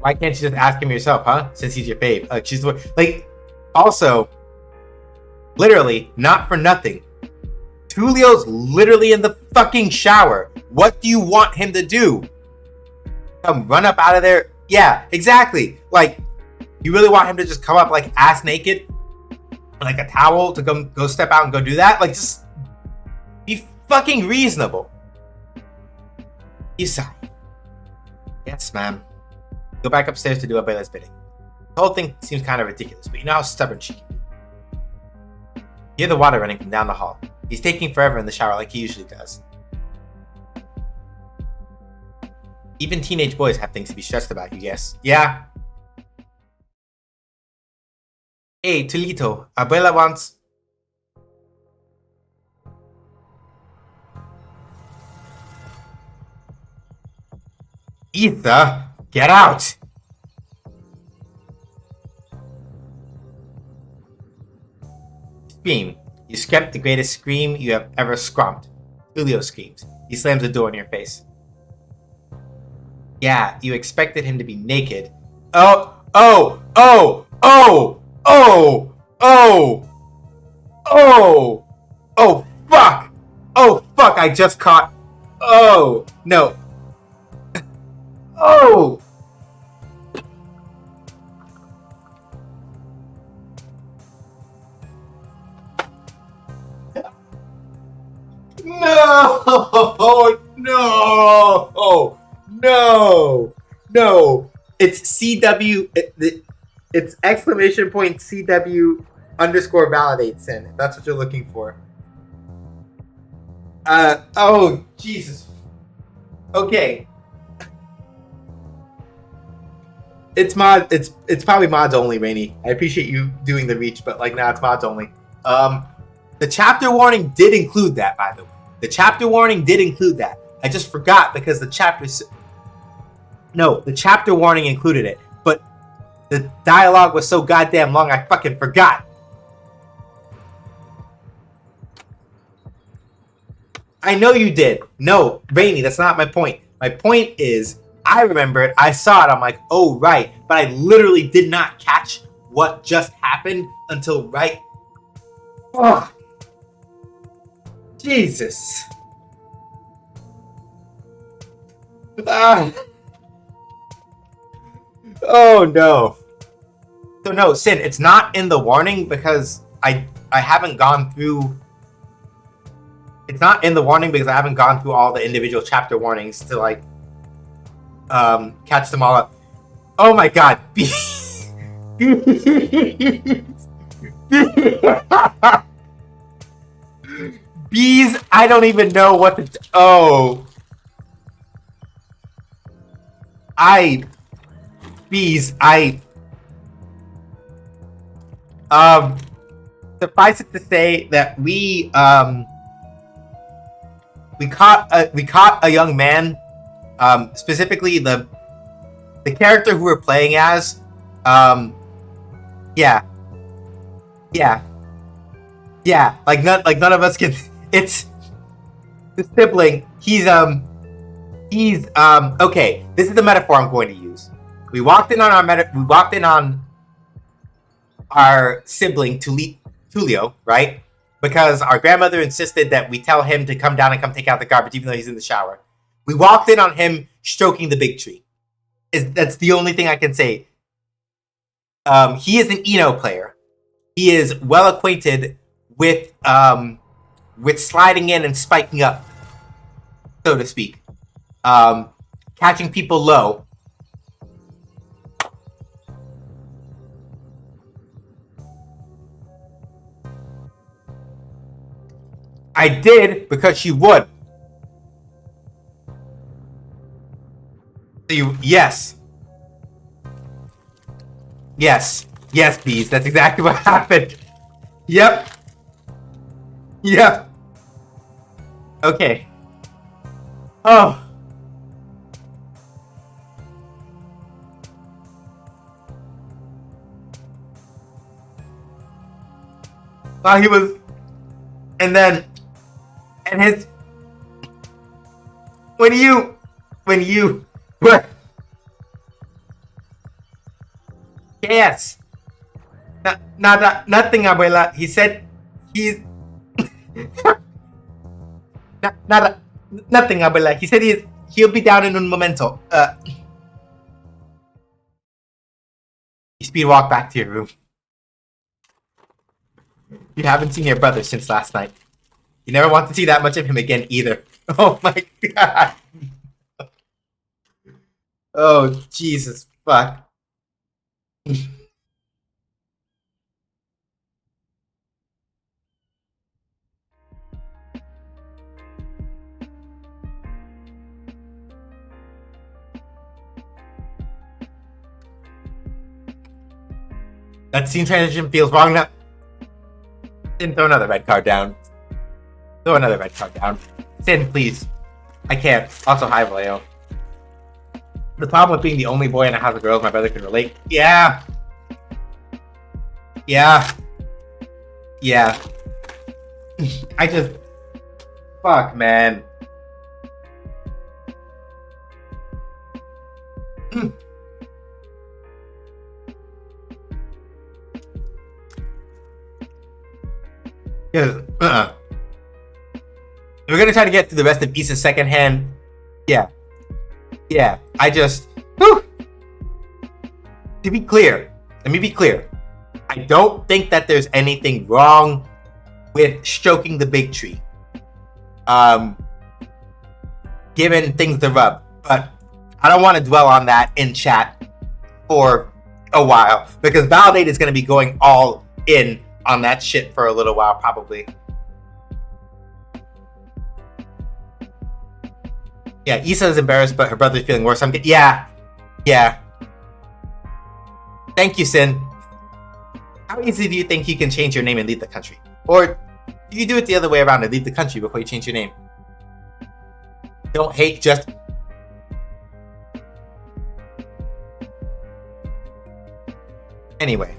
Why can't you just ask him yourself, huh? Since he's your fave. Also, literally, not for nothing. Tulio's literally in the fucking shower. What do you want him to do? Come run up out of there? Yeah, exactly. You really want him to just come up ass naked? A towel to go step out and go do that? Just be fucking reasonable. Isai. Yes, ma'am. Go back upstairs to do Abuela's bidding. The whole thing seems kind of ridiculous, but you know how stubborn she can be. Hear the water running from down the hall. He's taking forever in the shower like he usually does. Even teenage boys have things to be stressed about, you guess. Yeah. Hey, Tulito, Abuela wants... Etha, get out! Scream. You screamed the greatest scream you have ever scrumped. Julio screams. He slams the door in your face. Yeah, you expected him to be naked. Oh, fuck! Oh, fuck, I just caught... Oh, no. Oh! No! No! No! No! No! It's CW. It's exclamation point CW underscore validate sin. That's what you're looking for. Oh, Jesus. Okay. It's probably mods only, Rainy. I appreciate you doing the reach, but like now it's mods only. The chapter warning did include that, by the way. The chapter warning did include that. I just forgot because the chapter warning included it, but the dialogue was so goddamn long I fucking forgot. I know you did. No, Rainy, that's not my point. My point is, I remember it, I saw it, I'm like, oh, right. But I literally did not catch what just happened until right. Oh, Jesus. Oh, no. So, no, Sin, it's not in the warning because I haven't gone through... It's not in the warning because I haven't gone through all the individual chapter warnings to, like, catch them all up. Oh my god. Bees, I don't even know what to... Suffice it to say that we caught a young man, specifically the character who we're playing as. Yeah, like none of us can. It's the sibling. He's okay. This is the metaphor I'm going to use. We walked in on our sibling Tulio, right? Because our grandmother insisted that we tell him to come down and come take out the garbage, even though he's in the shower. We walked in on him stroking the big tree. That's the only thing I can say. He is an Eno player. He is well acquainted with sliding in and spiking up, so to speak. Catching people low. I did because she would. Yes, Bees. That's exactly what happened. Yep. Okay. Oh. Well, he was, and his, when you were, yes, nothing, abuela. He said he's nothing, abuela. He said he'll be down in un momento. You speed walk back to your room. You haven't seen your brother since last night. You never want to see that much of him again either. Oh my god. Oh, Jesus fuck. That scene transition feels wrong now. Sin, throw another red card down. Throw another red card down. Sin, please. I can't. Also, hi, Vallejo. The problem with being the only boy in a house of girls, my brother can relate. Yeah. I just... Fuck, man. We're gonna try to get through the rest of Issa's second hand. Yeah. I just... Whew. To be clear, let me be clear. I don't think that there's anything wrong with stroking the big tree. um, giving things the rub. But I don't want to dwell on that in chat for a while, because Validate is going to be going all in on that shit for a little while, probably. Yeah, Issa is embarrassed, but her brother's feeling worse. Yeah. Thank you, Sin. How easy do you think you can change your name and leave the country? Or do you do it the other way around and leave the country before you change your name? Don't hate, just... Anyway.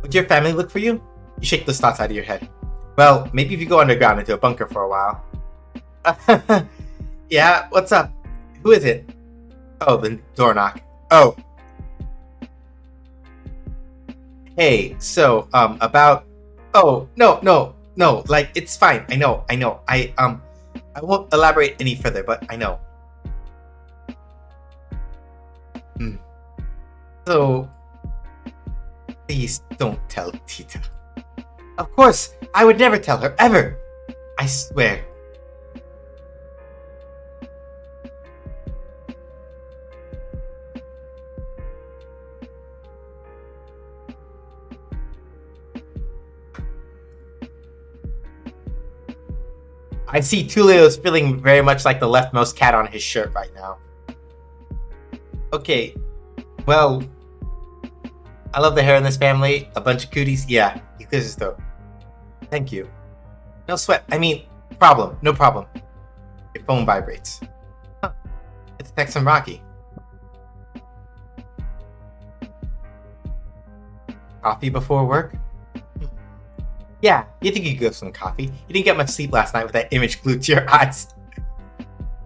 Would your family look for you? You shake those thoughts out of your head. Well, maybe if you go underground into a bunker for a while. Yeah, what's up? Who is it? Oh, the door knock. Oh. Hey, so, about... Oh, no, like, it's fine. I know. I won't elaborate any further, but I know. So, please don't tell Tita. Of course, I would never tell her, ever. I swear. I see Tulio's feeling very much like the leftmost cat on his shirt right now. Okay, well, I love the hair in this family. A bunch of cooties. Yeah, he clears his throat. Thank you. No sweat. I mean, no problem. Your phone vibrates. Huh. It's a text from Rocky. Coffee before work? Yeah, you think you could go for some coffee. You didn't get much sleep last night with that image glued to your eyes.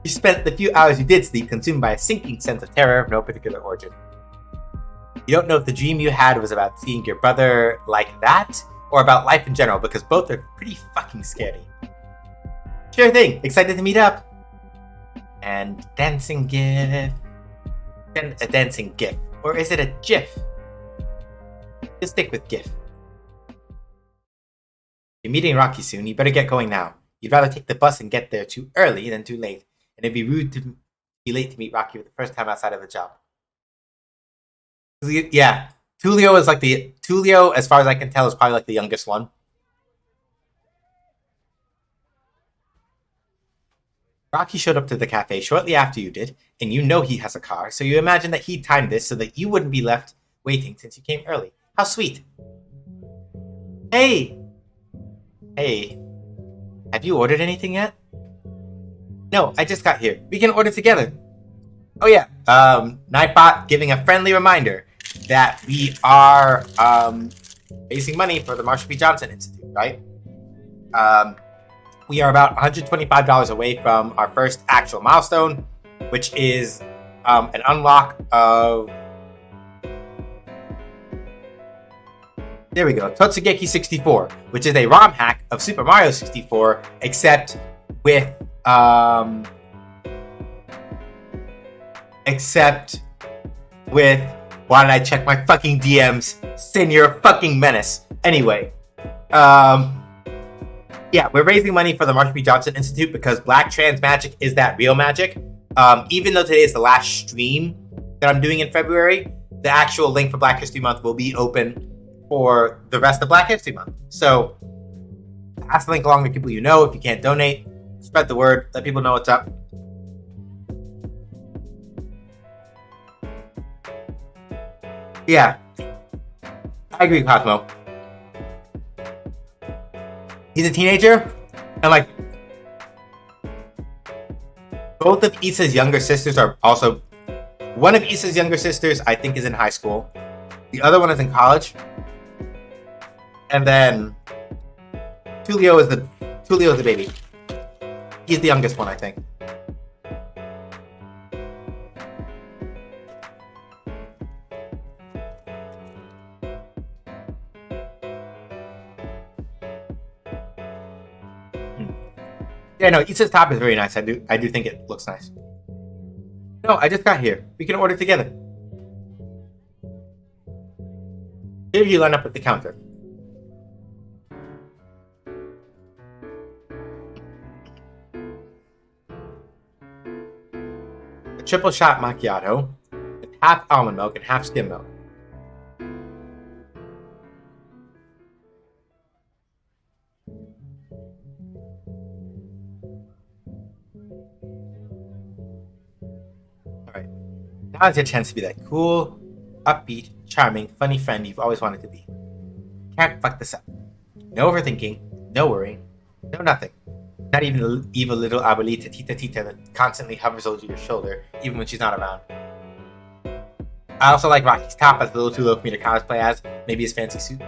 You spent the few hours you did sleep consumed by a sinking sense of terror of no particular origin. You don't know if the dream you had was about seeing your brother like that, or about life in general, because both are pretty fucking scary. Sure thing, excited to meet up. And dancing gif. And a dancing gif. Or is it a gif? Just stick with gif. You're meeting Rocky soon, you better get going now. You'd rather take the bus and get there too early than too late. And it'd be rude to be late to meet Rocky for the first time outside of the job. Yeah, Tulio is like Tulio, as far as I can tell, is probably like the youngest one. Rocky showed up to the cafe shortly after you did, and you know he has a car, so you imagine that he timed this so that you wouldn't be left waiting since you came early. How sweet. Hey, have you ordered anything yet? No, I just got here. We can order together. Oh yeah, Nightbot giving a friendly reminder that we are raising money for the Marsha P. Johnson Institute, right? We are about $125 away from our first actual milestone, which is an unlock of... There we go, Totsugeki 64, which is a ROM hack of Super Mario 64, except with why did I check my fucking DMs? Sin, you're a fucking menace. Anyway, yeah, we're raising money for the Marsha P. Johnson Institute because Black Trans Magic is that real magic. Even though today is the last stream that I'm doing in February, the actual link for Black History Month will be open for the rest of Black History Month. So pass the link along to people you know. If you can't donate, spread the word. Let people know what's up. Yeah, I agree, Cosmo. He's a teenager, and like both of Issa's younger sisters are also... One of Issa's younger sisters, I think, is in high school. The other one is in college. And then Tulio is the baby. He's the youngest one, I think. Yeah, no, Issa's top is very nice. I do think it looks nice. No, I just got here. We can order together. Here you line up at the counter. triple shot macchiato with half almond milk and half skim milk. Alright, now it's your chance to be that cool, upbeat, charming, funny friend you've always wanted to be. Can't fuck this up. No overthinking, no worrying, no nothing. Not even the evil little abuelita Tita that constantly hovers over your shoulder, even when she's not around. I also like Rocky's top, as a little too low for me to cosplay as. Maybe his fancy suit.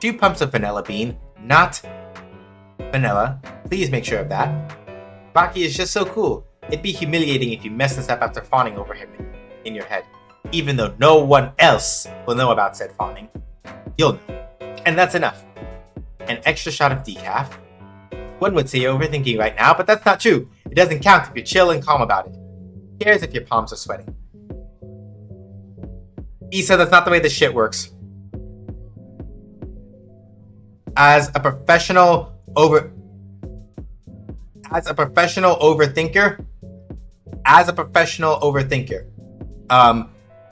2 pumps of vanilla bean, not vanilla. Please make sure of that. Rocky is just so cool. It'd be humiliating if you messed this up after fawning over him in your head. Even though no one else will know about said fawning. You'll know. And that's enough. An extra shot of decaf. One would say you're overthinking right now, but that's not true. It doesn't count if you're chill and calm about it. Who cares if your palms are sweating? Issa, that's not the way this shit works. As a professional overthinker,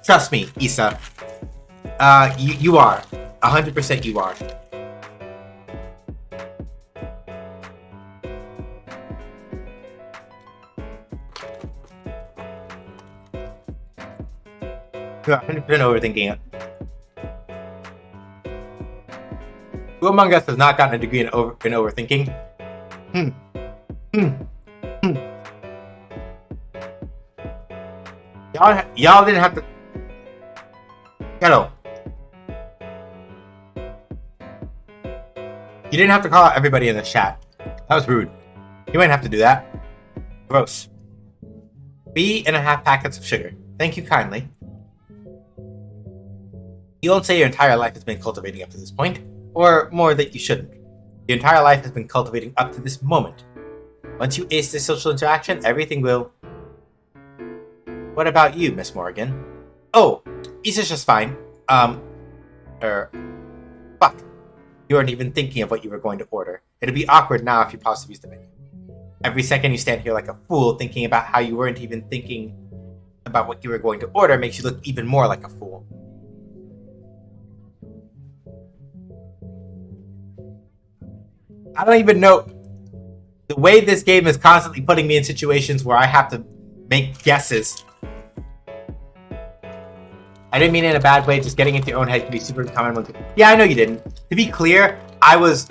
trust me, Issa, you are. 100% you are. You're 100% overthinking it. Who among us has not gotten a degree in overthinking? Y'all didn't have to. Hello. You didn't have to call out everybody in the chat. That was rude. You didn't have to do that. Gross. 3.5 packets of sugar. Thank you kindly. You won't say your entire life has been cultivating up to this point, or more that you shouldn't. Your entire life has been cultivating up to this moment. Once you ace this social interaction, everything will... What about you, Miss Morgan? Oh, Issa's just fine. Fuck. You weren't even thinking of what you were going to order. It'd be awkward now if you paused to use the menu. Every second you stand here like a fool thinking about how you weren't even thinking about what you were going to order makes you look even more like a fool. I don't even know. The way this game is constantly putting me in situations where I have to make guesses. I didn't mean it in a bad way, just getting into your own head can be super common. Yeah, I know you didn't. To be clear, I was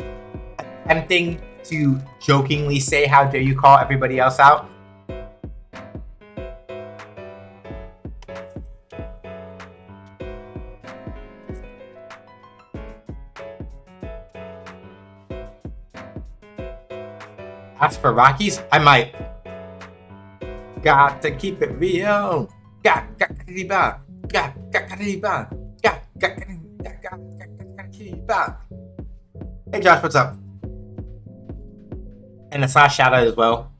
attempting to jokingly say, how dare you call everybody else out? As for Rockies, I might. Got to keep it real. Got to keep it. Hey Josh, what's up? And a slash shout out as well.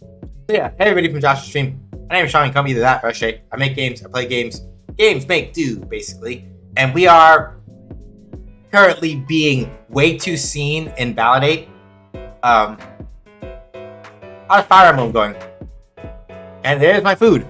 So yeah, hey everybody from Josh's stream. My name is Sean, come either that or Shay. I make games, I play games. Games make do, basically. And we are currently being way too seen in Validate. How's Fire Emblem going? And there's my food.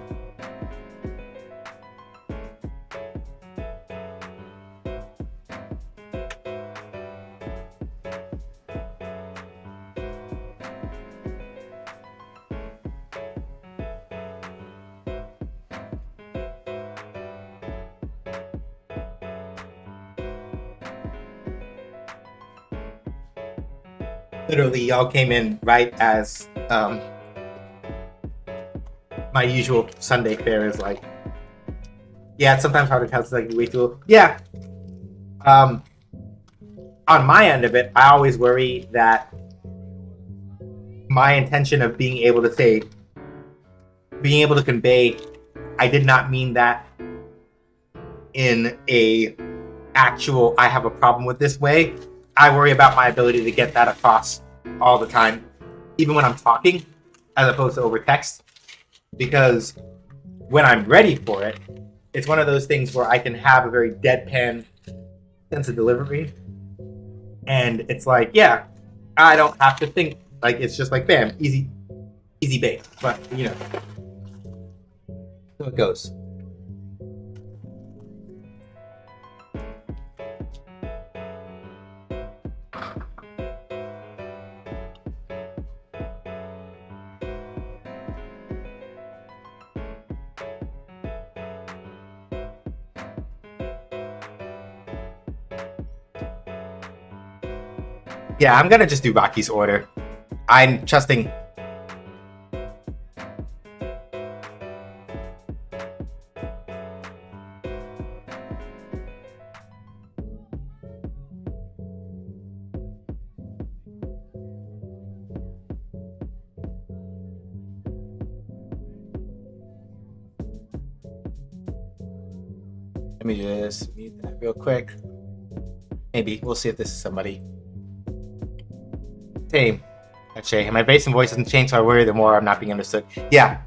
Literally, y'all came in right as my usual Sunday fare is like. Yeah, it's sometimes hard to tell. It's like way too. Yeah. On my end of it, I always worry that my intention of being able to convey, I did not mean that in a actual, I have a problem with this way. I worry about my ability to get that across all the time, even when I'm talking, as opposed to over text. Because when I'm ready for it, it's one of those things where I can have a very deadpan sense of delivery. And it's like, yeah, I don't have to think. Like, it's just like, bam, easy easy bake, but so it goes. Yeah, I'm gonna just do Rocky's order. I'm trusting. Let me just mute that real quick. Maybe we'll see if this is somebody. Same. Actually, my bass and voice doesn't change, so I worry the more I'm not being understood. Yeah.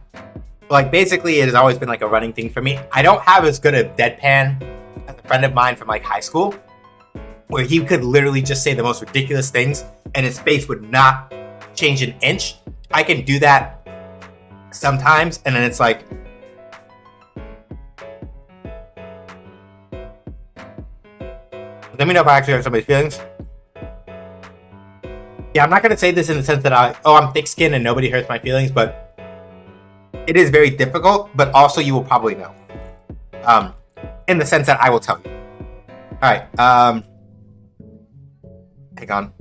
Like, basically, it has always been, like, a running thing for me. I don't have as good a deadpan as a friend of mine from, like, high school, where he could literally just say the most ridiculous things, and his face would not change an inch. I can do that sometimes, and then it's like... Let me know if I actually hurt somebody's feelings. Yeah, I'm not going to say this in the sense that I'm thick-skinned and nobody hurts my feelings, but it is very difficult, but also you will probably know. In the sense that I will tell you. Alright, hang on.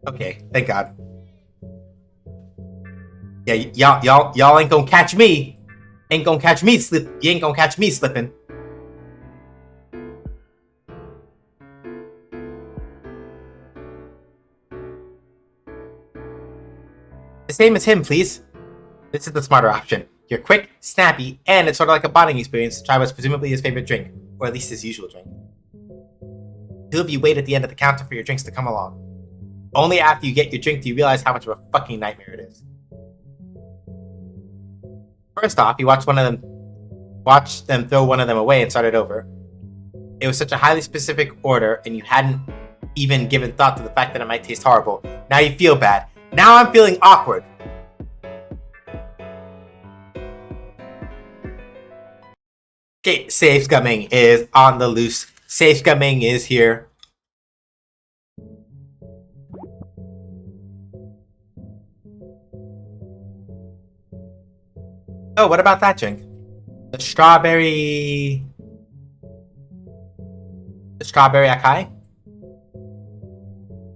Okay, thank God. Yeah, y'all ain't gonna catch me. You ain't gonna catch me slipping. The same as him, please. This is the smarter option. You're quick, snappy, and it's sort of like a bonding experience to try what's presumably his favorite drink, or at least his usual drink. Two of you wait at the end of the counter for your drinks to come along. Only after you get your drink do you realize how much of a fucking nightmare it is. First off, you watch them throw one of them away and start it over. It was such a highly specific order, and you hadn't even given thought to the fact that it might taste horrible. Now you feel bad. Now I'm feeling awkward. Okay, Safe Scumming is on the loose. Safe Scumming is here. Oh, what about that drink? The strawberry acai?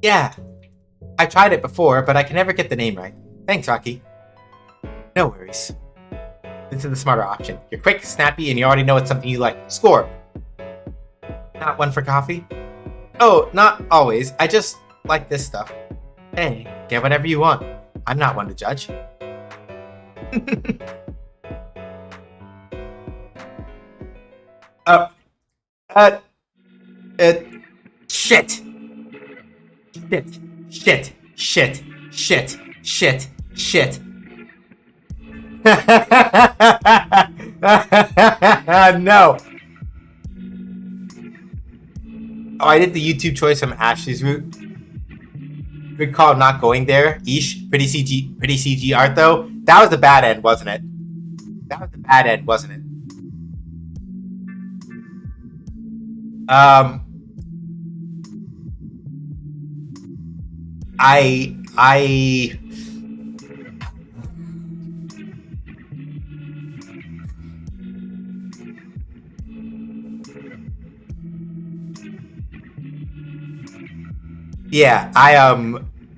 Yeah. I tried it before, but I can never get the name right. Thanks, Rocky. No worries. This is the smarter option. You're quick, snappy, and you already know it's something you like. Score! Not one for coffee? Oh, not always. I just like this stuff. Hey, get whatever you want. I'm not one to judge. Shit! No! Oh, I did the YouTube choice from Ashley's route. Good call not going there. Eesh. Pretty CG art though. That was the bad end, wasn't it? Yeah,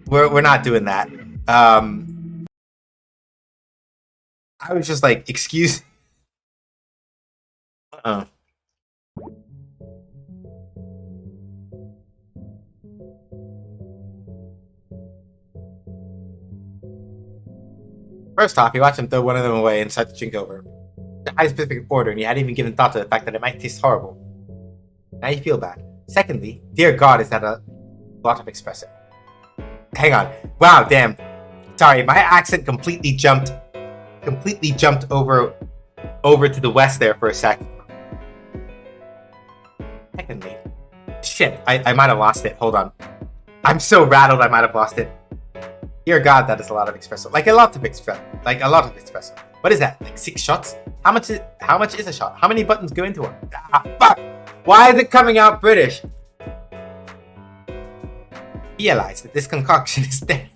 we're not doing that. I was just like, excuse. First off, you watch him throw one of them away and start to drink over. The high specific order, and you hadn't even given thought to the fact that it might taste horrible. Now you feel bad. Secondly, dear God, is that a lot of expressive. Hang on. Wow, damn. Sorry, my accent completely jumped over to the west there for a sec. Secondly, shit, I might have lost it. Hold on. I'm so rattled I might have lost it. Dear God, that is a lot of espresso. Like a lot of espresso. What is that? Like 6 shots? How much is a shot? How many buttons go into one? Ah, fuck! Why is it coming out British? Realize that this concoction is dead.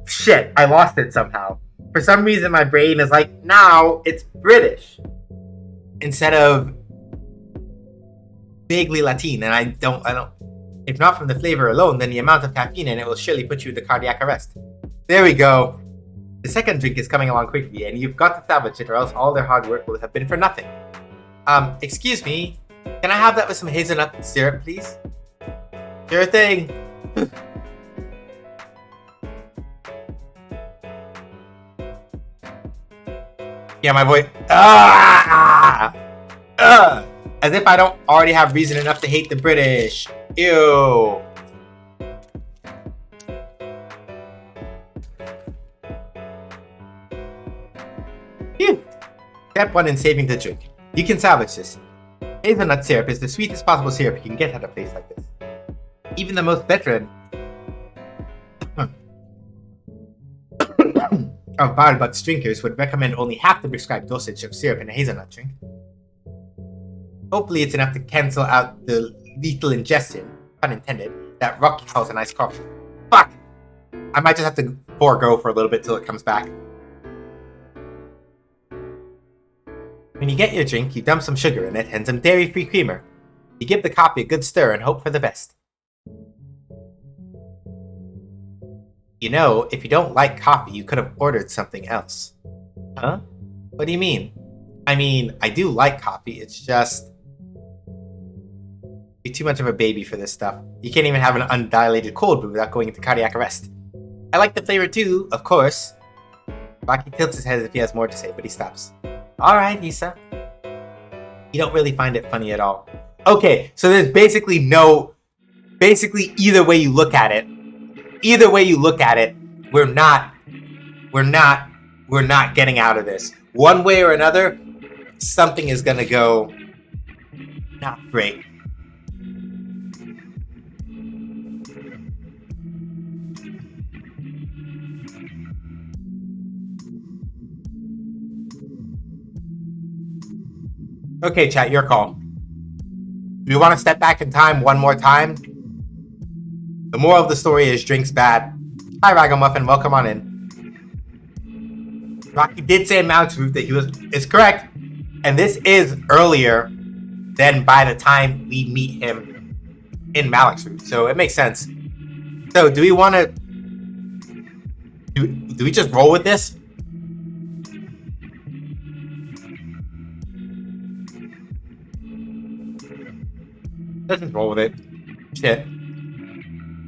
Shit, I lost it somehow. For some reason, my brain is like, now it's British instead of vaguely Latin, and I don't. If not from the flavor alone, then the amount of caffeine in it will surely put you into cardiac arrest. There we go. The second drink is coming along quickly, and you've got to salvage it, or else all their hard work will have been for nothing. Excuse me, can I have that with some hazelnut syrup, please? Sure thing. Yeah, my boy. As if I don't already have reason enough to hate the British. Ew. Phew. Step 1 in saving the drink. You can salvage this. Hazelnut syrup is the sweetest possible syrup you can get at a place like this. Even the most veteran of Bardbucks drinkers would recommend only half the prescribed dosage of syrup in a hazelnut drink. Hopefully it's enough to cancel out the lethal ingestion, pun intended, that Rocky calls a nice coffee. Fuck! I might just have to forego for a little bit till it comes back. When you get your drink, you dump some sugar in it and some dairy-free creamer. You give the coffee a good stir and hope for the best. You know, if you don't like coffee, you could have ordered something else. Huh? What do you mean? I mean, I do like coffee, it's just... you're too much of a baby for this stuff. You can't even have an undilated cold brew without going into cardiac arrest. I like the flavor too, of course. Rocky tilts his head as if he has more to say, but he stops. Alright, Issa. You don't really find it funny at all. Okay, so there's basically either way you look at it, we're not getting out of this. One way or another, something is gonna go not great. Okay, chat, your call. Do you want to step back in time one more time? The moral of the story is drinks bad. Hi, Ragamuffin, welcome on in. Rocky did say in Mount's route that is correct, and this is earlier than by the time we meet him in Malik's route, so it makes sense. So, do we want to... Do we just roll with this? Let's just roll with it. Shit.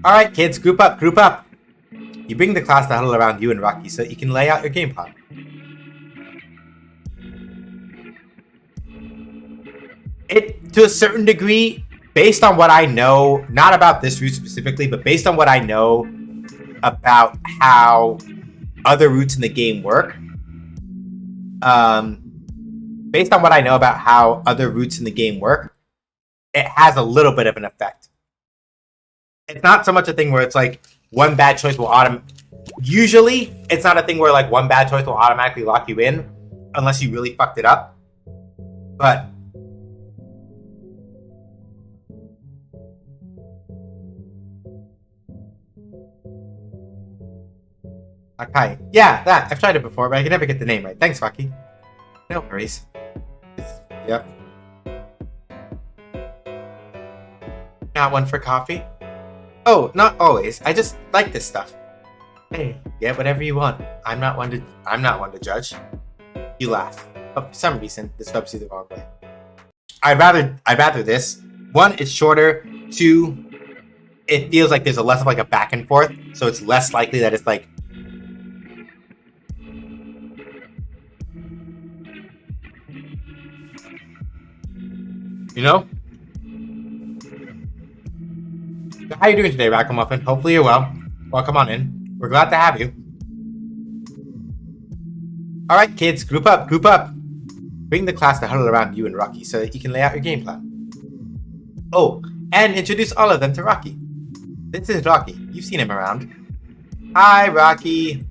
Alright, kids, group up. You bring the class to huddle around you and Rocky so that you can lay out your game plan. To a certain degree, based on what I know, not about this route specifically, but based on what I know about how other routes in the game work, it has a little bit of an effect. It's not so much a thing where it's like one bad choice will usually it's not a thing where like one bad choice will automatically lock you in unless you really fucked it up. But okay. Yeah, that. I've tried it before, but I can never get the name right. Thanks, Rocky. No worries. Yep. Not one for coffee? Oh, not always. I just like this stuff. Hey, get whatever you want. I'm not one to judge. You laugh. But for some reason, this rubs you the wrong way. I'd rather this. 1, it's shorter. 2, it feels like there's less of like a back and forth, so it's less likely that it's like you know? How you doing today, Ragamuffin? Hopefully you're well. Welcome on in. We're glad to have you. Alright, kids, group up. Bring the class to huddle around you and Rocky so that you can lay out your game plan. Oh, and introduce all of them to Rocky. This is Rocky. You've seen him around. Hi, Rocky.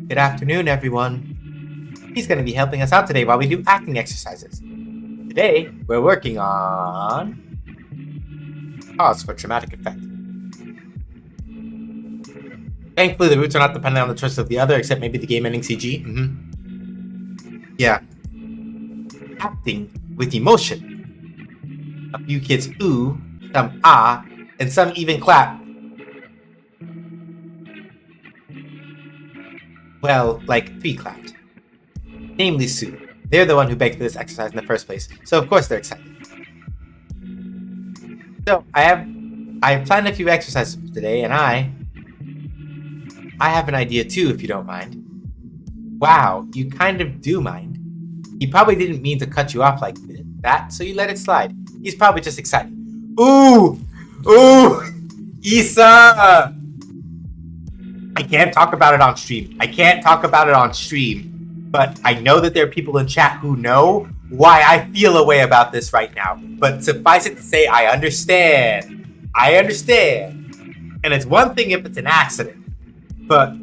Good afternoon, everyone. He's going to be helping us out today while we do acting exercises. Today, we're working on cause for traumatic effect. Thankfully, the roots are not dependent on the choice of the other, except maybe the game-ending CG. Yeah. Acting with emotion. A few kids ooh, some ah, and some even clap. Well, like 3 clapped. Namely Sue. They're the one who begged for this exercise in the first place, so of course they're excited. So I have planned a few exercises for today, and I have an idea too, if you don't mind. Wow, you kind of do mind. He probably didn't mean to cut you off like that, so you let it slide. He's probably just excited. Ooh! Ooh! Issa! I can't talk about it on stream. But I know that there are people in chat who know why I feel a way about this right now. But suffice it to say, I understand. And it's one thing if it's an accident. But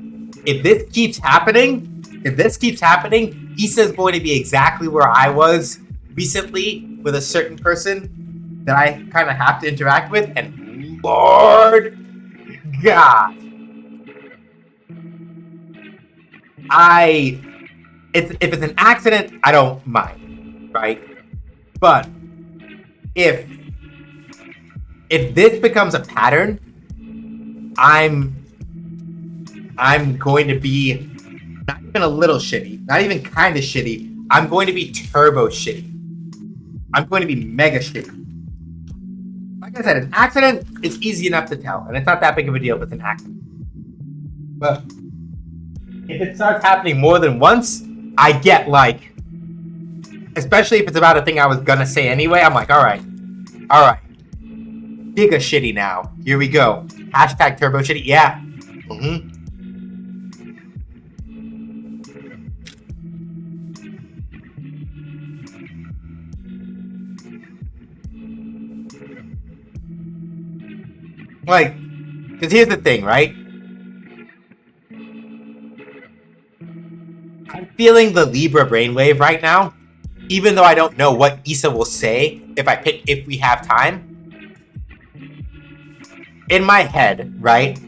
if this keeps happening, Issa's going to be exactly where I was recently with a certain person that I kind of have to interact with. And Lord God, if it's an accident, I don't mind, right? But if this becomes a pattern, I'm going to be not even a little shitty, not even kind of shitty. I'm going to be turbo shitty. I'm going to be mega shitty. Like I said, an accident is easy enough to tell, and it's not that big of a deal if it's an accident. But if it starts happening more than once, I get like, especially if it's about a thing I was gonna say anyway, I'm like, all right, giga shitty now. Here we go. Hashtag turbo shitty. Yeah. Like, because here's the thing, right? I'm feeling the Libra brainwave right now, even though I don't know what Issa will say if we have time. In my head, right?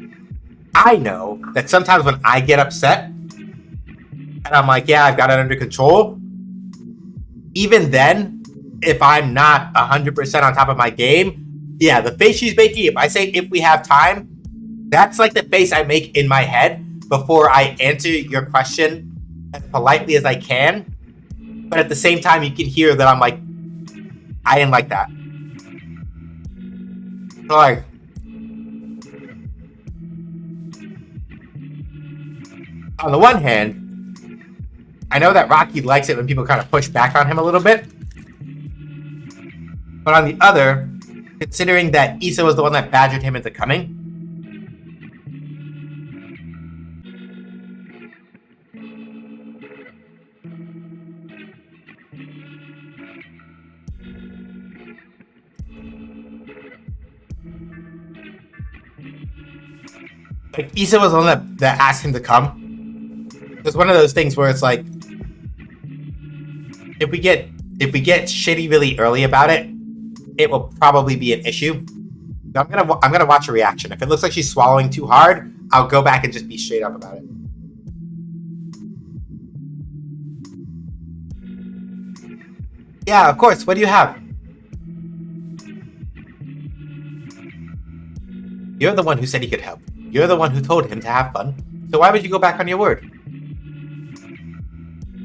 I know that sometimes when I get upset, and I'm like, yeah, I've got it under control, even then, if I'm not 100% on top of my game, yeah, the face she's making, if I say if we have time, that's like the face I make in my head before I answer your question as politely as I can. But at the same time, you can hear that I'm like, I didn't like that. So like, on the one hand, I know that Rocky likes it when people kind of push back on him a little bit. But on the other, considering that Issa was the one that badgered him into coming, like Issa was the one that asked him to come. It's one of those things where it's like, if we get shitty really early about it, it will probably be an issue. So I'm gonna watch a reaction. If it looks like she's swallowing too hard, I'll go back and just be straight up about it. Yeah, of course. What do you have? You're the one who said he could help. You're the one who told him to have fun. So why would you go back on your word?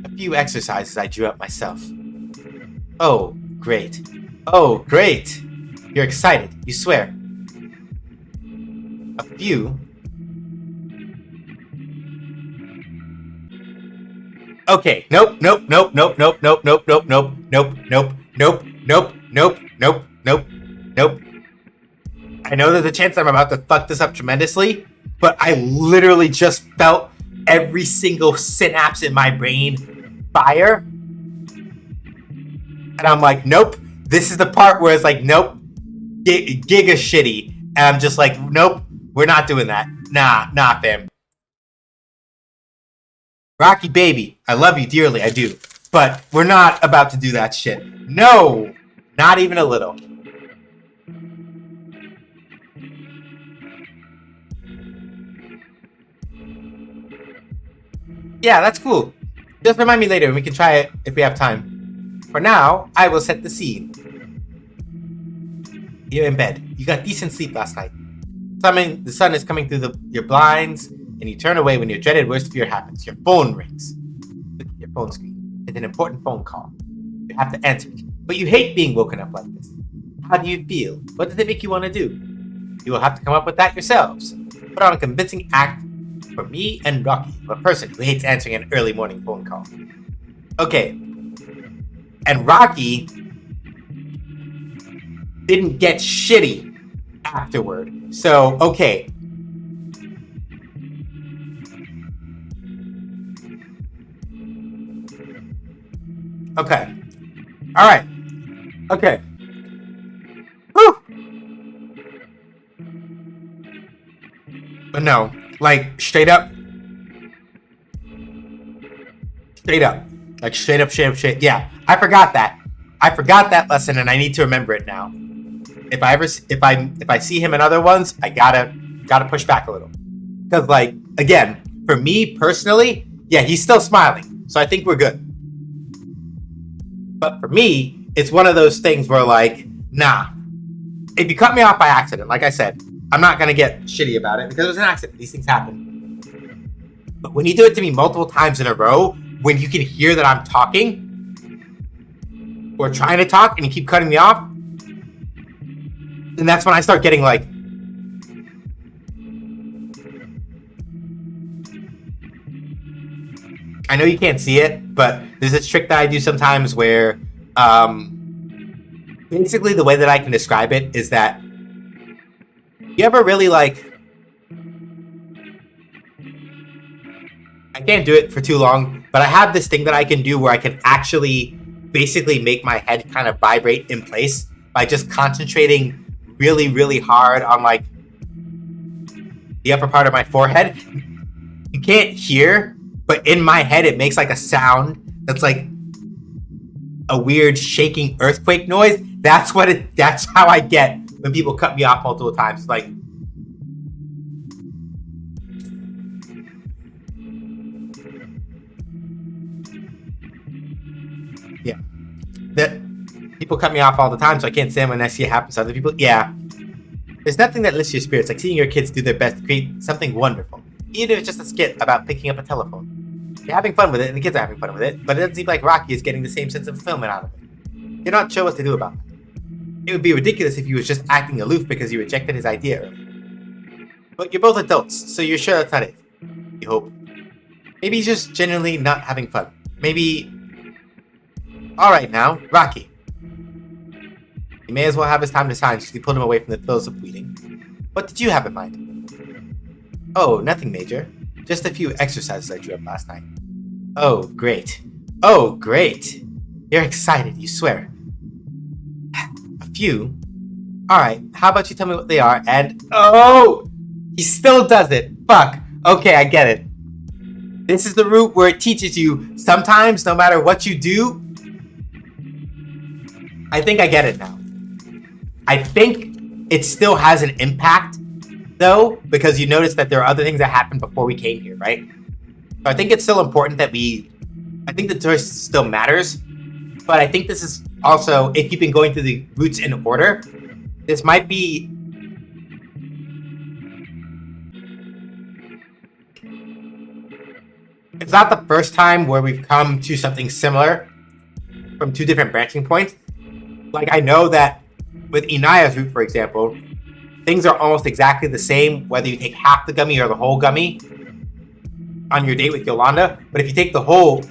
A few exercises I drew up myself. Oh, great. You're excited, you swear. A few. Okay, nope. I know there's a chance I'm about to fuck this up tremendously, but I literally just felt every single synapse in my brain fire. And I'm like, nope. This is the part where it's like, nope, giga shitty. And I'm just like, nope, we're not doing that. Nah, fam. Rocky baby, I love you dearly, I do. But we're not about to do that shit. No! Not even a little. Yeah, that's cool. Just remind me later and we can try it if we have time. For now, I will set the scene. You're in bed. You got decent sleep last night. The sun is coming through your blinds, and you turn away when your dreaded worst fear happens. Your phone rings. Look at your phone screen. It's an important phone call. You have to answer it. But you hate being woken up like this. How do you feel? What does it make you want to do? You will have to come up with that yourselves. Put on a convincing act for me and Rocky, a person who hates answering an early morning phone call. Okay. And Rocky didn't get shitty afterward. So, okay. Okay. All right. Okay. Whew. But no, like straight up. Like straight up. Yeah, I forgot that. I forgot that lesson, and I need to remember it now. If I see him in other ones, I gotta push back a little. Because like again, for me personally, yeah, he's still smiling, so I think we're good. But for me, it's one of those things where like, nah. If you cut me off by accident, like I said, I'm not gonna get shitty about it because it was an accident. These things happen. But when you do it to me multiple times in a row, when you can hear that I'm talking or trying to talk and you keep cutting me off, then that's when I start getting like, I know you can't see it, but there's this trick that I do sometimes where basically the way that I can describe it is that you ever really like, I can't do it for too long, but I have this thing that I can do where I can actually basically make my head kind of vibrate in place by just concentrating really, really hard on like the upper part of my forehead. You can't hear, but in my head it makes like a sound that's like a weird shaking earthquake noise. That's how I get when people cut me off multiple times. Like, yeah, that people cut me off all the time, so I can't stand when I see it happen to other people. Yeah, there's nothing that lifts your spirits like seeing your kids do their best to create something wonderful, even if it's just a skit about picking up a telephone. You're having fun with it, and the kids are having fun with it, but it doesn't seem like Rocky is getting the same sense of fulfillment out of it. You're not sure what to do about it. It would be ridiculous if he was just acting aloof because you rejected his idea earlier. But you're both adults, so you're sure that's not it. You hope. Maybe he's just genuinely not having fun. Maybe... Alright now, Rocky. He may as well have his time to shine since you pulled him away from the throes of bleeding. What did you have in mind? Oh, nothing major. Just a few exercises I drew up last night. Oh, great. Oh, great. You're excited, you swear. A few? Alright, how about you tell me what they are and... Oh! He still does it! Fuck! Okay, I get it. This is the route where it teaches you sometimes, no matter what you do... I think I get it now. I think it still has an impact, though, because you notice that there are other things that happened before we came here, right? So I think it's still important that I think the choice still matters, but I think this is also, if you've been going through the routes in order, this might be... It's not the first time where we've come to something similar from two different branching points. Like, I know that with Inaya's route, for example, things are almost exactly the same, whether you take half the gummy or the whole gummy on your date with Yolanda. But if you take the whole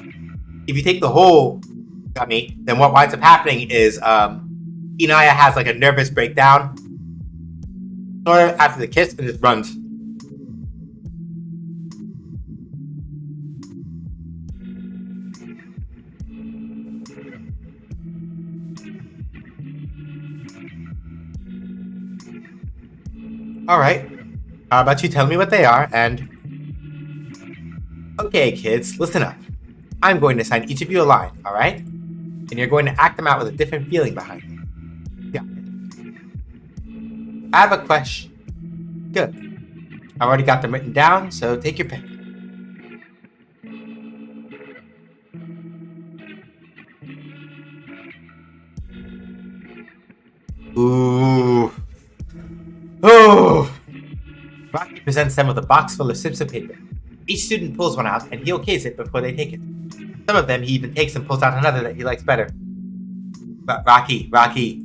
gummy, then what winds up happening is Inaya has like a nervous breakdown or after the kiss and just runs. All right. How about you tell me what they are, and... Okay, kids, listen up. I'm going to assign each of you a line, alright? And you're going to act them out with a different feeling behind it. Got it. I have a question. Good. I've already got them written down, so take your pick. Ooh. Oh! Rocky presents them with a box full of slips of paper. Each student pulls one out, and he okays it before they take it. Some of them he even takes and pulls out another that he likes better. But Rocky, he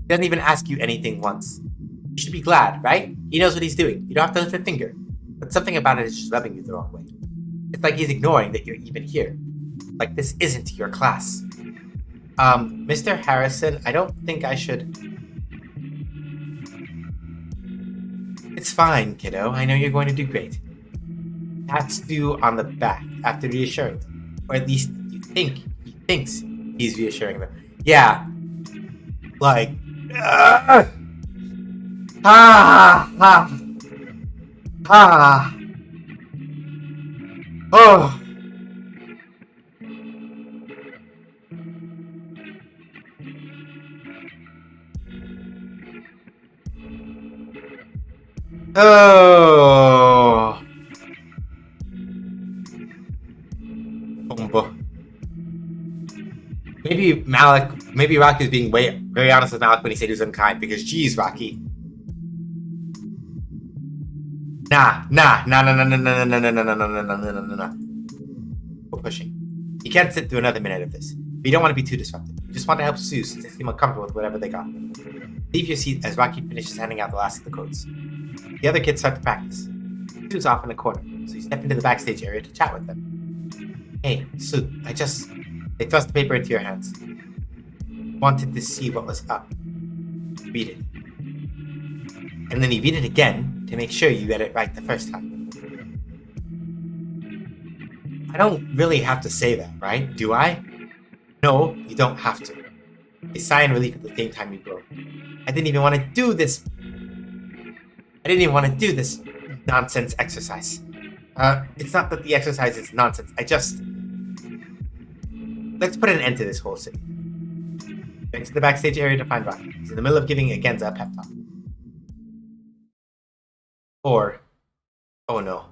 doesn't even ask you anything once. You should be glad, right? He knows what he's doing. You don't have to lift a finger. But something about it is just rubbing you the wrong way. It's like he's ignoring that you're even here. Like this isn't your class. Mr. Harrison, I don't think I should... It's fine, kiddo. I know you're going to do great. Pats you on the back after reassuring them. Or at least you think he thinks he's reassuring them. Yeah. Like... Oh. Oh. Maybe Rocky's being very honest with Malik when he said he was unkind, because geez, Rocky. Nah. We're pushing. You can't sit through another minute of this. But you don't want to be too disruptive. You just want to help Sue since they seem uncomfortable with whatever they got. Leave your seat as Rocky finishes handing out the last of the quotes. The other kids start to practice. Sue's off in the corner, so you step into the backstage area to chat with them. Hey, Sue, They thrust the paper into your hands. Wanted to see what was up. Read it. And then you read it again to make sure you read it right the first time. I don't really have to say that, right? Do I? No, you don't have to. They sigh in relief at the same time you grow. I didn't even want to do this nonsense exercise. It's not that the exercise is nonsense. Let's put an end to this whole city. Next to the backstage area to find Rocky. He's in the middle of giving Agenza a pep talk. Or, oh no.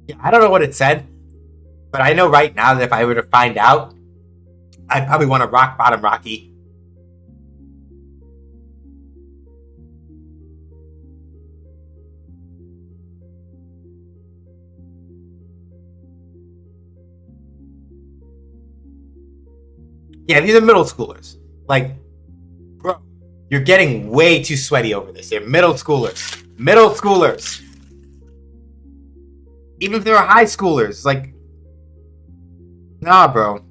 Yeah, I don't know what it said, but I know right now that if I were to find out, I'd probably want to rock bottom Rocky. Yeah, these are middle schoolers. Like, bro, you're getting way too sweaty over this. They're middle schoolers. Middle schoolers. Even if they were high schoolers, like, nah, bro.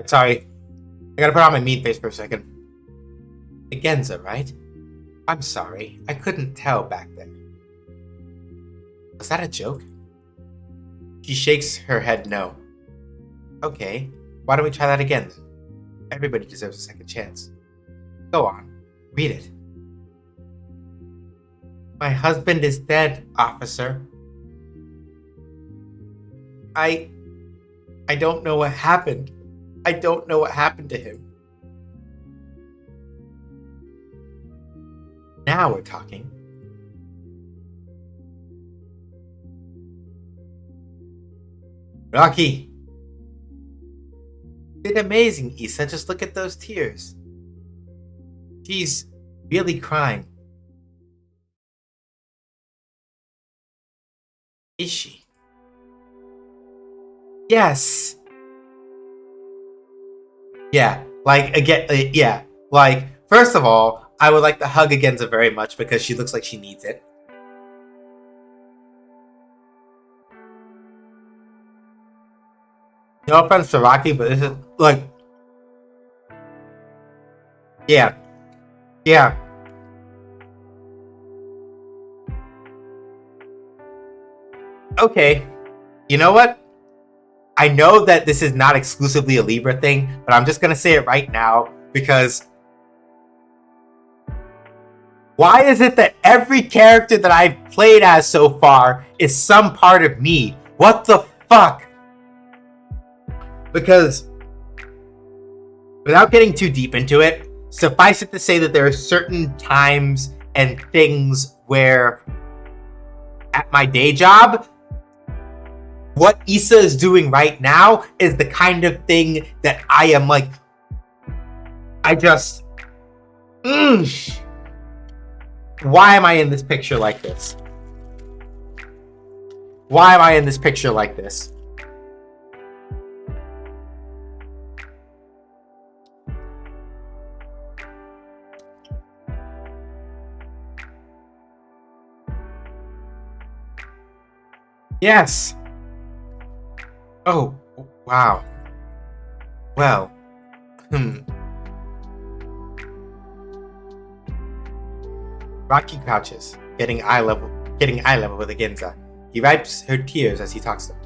Sorry. I gotta put on my mean face for a second. Agenza, right? I'm sorry. I couldn't tell back there. Was that a joke? She shakes her head no. Okay. Why don't we try that again then? Everybody deserves a second chance. Go on. Read it. My husband is dead, officer. I don't know what happened. I don't know what happened to him. Now we're talking. Rocky! You did amazing, Issa. Just look at those tears. She's really crying. Is she? Yes. Yeah, like, again, yeah. Like, first of all, I would like to hug Agenza very much because she looks like she needs it. No offense to Rocky, but this is like, yeah, yeah. Okay, you know what? I know that this is not exclusively a Libra thing, but I'm just gonna say it right now because why is it that every character that I've played as so far is some part of me? What the fuck? Because without getting too deep into it, suffice it to say that there are certain times and things where at my day job, what Issa is doing right now is the kind of thing that I am like, I just, why am I in this picture like this? Why am I in this picture like this? Yes. Oh, wow. Well, Rocky crouches, getting eye level with Aginza. He wipes her tears as he talks to her.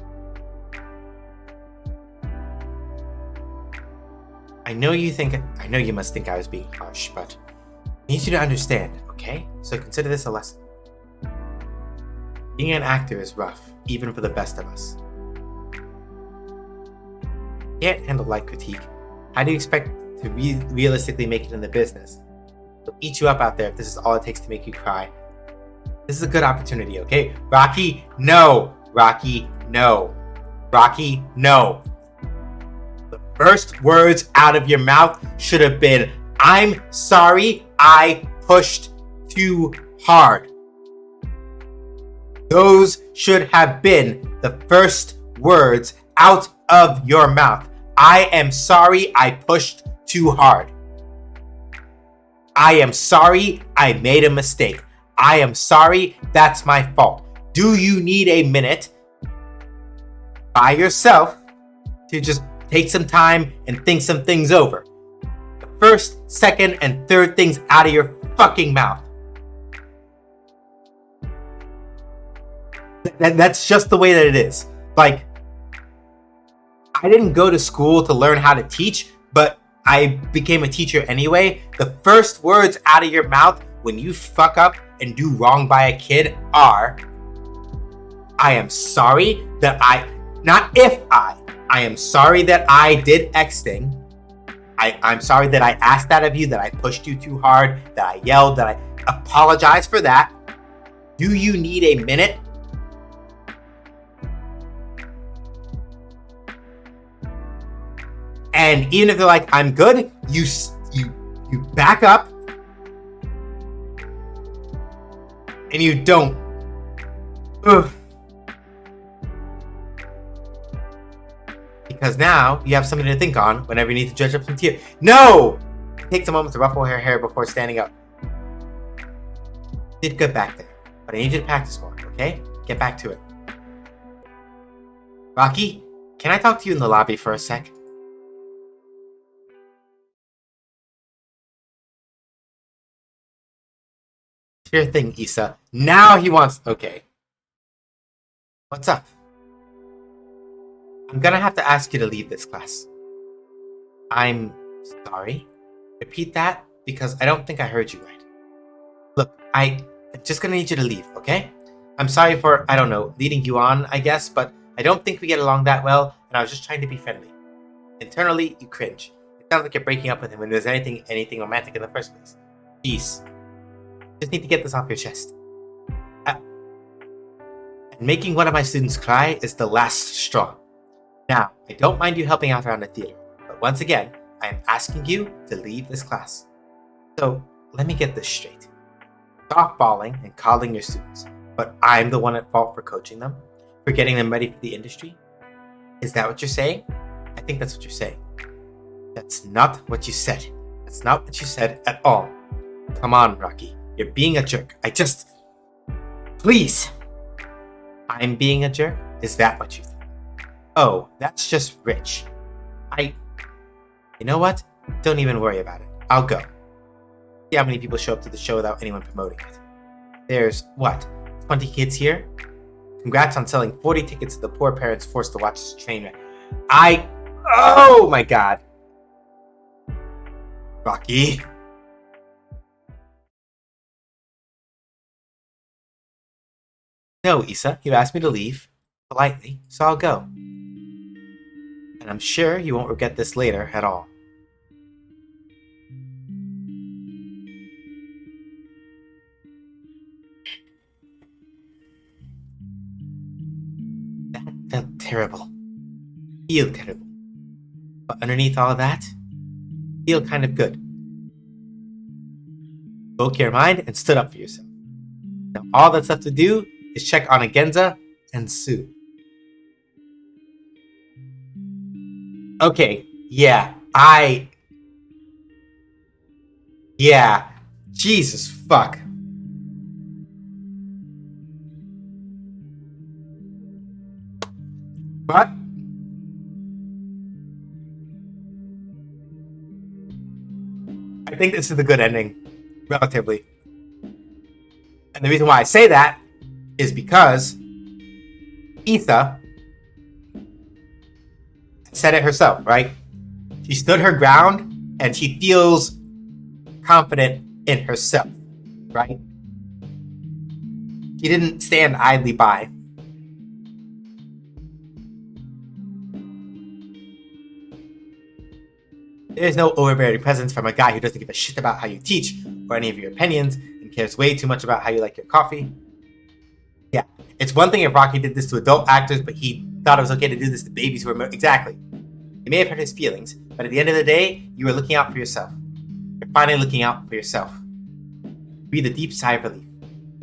I know you must think I was being harsh, but I need you to understand, okay? So consider this a lesson. Being an actor is rough, even for the best of us. You can't handle light critique. How do you expect to realistically make it in the business? They'll eat you up out there if this is all it takes to make you cry. This is a good opportunity, okay? Rocky, no! Rocky, no! Rocky, no! The first words out of your mouth should have been, I'm sorry I pushed too hard. Those should have been the first words out of your mouth. I am sorry I pushed too hard. I am sorry I made a mistake. I am sorry, that's my fault. Do you need a minute by yourself to just take some time and think some things over? The first, second, and third things out of your fucking mouth. That's just the way that it is. Like, I didn't go to school to learn how to teach, but I became a teacher anyway. The first words out of your mouth when you fuck up and do wrong by a kid are, I am sorry that I am sorry that I did X thing. I'm sorry that I asked that of you, that I pushed you too hard, that I yelled, that I apologize for that. Do you need a minute? And even if they're like, I'm good, you back up and you don't. Ugh. Because now you have something to think on whenever you need to judge up some tears. No! It takes a moment to ruffle her hair before standing up. You did good back there, but I need you to practice more, okay? Get back to it. Rocky, can I talk to you in the lobby for a sec? Sure thing, Issa. Now he wants... Okay. What's up? I'm gonna have to ask you to leave this class. I'm sorry? Repeat that, because I don't think I heard you right. Look, I'm just gonna need you to leave, okay? I'm sorry for, I don't know, leading you on, I guess, but I don't think we get along that well, and I was just trying to be friendly. Internally, you cringe. It sounds like you're breaking up with him when there's anything romantic in the first place. Jeez. Just need to get this off your chest. And making one of my students cry is the last straw. Now, I don't mind you helping out around the theater, but once again, I am asking you to leave this class. So, let me get this straight. Softballing and coddling your students, but I'm the one at fault for coaching them, for getting them ready for the industry? Is that what you're saying? I think that's what you're saying. That's not what you said. That's not what you said at all. Come on, Rocky. You're being a jerk. Please! I'm being a jerk? Is that what you think? Oh, that's just rich. You know what? Don't even worry about it. I'll go. See how many people show up to the show without anyone promoting it. There's, 20 kids here? Congrats on selling 40 tickets to the poor parents forced to watch this train wreck. Oh my god. Rocky. No, Issa, you asked me to leave. Politely, so I'll go. And I'm sure you won't regret this later at all. That felt terrible. Feel terrible. But underneath all of that, feel kind of good. Spoke your mind and stood up for yourself. Now all that's left to do is check on Agenza and Sue. Okay, yeah, Jesus fuck. What? I think this is the good ending, relatively. And the reason why I say that is because Issa said it herself, right? She stood her ground and she feels confident in herself, right? She didn't stand idly by. There's no overbearing presence from a guy who doesn't give a shit about how you teach or any of your opinions and cares way too much about how you like your coffee. Yeah, it's one thing if Rocky did this to adult actors, but he thought it was okay to do this to babies who were... Exactly. It may have hurt his feelings, but at the end of the day, you were looking out for yourself. You're finally looking out for yourself. Breathe a deep sigh of relief.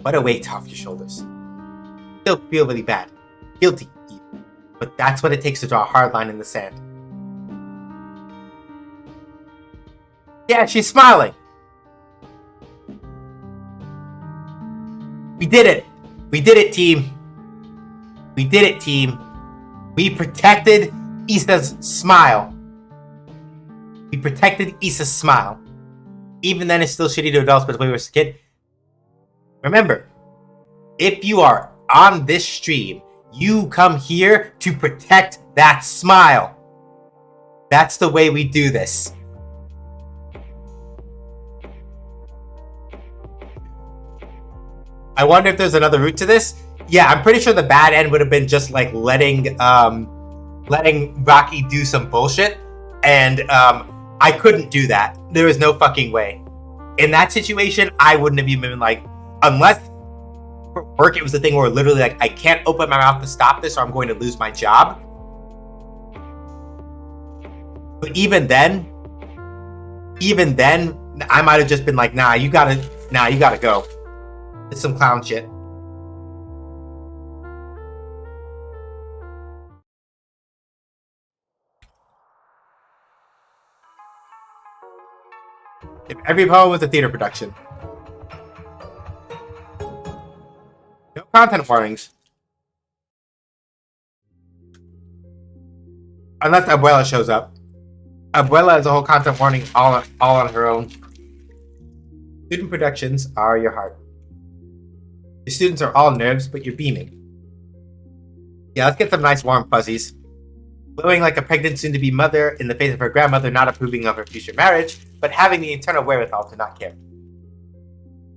What a weight off your shoulders. Still feel really bad. Guilty, even. But that's what it takes to draw a hard line in the sand. Yeah, she's smiling. We did it. We did it, team. We did it, team. We protected Issa's smile. We protected Issa's smile. Even then, it's still shitty to adults, but when we were a kid. Remember, if you are on this stream, you come here to protect that smile. That's the way we do this. I wonder if there's another route to this. Yeah, I'm pretty sure the bad end would have been just like letting Rocky do some bullshit, and I couldn't do that. There was no fucking way. In that situation, I wouldn't have even been like, unless for work it was the thing where literally like I can't open my mouth to stop this or I'm going to lose my job. But even then, I might have just been like, nah, you gotta go. It's some clown shit. If every poem was a theater production. No content warnings. Unless Abuela shows up. Abuela is a whole content warning all on her own. Student productions are your heart. Your students are all nerves, but you're beaming. Yeah, let's get some nice warm fuzzies. Glowing like a pregnant soon-to-be mother in the face of her grandmother not approving of her future marriage, but having the internal wherewithal to not care.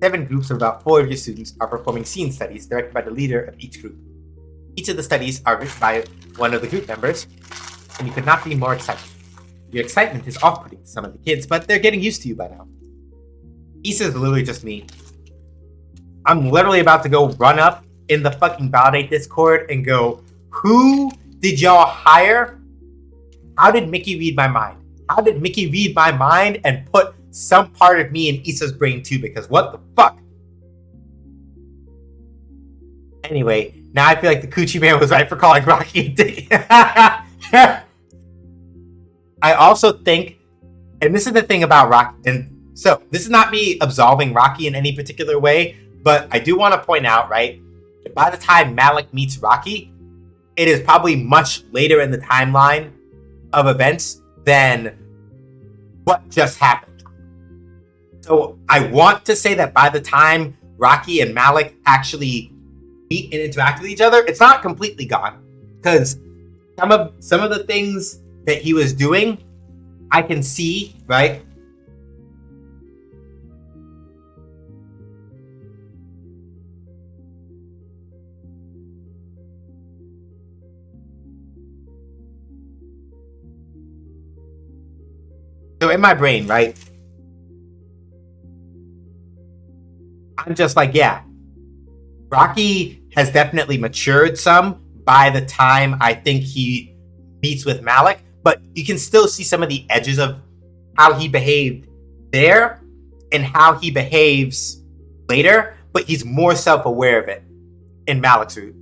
7 groups of about 4 of your students are performing scene studies directed by the leader of each group. Each of the studies are written by one of the group members, and you could not be more excited. Your excitement is off-putting to some of the kids, but they're getting used to you by now. Issa is literally just me. I'm literally about to go run up in the fucking Validate Discord and go, who did y'all hire? How did Mickey read my mind? How did Mickey read my mind and put some part of me in Issa's brain too? Because what the fuck? Anyway, now I feel like the Coochie Man was right for calling Rocky a dick. I also think, and this is the thing about Rocky, and so this is not me absolving Rocky in any particular way, but I do want to point out, right, that by the time Malik meets Rocky, it is probably much later in the timeline of events than what just happened. So I want to say that by the time Rocky and Malik actually meet and interact with each other, it's not completely gone, because some of the things that he was doing, I can see, right? So in my brain, right, I'm just like, yeah, Rocky has definitely matured some by the time I think he meets with Malik, but you can still see some of the edges of how he behaved there and how he behaves later, but he's more self-aware of it in Malik's route.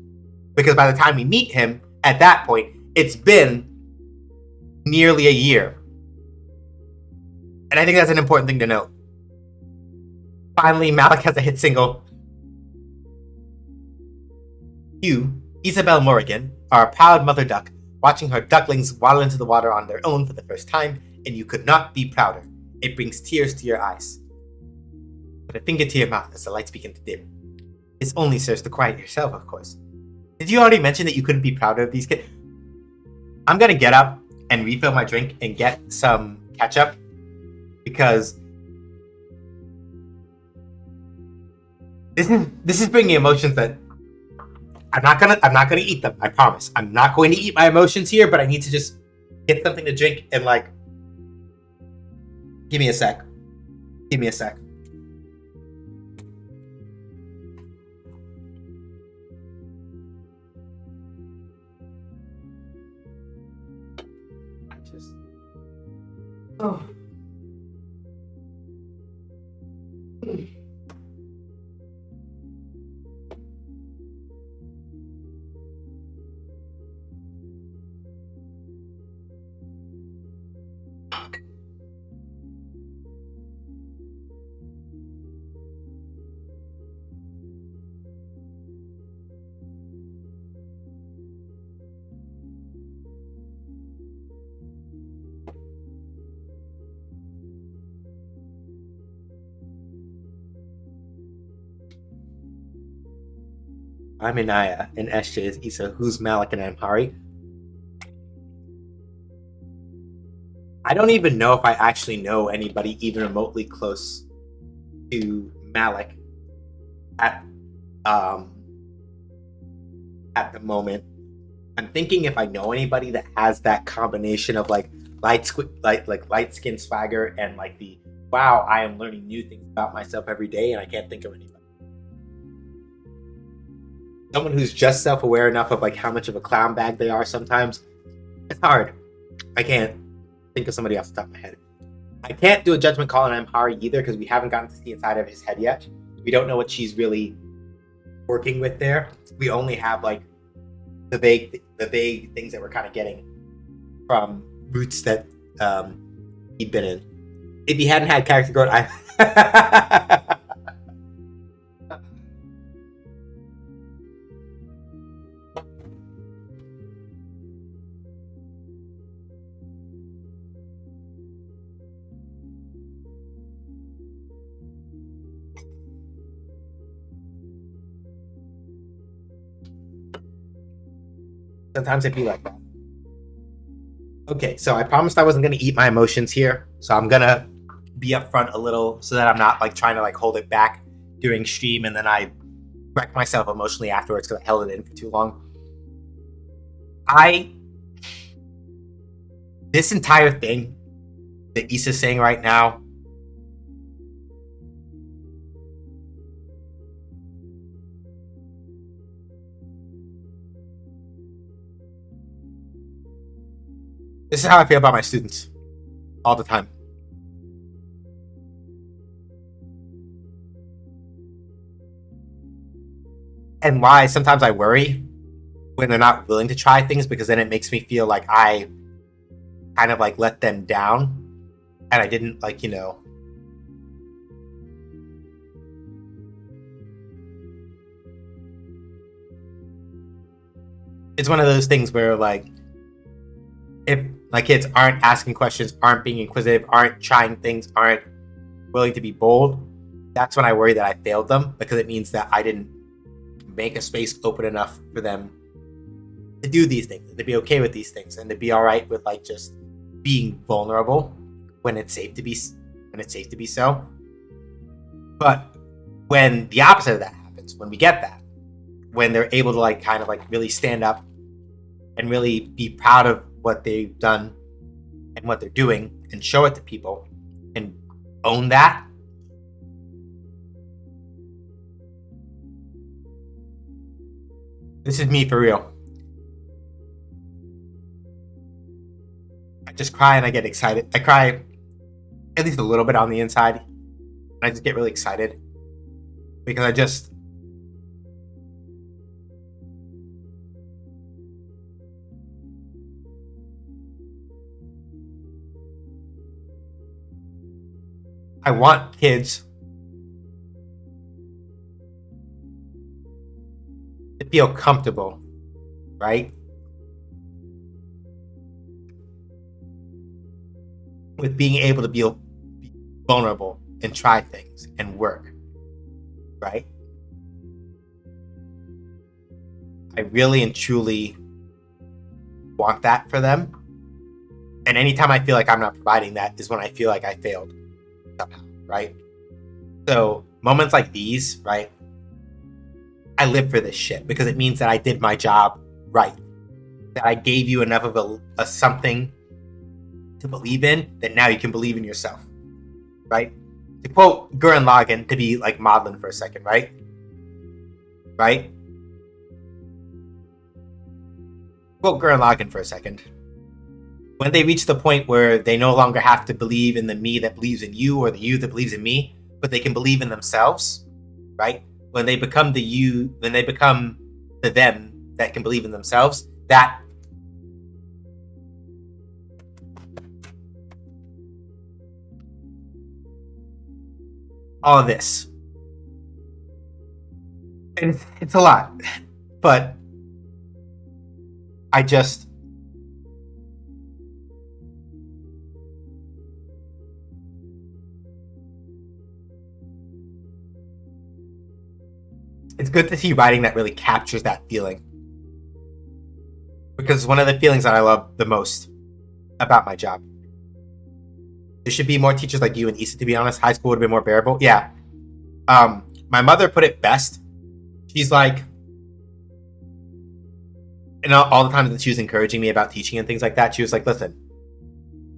Because by the time we meet him, at that point, it's been nearly a year. And I think that's an important thing to note. Finally, Malik has a hit single. You, Isabel Morrigan, are a proud mother duck, watching her ducklings waddle into the water on their own for the first time, and you could not be prouder. It brings tears to your eyes. Put a finger to your mouth as the lights begin to dim. This only serves to quiet yourself, of course. Did you already mention that you couldn't be prouder of these kids? I'm gonna get up and refill my drink and get some ketchup, because this is bringing emotions that I'm not gonna eat them. I promise. I'm not going to eat my emotions here, but I need to just get something to drink and like. Give me a sec. Give me a sec. I just. Oh. I'm Inaya, and Esha is Isa. Who's Malik, and I'm Hari. I don't even know if I actually know anybody even remotely close to Malik at um at the moment. I'm thinking if I know anybody that has that combination of like light skin swagger and like the wow, I am learning new things about myself every day, and I can't think of anybody. Someone who's just self-aware enough of like how much of a clown bag they are sometimes. It's hard. I can't think of somebody off the top of my head. I can't do a judgment call on Amhari either, because we haven't gotten to see inside of his head yet. We don't know what she's really working with there. We only have like the vague things that we're kind of getting from roots that he'd been in. If he hadn't had character growth, I sometimes it'd be like that. Okay, so I promised I wasn't gonna eat my emotions here, so I'm gonna be upfront a little so that I'm not like trying to like hold it back during stream and then I wreck myself emotionally afterwards because I held it in for too long. I This entire thing that Issa's saying right now, this is how I feel about my students all the time. And why sometimes I worry when they're not willing to try things, because then it makes me feel like I kind of like let them down and I didn't like, you know. it's one of those things where like if my kids aren't asking questions, aren't being inquisitive, aren't trying things, aren't willing to be bold, that's when I worry that I failed them, because it means that I didn't make a space open enough for them to do these things, to be okay with these things, and to be all right with like just being vulnerable when it's safe to be so. But when the opposite of that happens, when we get that, when they're able to like kind of like really stand up and really be proud of what they've done and what they're doing and show it to people and own that, this is me for real. I just cry and I get excited. I cry at least a little bit on the inside. And I just get really excited because I want kids to feel comfortable, right? With being able to be vulnerable and try things and work, right? I really and truly want that for them. And anytime I feel like I'm not providing that is when I feel like I failed somehow, right? So moments like these, right? I live for this shit because it means that I did my job right. That I gave you enough of a something to believe in that now you can believe in yourself, right? To quote Gurren Lagann, to be like maudlin for a second, right? Right? Quote Gurren Lagann for a second. When they reach the point where they no longer have to believe in the me that believes in you or the you that believes in me, but they can believe in themselves, right? When they become the you, when they become the them that can believe in themselves, that all of this. And it's a lot, but I just, it's good to see writing that really captures that feeling. Because it's one of the feelings that I love the most about my job. There should be more teachers like you and Issa, to be honest. High school would have been more bearable. Yeah. My mother put it best. She's like, and all the times that she was encouraging me about teaching and things like that, she was like, listen,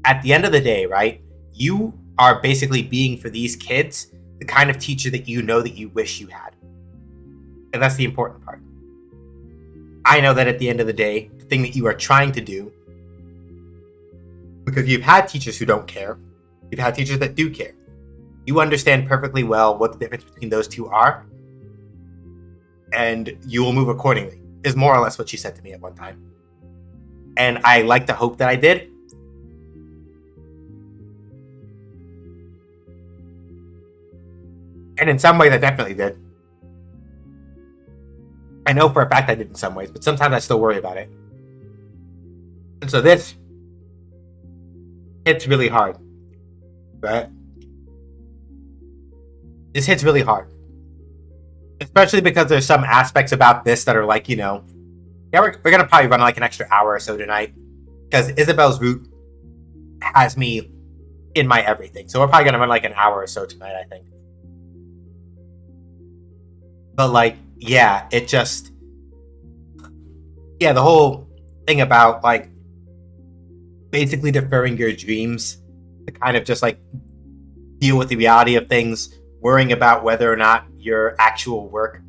at the end of the day, right, you are basically being for these kids the kind of teacher that you know that you wish you had. And that's the important part. I know that at the end of the day, the thing that you are trying to do, because you've had teachers who don't care, you've had teachers that do care. You understand perfectly well what the difference between those two are, and you will move accordingly, is more or less what she said to me at one time. And I like to hope that I did. And in some ways, I definitely did. I know for a fact I did in some ways, but sometimes I still worry about it. And so this hits really hard, right? This hits really hard. Especially because there's some aspects about this that are like, you know, yeah, we're going to probably run like an extra hour or so tonight. Because Isabel's route has me in my everything. So we're probably going to run like an hour or so tonight, I think. But like, yeah, it just, yeah, the whole thing about like basically deferring your dreams to kind of just like deal with the reality of things, worrying about whether or not your actual work,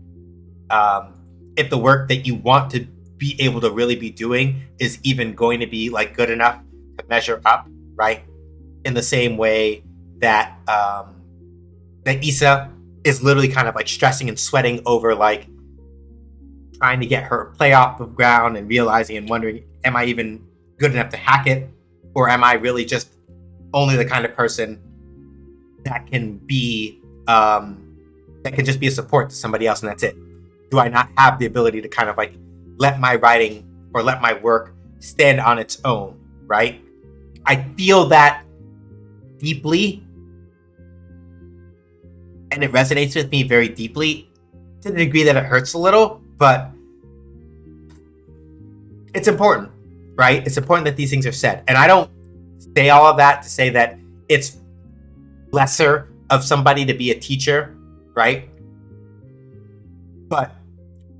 if the work that you want to be able to really be doing is even going to be like good enough to measure up, right? In the same way that that Issa is literally kind of like stressing and sweating over like trying to get her play off the ground and realizing and wondering, am I even good enough to hack it? Or am I really just only the kind of person that can be that can just be a support to somebody else and that's it? Do I not have the ability to kind of like let my writing or let my work stand on its own, right? I feel that deeply, and it resonates with me very deeply to the degree that it hurts a little, but it's important, right? It's important that these things are said. And I don't say all of that to say that it's lesser of somebody to be a teacher, right? But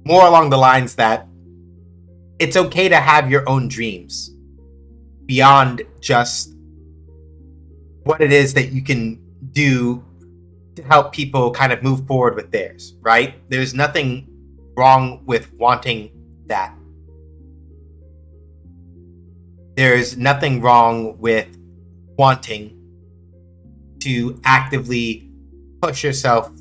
more along the lines that it's okay to have your own dreams beyond just what it is that you can do to help people kind of move forward with theirs, right? There's nothing wrong with wanting that. There's nothing wrong with wanting to actively push yourself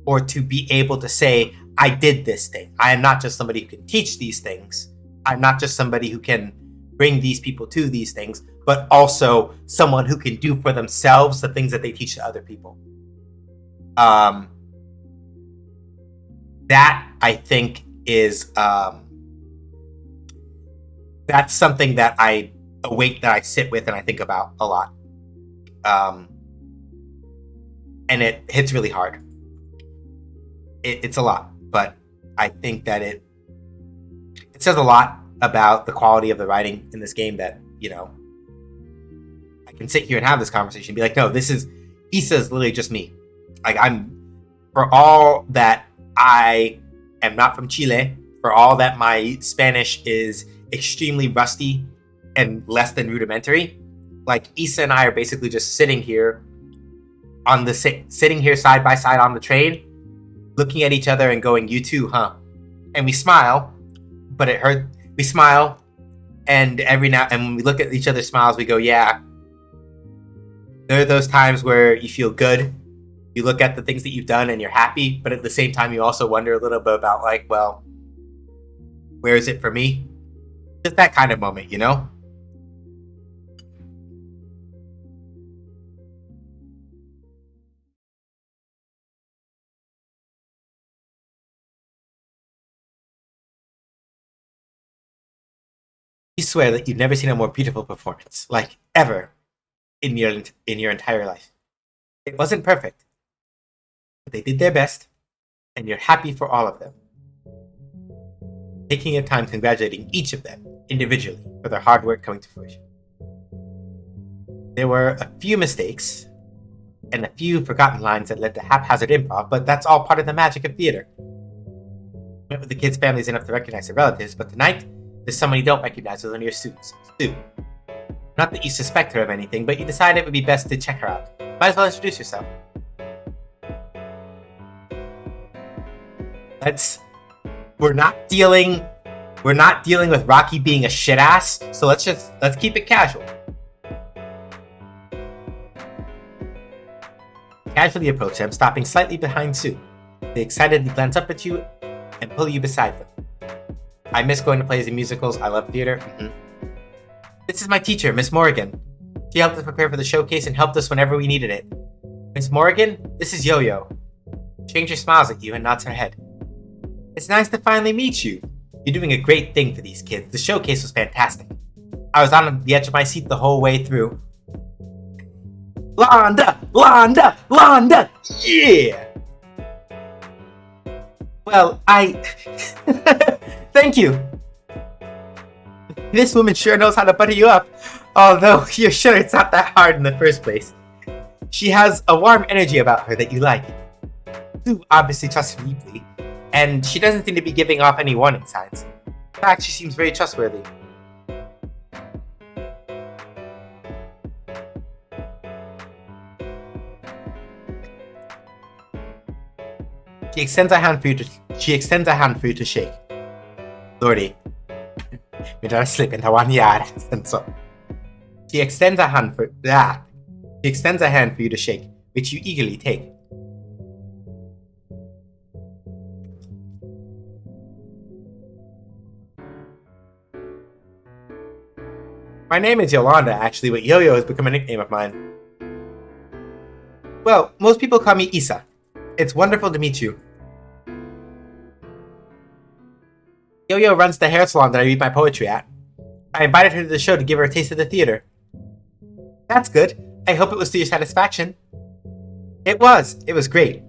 or to be able to say, I did this thing. I am not just somebody who can teach these things. I'm not just somebody who can bring these people to these things, but also someone who can do for themselves the things that they teach to other people. That I think is that's something that I sit with and I think about a lot. And it hits really hard. It's a lot, but I think that it says a lot about the quality of the writing in this game that, you know, I can sit here and have this conversation and be like, no, Issa is literally just me. Like, for all that I am not from Chile, for all that my Spanish is extremely rusty and less than rudimentary, like, Issa and I are basically just sitting here side by side on the train, looking at each other and going, you too, huh? And we smile, but it hurt. We smile, and when we look at each other's smiles, we go, yeah. There are those times where you feel good. You look at the things that you've done and you're happy, but at the same time, you also wonder a little bit about, like, well, where is it for me? Just that kind of moment, you know? You swear that you've never seen a more beautiful performance, like, ever, in your entire life. It wasn't perfect, but they did their best, and you're happy for all of them. Taking your time congratulating each of them individually for their hard work coming to fruition. There were a few mistakes and a few forgotten lines that led to haphazard improv, but that's all part of the magic of theater. Met with the kids' families enough to recognize their relatives, but tonight, there's someone you don't recognize as one of your students, Sue. Not that you suspect her of anything, but you decided it would be best to check her out. Might as well introduce yourself. We're not dealing with Rocky being a shit ass, so let's keep it casual. Casually approach them, stopping slightly behind Sue. They excitedly glance up at you and pull you beside them. I miss going to plays and musicals. I love theater. Mm-hmm. This is my teacher, Miss Morrigan. She helped us prepare for the showcase and helped us whenever we needed it. Miss Morrigan, this is Yo-Yo. Stranger smiles at you and nods her head. It's nice to finally meet you. You're doing a great thing for these kids. The showcase was fantastic. I was on the edge of my seat the whole way through. Londa! Londa! Londa! Yeah! Well, Thank you. This woman sure knows how to butter you up, although you're sure it's not that hard in the first place. She has a warm energy about her that you like. Sue obviously trusts her deeply, and she doesn't seem to be giving off any warning signs. In fact, she seems very trustworthy. She extends a hand for you to shake. Lordy. Mi dare slip into 1 yard. She extends a hand for you to shake, which you eagerly take. My name is Yolanda, actually, but Yo-Yo has become a nickname of mine. Well, most people call me Issa. It's wonderful to meet you. Yo-Yo runs the hair salon that I read my poetry at. I invited her to the show to give her a taste of the theater. That's good. I hope it was to your satisfaction. It was. It was great.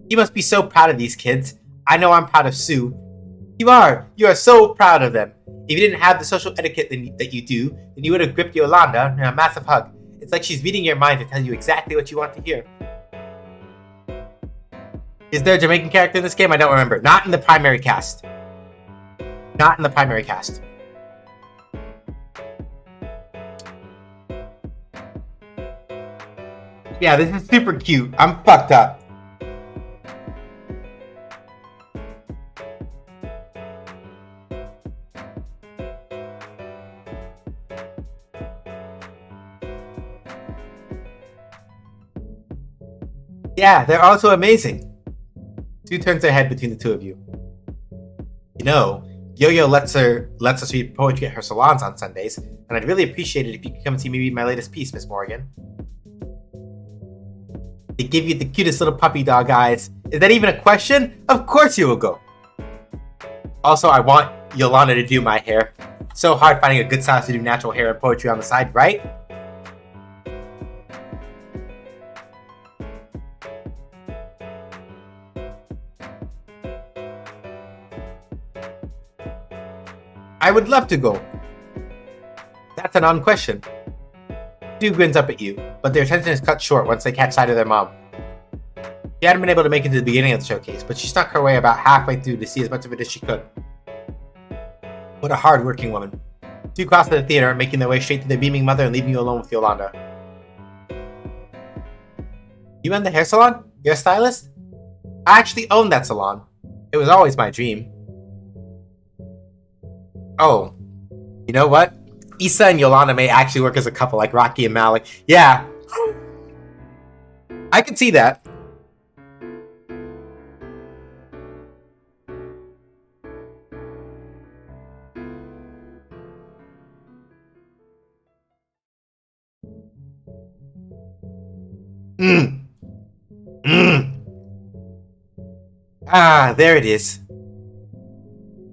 You must be so proud of these kids. I know I'm proud of Sue. You are. You are so proud of them. If you didn't have the social etiquette that you do, then you would have gripped Yolanda in a massive hug. It's like she's reading your mind to tell you exactly what you want to hear. Is there a Jamaican character in this game? I don't remember. Not in the primary cast. Not in the primary cast. Yeah, this is super cute. I'm fucked up. Yeah, they're also amazing. Sue turns her head between the two of you. You know, Yo-Yo lets us read poetry at her salons on Sundays, and I'd really appreciate it if you could come and see me read my latest piece, Miss Morgan. They give you the cutest little puppy dog eyes. Is that even a question? Of course you will go. Also, I want Yolanda to do my hair. So hard finding a good stylist to do natural hair and poetry on the side, right? I would love to go. That's a non-question. Sue grins up at you, but their attention is cut short once they catch sight of their mom. She hadn't been able to make it to the beginning of the showcase, but she snuck her way about halfway through to see as much of it as she could. What a hard-working woman. Sue crossed the theater, making their way straight to their beaming mother and leaving you alone with Yolanda. You run the hair salon? You're a stylist? I actually owned that salon. It was always my dream. Oh, you know what? Issa and Yolanda may actually work as a couple like Rocky and Malik. Yeah. I could see that. Ah, there it is.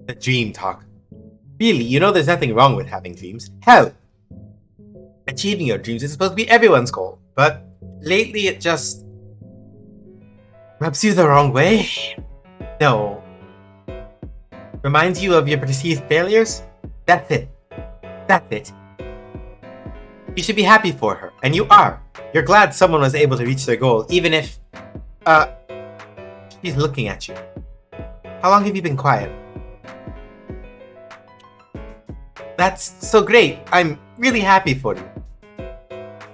The dream talk. Really, you know there's nothing wrong with having dreams. Hell, achieving your dreams is supposed to be everyone's goal, but lately it just rubs you the wrong way. No. Reminds you of your perceived failures? That's it. That's it. You should be happy for her, and you are. You're glad someone was able to reach their goal, even if, she's looking at you. How long have you been quiet? That's so great. I'm really happy for you.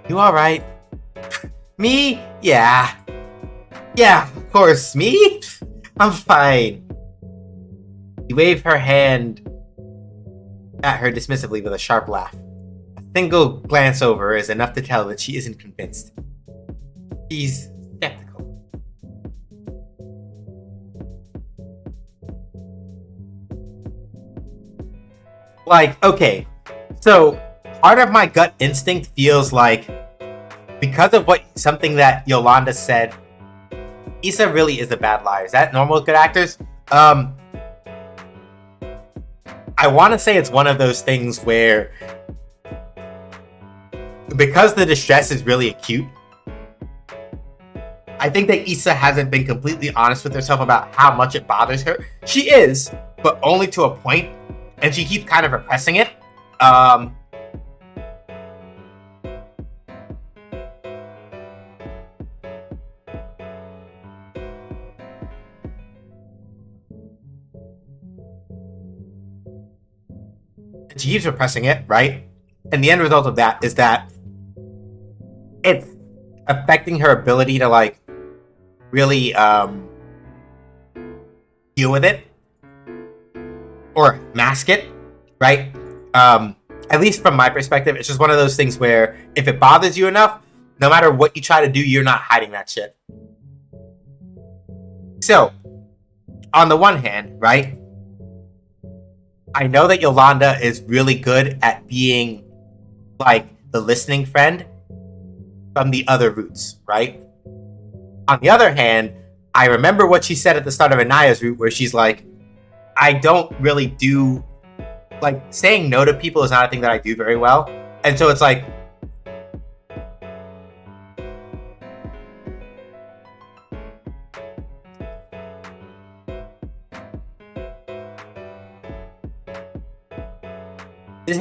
You alright? Me? Yeah. Yeah, of course. Me? I'm fine. You wave her hand at her dismissively with a sharp laugh. A single glance over is enough to tell that she isn't convinced. She's skeptical. Like, okay, so part of my gut instinct feels like because of something that Yolanda said, Issa really is a bad liar. Is that normal with good actors? I want to say it's one of those things where because the distress is really acute, I think that Issa hasn't been completely honest with herself about how much it bothers her. She is, but only to a point. And she keeps kind of repressing it. She keeps repressing it, right? And the end result of that is that it's affecting her ability to, like, really deal with it. Or mask it, right? At least from my perspective, it's just one of those things where if it bothers you enough, no matter what you try to do, you're not hiding that shit. So, on the one hand, right? I know that Yolanda is really good at being like the listening friend from the other roots, right? On the other hand, I remember what she said at the start of Anaya's route where she's like, I don't really do, like, saying no to people is not a thing that I do very well. And so it's like, this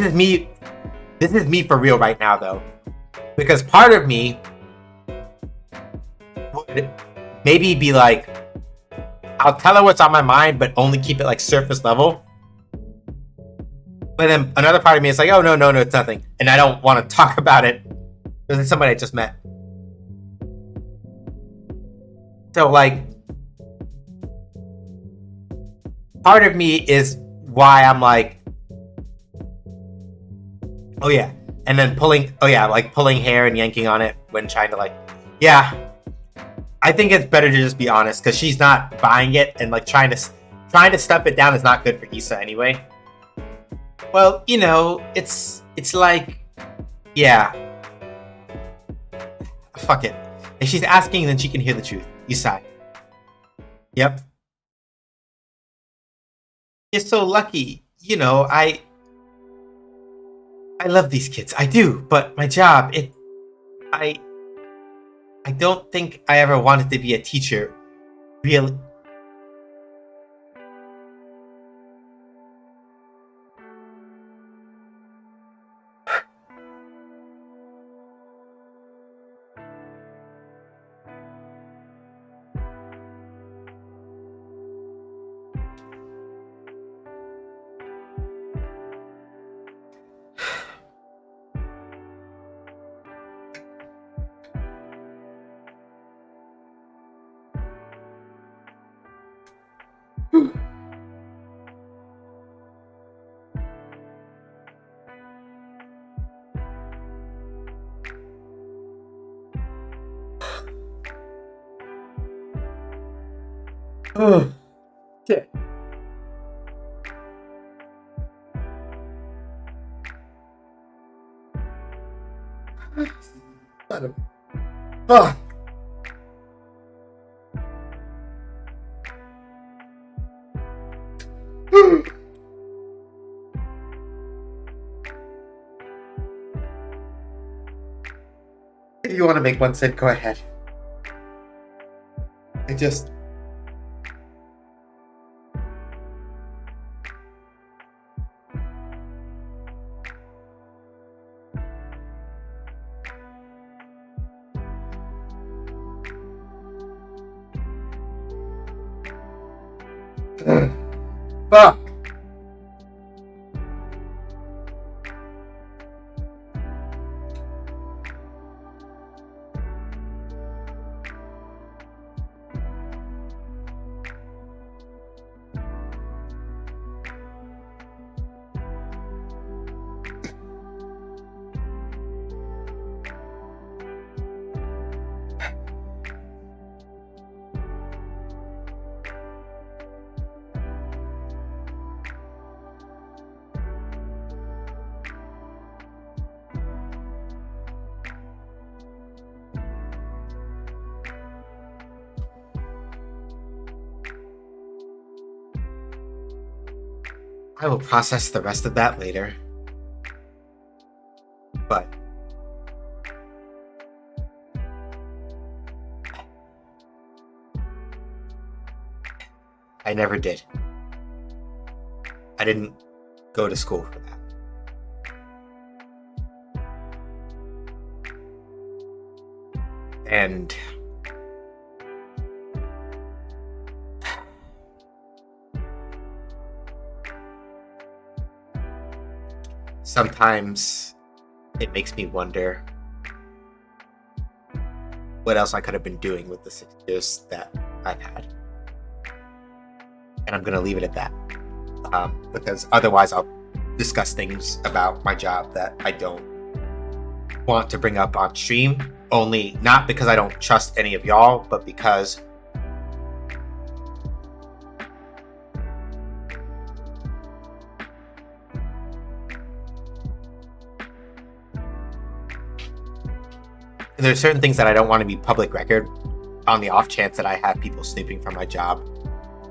is me for real right now, though. Because part of me would maybe be like, I'll tell her what's on my mind, but only keep it like surface level. But then another part of me is like, oh, no, it's nothing. And I don't want to talk about it because it's somebody I just met. So, like, part of me is why I'm like, oh, yeah. And then pulling hair and yanking on it when trying to, like, yeah. I think it's better to just be honest because she's not buying it, and like trying to stuff it down is not good for Issa anyway. Well, it's like, yeah. Fuck it. If she's asking, then she can hear the truth. Issa. Yep. You're so lucky. I love these kids. I do, but my job, I don't think I ever wanted to be a teacher. Really. Oh, shit. Fuck. If you want to make one cent, go ahead. I just... Fuck. I will process the rest of that later. But I never did. I didn't go to school for that. And sometimes it makes me wonder what else I could have been doing with the 6 years that I've had. And I'm going to leave it at that. Because otherwise I'll discuss things about my job that I don't want to bring up on stream. Only not because I don't trust any of y'all, but because there are certain things that I don't want to be public record on the off chance that I have people snooping for my job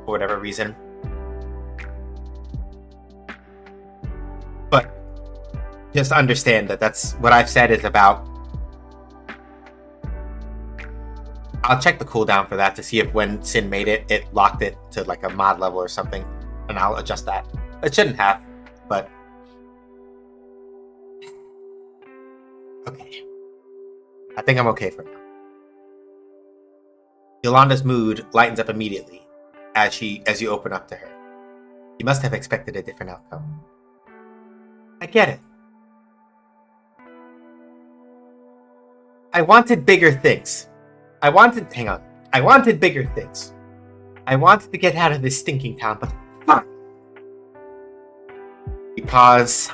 for whatever reason. just understand that that's what I've said is about. I'll check the cooldown for that to see if when Sin made it, it locked it to like a mod level or something, and I'll adjust that. It shouldn't have, but okay. I think I'm okay for now. Yolanda's mood lightens up immediately as you open up to her. You must have expected a different outcome. I get it. I wanted bigger things. I wanted bigger things. I wanted to get out of this stinking town, but fuck. You pause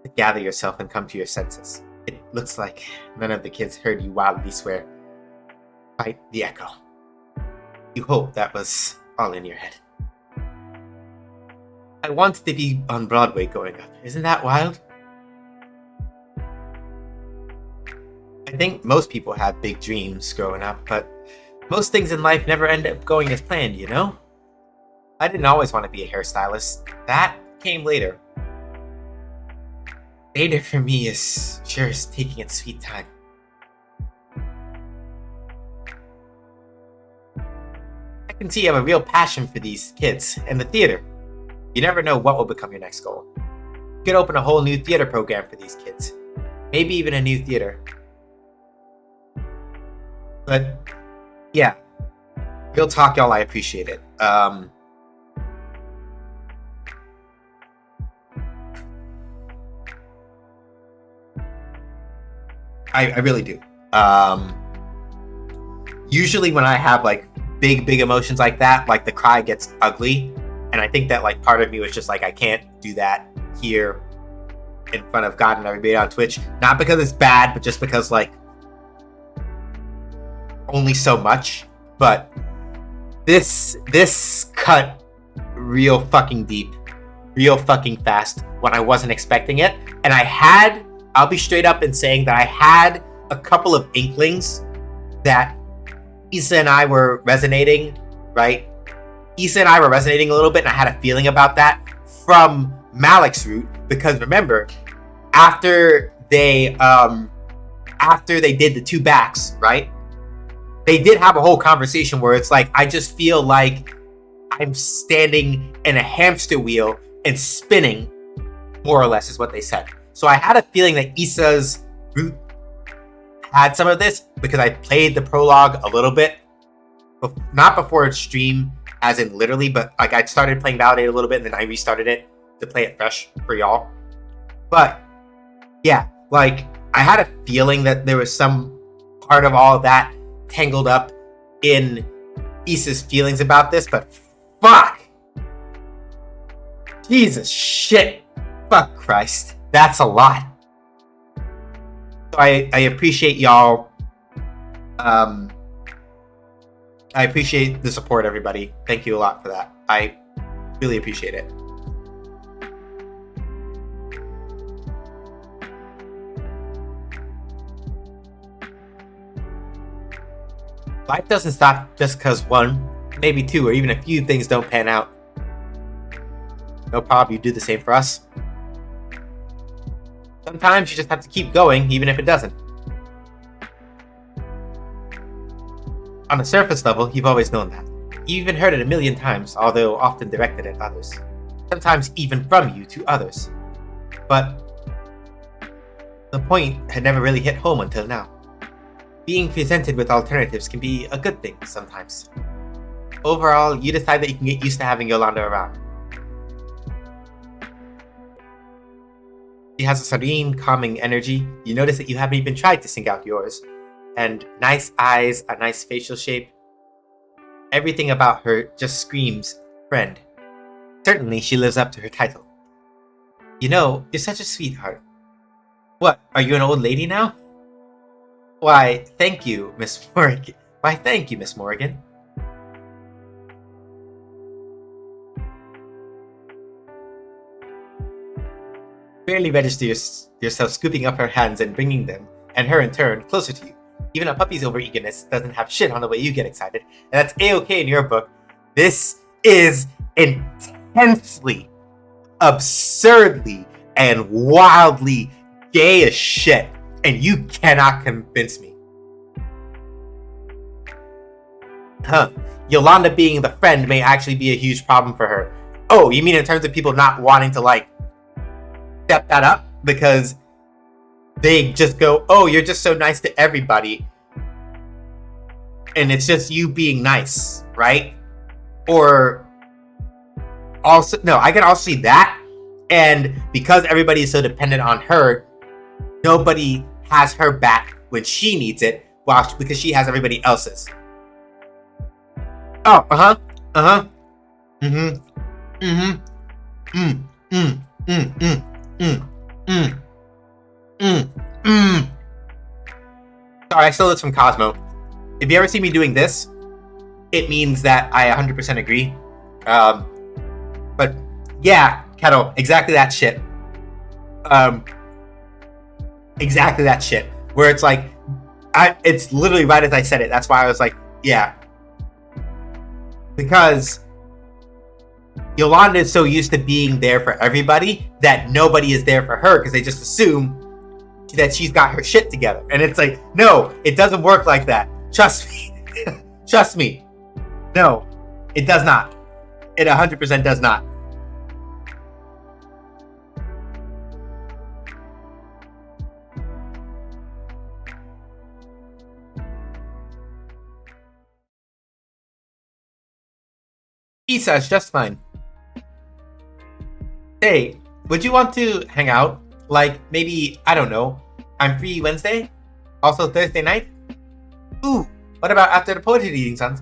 to gather yourself and come to your senses. It looks like none of the kids heard you wildly swear. Fight the echo. You hope that was all in your head. I wanted to be on Broadway growing up. Isn't that wild? I think most people have big dreams growing up, but most things in life never end up going as planned, you know? I didn't always want to be a hairstylist. That came later. Later for me is taking its sweet time. I can see you have a real passion for these kids and the theater. You never know what will become your next goal. You could open a whole new theater program for these kids. Maybe even a new theater. But, yeah. Real talk, y'all, I appreciate it. I really do. Usually when I have, like, big emotions like that, like, the cry gets ugly. And I think that, like, part of me was just like, I can't do that here in front of God and everybody on Twitch. Not because it's bad, but just because, like, only so much. But this cut real fucking deep, real fucking fast when I wasn't expecting it. And I'll be straight up in saying that I had a couple of inklings that Issa and I were resonating, right? Issa and I were resonating a little bit, and I had a feeling about that from Malik's route, because remember, after they did the two backs, right? They did have a whole conversation where it's like, I just feel like I'm standing in a hamster wheel and spinning, more or less, is what they said. So I had a feeling that Issa's route had some of this because I played the prologue a little bit, not before stream, as in literally, but like I started playing Validate a little bit and then I restarted it to play it fresh for y'all. But yeah, like I had a feeling that there was some part of all of that tangled up in Issa's feelings about this, but fuck. Jesus shit. Fuck Christ. That's a lot. So I appreciate y'all. I appreciate the support, everybody. Thank you a lot for that. I really appreciate it. Life doesn't stop just because one, maybe two, or even a few things don't pan out. No problem, you do the same for us. Sometimes you just have to keep going, even if it doesn't. On a surface level, you've always known that. You even heard it a million times, although often directed at others. Sometimes even from you to others. But the point had never really hit home until now. Being presented with alternatives can be a good thing sometimes. Overall, you decide that you can get used to having Yolanda around. She has a serene, calming energy. You notice that you haven't even tried to sync out yours. And nice eyes, a nice facial shape. Everything about her just screams friend. Certainly, she lives up to her title. You know, you're such a sweetheart. What, are you an old lady now? Why, thank you, Miss Morgan. Barely register yourself scooping up her hands and bringing them, and her in turn, closer to you. Even a puppy's over-eagerness doesn't have shit on the way you get excited, and that's A-okay in your book. This is intensely, absurdly, and wildly gay as shit, and you cannot convince me. Yolanda being the friend may actually be a huge problem for her. Oh, you mean in terms of people not wanting to, like, step that up? Because they just go, oh, you're just so nice to everybody. And it's just you being nice, right? Or also, no, I can also see that. And because everybody is so dependent on her, nobody has her back when she needs it, because she has everybody else's. Oh, Sorry, I stole this from Cosmo. If you ever see me doing this, it means that I 100% agree. But yeah, Kettle, exactly that shit. Exactly that shit. Where it's like, it's literally right as I said it. That's why I was like, yeah. Because Yolanda is so used to being there for everybody that nobody is there for her because they just assume that she's got her shit together. And it's like, no, it doesn't work like that. Trust me. Trust me. No, it does not. It 100% does not. Isa, it's just fine. Hey, would you want to hang out? Like, maybe, I don't know, I'm free Wednesday? Also Thursday night? Ooh, what about after the poetry readings on...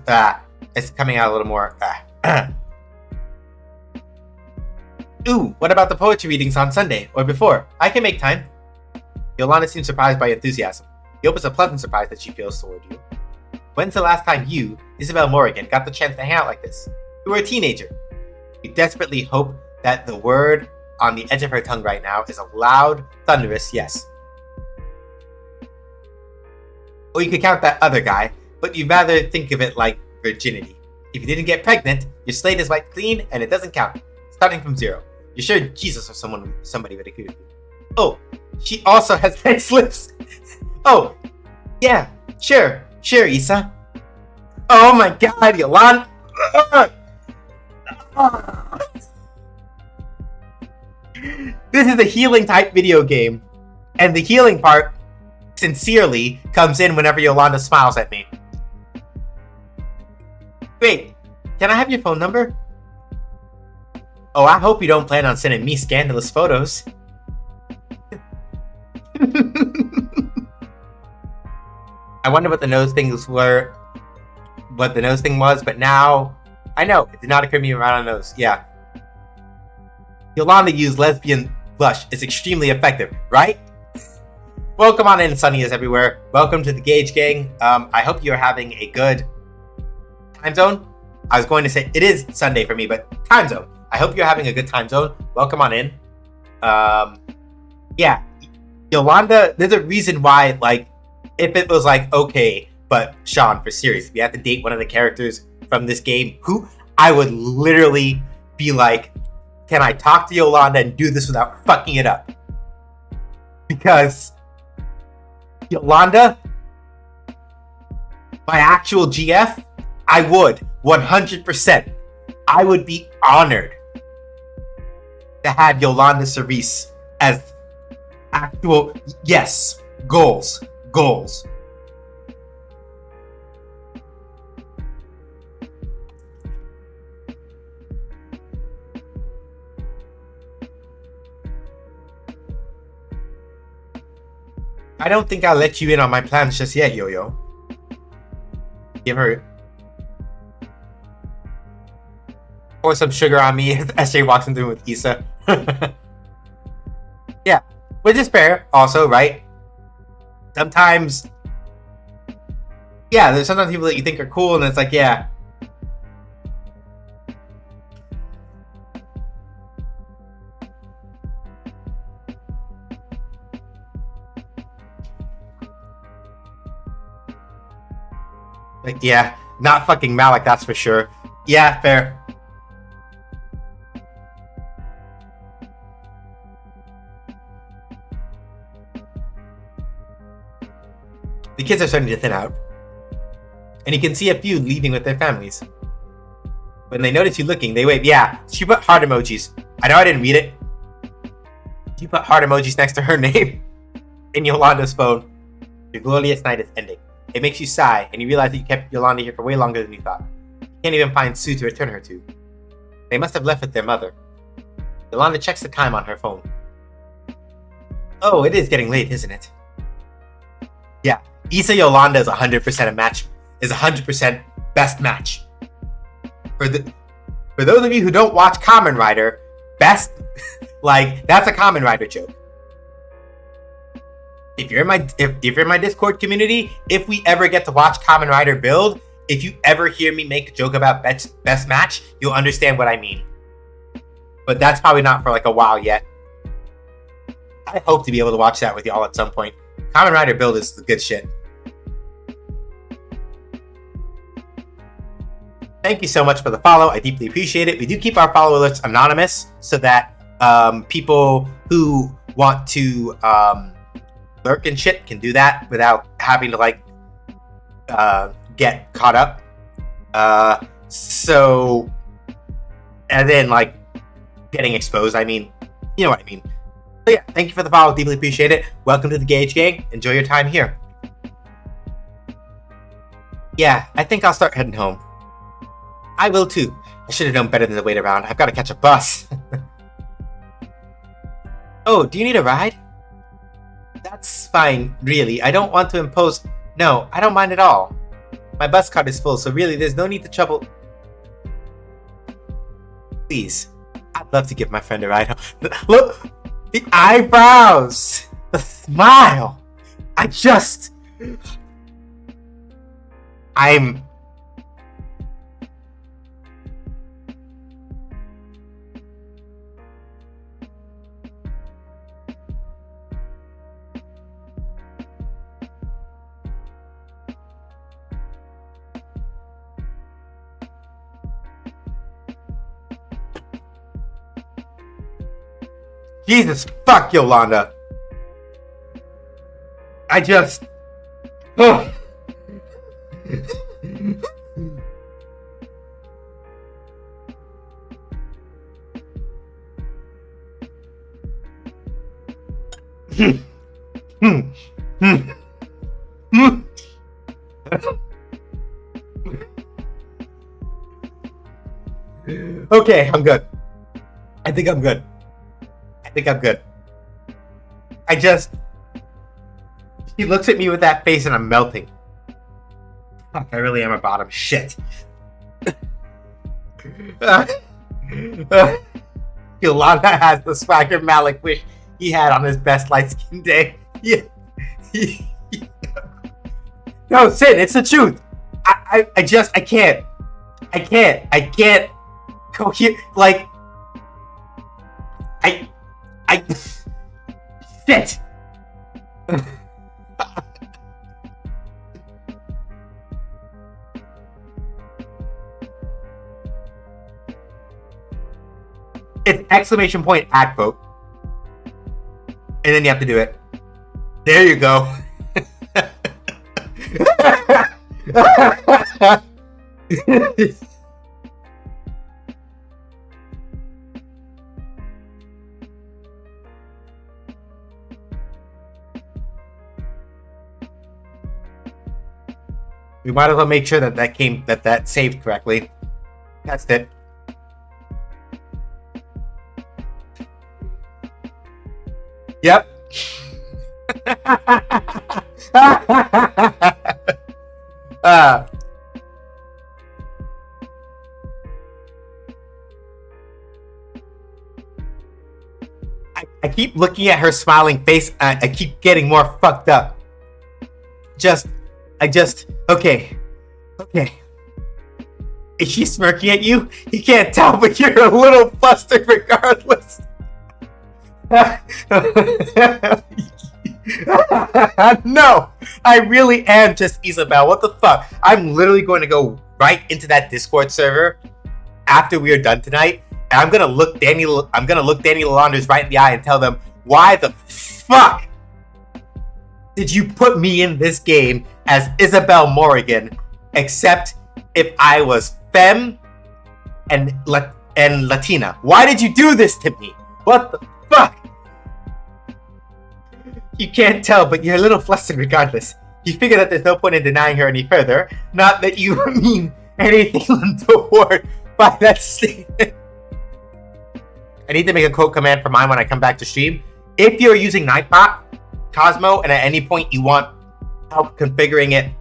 it's coming out a little more... Ooh, what about the poetry readings on Sunday, or before? I can make time. Yolanda seems surprised by your enthusiasm. You hope it's a pleasant surprise that she feels toward you. When's the last time you, Isabel Morrigan, got the chance to hang out like this? You were a teenager. You desperately hope that the word on the edge of her tongue right now is a loud, thunderous yes. Or you could count that other guy, but you'd rather think of it like virginity. If you didn't get pregnant, your slate is wiped clean and it doesn't count. Starting from zero. You're sure Jesus or somebody would agree with you. Oh, she also has nice lips. Oh, yeah, sure, Isa. Oh my God, Yolanda. This is a healing type video game, and the healing part, sincerely, comes in whenever Yolanda smiles at me. Wait, can I have your phone number? Oh, I hope you don't plan on sending me scandalous photos. I wonder what the nose things were, what the nose thing was, but now I know. It did not occur to me around the nose. Yeah. Yolanda used lesbian blush. It's extremely effective, right? Welcome on in, Sunny is everywhere. Welcome to the Gage Gang. I hope you're having a good time zone. I was going to say it is Sunday for me, but time zone. I hope you're having a good time zone. Welcome on in. Yeah. Yolanda, there's a reason why, like, if it was like, okay, but Sean, for serious, if you have to date one of the characters from this game, who I would literally be like, can I talk to Yolanda and do this without fucking it up? Because Yolanda, my actual GF, I would 100%. I would be honored to have Yolanda Cerise as actual, yes, goals. I don't think I'll let you in on my plans just yet, Yo-Yo. Give her... Pour some sugar on me as Jay walks into with Issa. Yeah, which is fair also, right? Sometimes... Yeah, there's sometimes people that you think are cool and it's like, yeah. Like, yeah, not fucking Malik, that's for sure. Yeah, fair. The kids are starting to thin out, and you can see a few leaving with their families. When they notice you looking, they wave. Yeah, she put heart emojis. I know I didn't read it. She put heart emojis next to her name in Yolanda's phone. Your glorious night is ending. It makes you sigh, and you realize that you kept Yolanda here for way longer than you thought. You can't even find Sue to return her to. They must have left with their mother. Yolanda checks the time on her phone. Oh, it is getting late, isn't it? Yeah, Issa Yolanda is 100% a match. Is 100% best match. For those of you who don't watch Kamen Rider, best like that's a Kamen Rider joke. If you're in my Discord community, if we ever get to watch Kamen Rider build, if you ever hear me make a joke about best match, you'll understand what I mean. But that's probably not for like a while yet. I hope to be able to watch that with y'all at some point. Kamen Rider build is the good shit. Thank you so much for the follow. I deeply appreciate it. We do keep our follow alerts anonymous so that people who want to lurk and shit can do that without having to like get caught up. So, and then like getting exposed. I mean, you know what I mean. So yeah, thank you for the follow. Deeply appreciate it. Welcome to the Gage Gang. Enjoy your time here. Yeah, I think I'll start heading home. I will too. I should have known better than to wait around. I've got to catch a bus. Oh, do you need a ride? That's fine, really. I don't want to impose... No, I don't mind at all. My bus card is full, so really there's no need to trouble... Please. I'd love to give my friend a ride home. Look! The eyebrows! The smile! I'm... Jesus fuck, Yolanda. I just... Oh. Okay, I'm good. I think I'm good. She looks at me with that face and I'm melting. Fuck, I really am a bottom shit. Yolanda has the swagger Malik wish he had on his best light skin day. Yeah. No, Sid, it's the truth. I can't cohere, like, shit. It's exclamation point ad quote. And then you have to do it. There you go. We might as well make sure that saved correctly. That's it. Yep. I keep looking at her smiling face. I keep getting more fucked up. Okay. Is she smirking at you? You can't tell, but you're a little flustered regardless. No, I really am just Isabel. What the fuck? I'm literally going to go right into that Discord server after we are done tonight, and I'm gonna look Danny Launders right in the eye and tell them, why the fuck did you put me in this game as Isabel Morrigan, except if I was femme and Latina? Why did you do this to me? What the fuck? You can't tell, but you're a little flustered regardless. You figure that there's no point in denying her any further. Not that you mean anything untoward by that statement. I need to make a quote command for mine when I come back to stream. If you're using Nightbot, Cosmo, and at any point you want help configuring it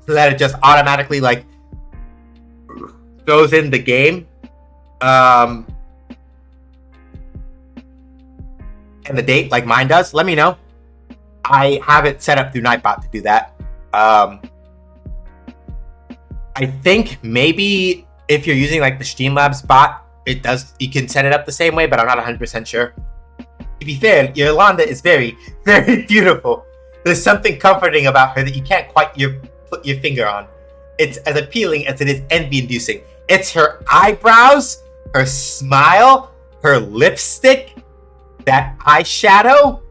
so that it just automatically like goes in the game, and the date like mine does, let me know. I have it set up through Nightbot to do that. I think maybe if you're using like the Streamlabs bot, it does. You can set it up the same way, but I'm not 100% sure. To be fair, Yolanda is very, very beautiful. There's something comforting about her that you can't quite put your finger on. It's as appealing as it is envy-inducing. It's her eyebrows, her smile, her lipstick, that eyeshadow,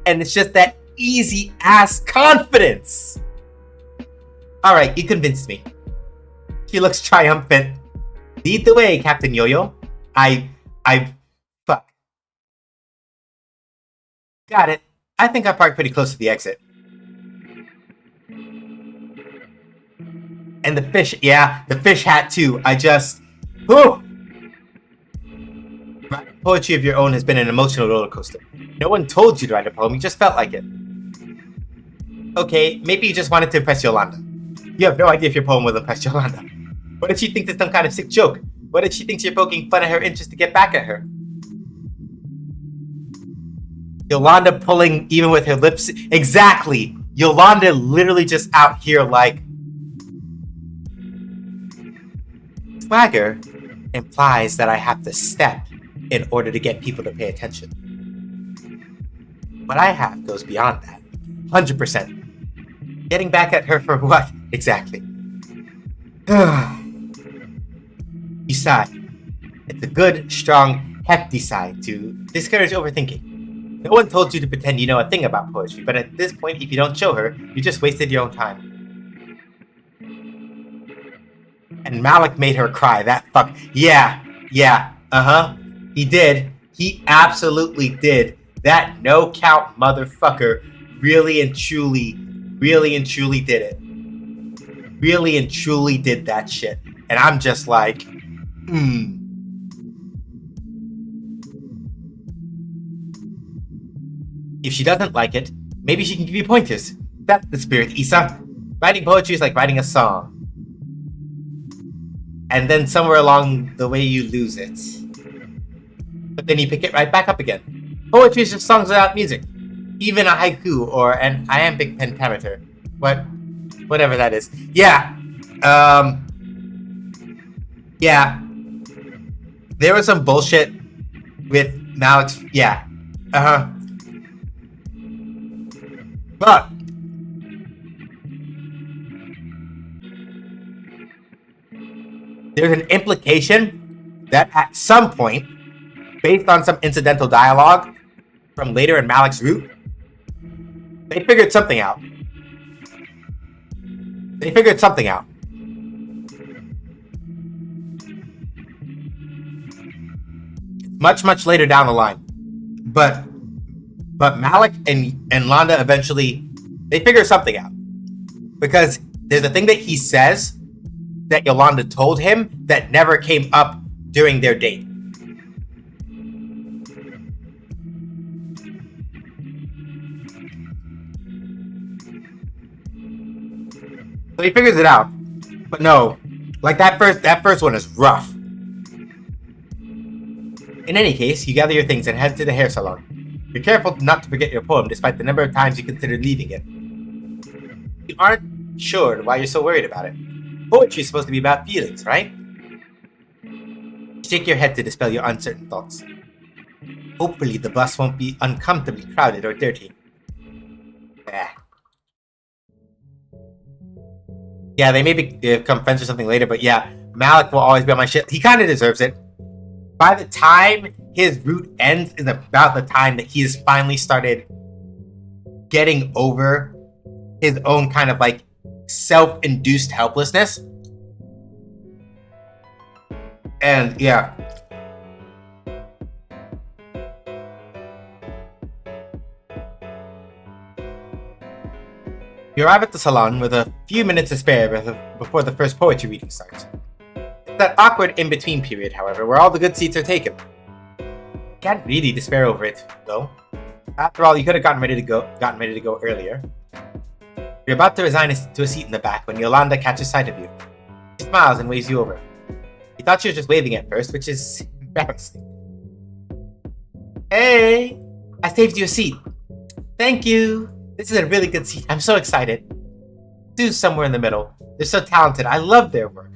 and it's just that easy ass confidence. All right, you convinced me. She looks triumphant. Lead the way, Captain Yo-Yo. Fuck. Got it. I think I parked pretty close to the exit. And the fish, yeah, the fish hat too. Whew. Poetry of your own has been an emotional roller coaster. No one told you to write a poem, you just felt like it. Okay, maybe you just wanted to impress Yolanda. You have no idea if your poem will impress Yolanda. What if she thinks it's some kind of sick joke? What if she thinks you're poking fun at her interest to get back at her? Yolanda pulling even with her lips. Exactly. Yolanda literally just out here like... Swagger implies that I have to step in order to get people to pay attention. What I have goes beyond that. 100%. Getting back at her for what? Exactly. You sigh. It's a good, strong, hefty sigh to discourage overthinking. No one told you to pretend you know a thing about poetry, but at this point, if you don't show her, you just wasted your own time. And Malik made her cry, that fuck. Yeah, he did. He absolutely did. That no-count motherfucker really and truly did it. Really and truly did that shit. And I'm just like, If she doesn't like it, maybe she can give you pointers. That's the spirit, Issa. Writing poetry is like writing a song. And then somewhere along the way you lose it. But then you pick it right back up again. Poetry is just songs without music. Even a haiku or an iambic pentameter. Whatever that is. Yeah. Yeah. There was some bullshit with Malik's... Yeah. But... there's an implication that at some point, based on some incidental dialogue from later in Malik's route, they figured something out. Much later down the line. But Malik and Landa eventually, they figure something out. Because there's a thing that he says that Yolanda told him that never came up during their date. So he figures it out. But no, like that first one is rough. In any case, you gather your things and head to the hair salon. Be careful not to forget your poem despite the number of times you considered leaving it. You aren't sure why you're so worried about it. Poetry is supposed to be about feelings, right? Shake your head to dispel your uncertain thoughts. Hopefully the bus won't be uncomfortably crowded or dirty. Yeah, they may become friends or something later, but yeah, Malik will always be on my shit. He kind of deserves it. By the time his route ends is about the time that he has finally started getting over his own kind of like self-induced helplessness. And yeah. You arrive at the salon with a few minutes to spare before the first poetry reading starts. It's that awkward in-between period, however, where all the good seats are taken. Can't really despair over it, though. After all, you could have gotten ready to go earlier. You're about to resign to a seat in the back when Yolanda catches sight of you. She smiles and waves you over. You thought she was just waving at first, which is embarrassing. Hey! I saved you a seat. Thank you! This is a really good seat. I'm so excited. Sue's somewhere in the middle. They're so talented. I love their work.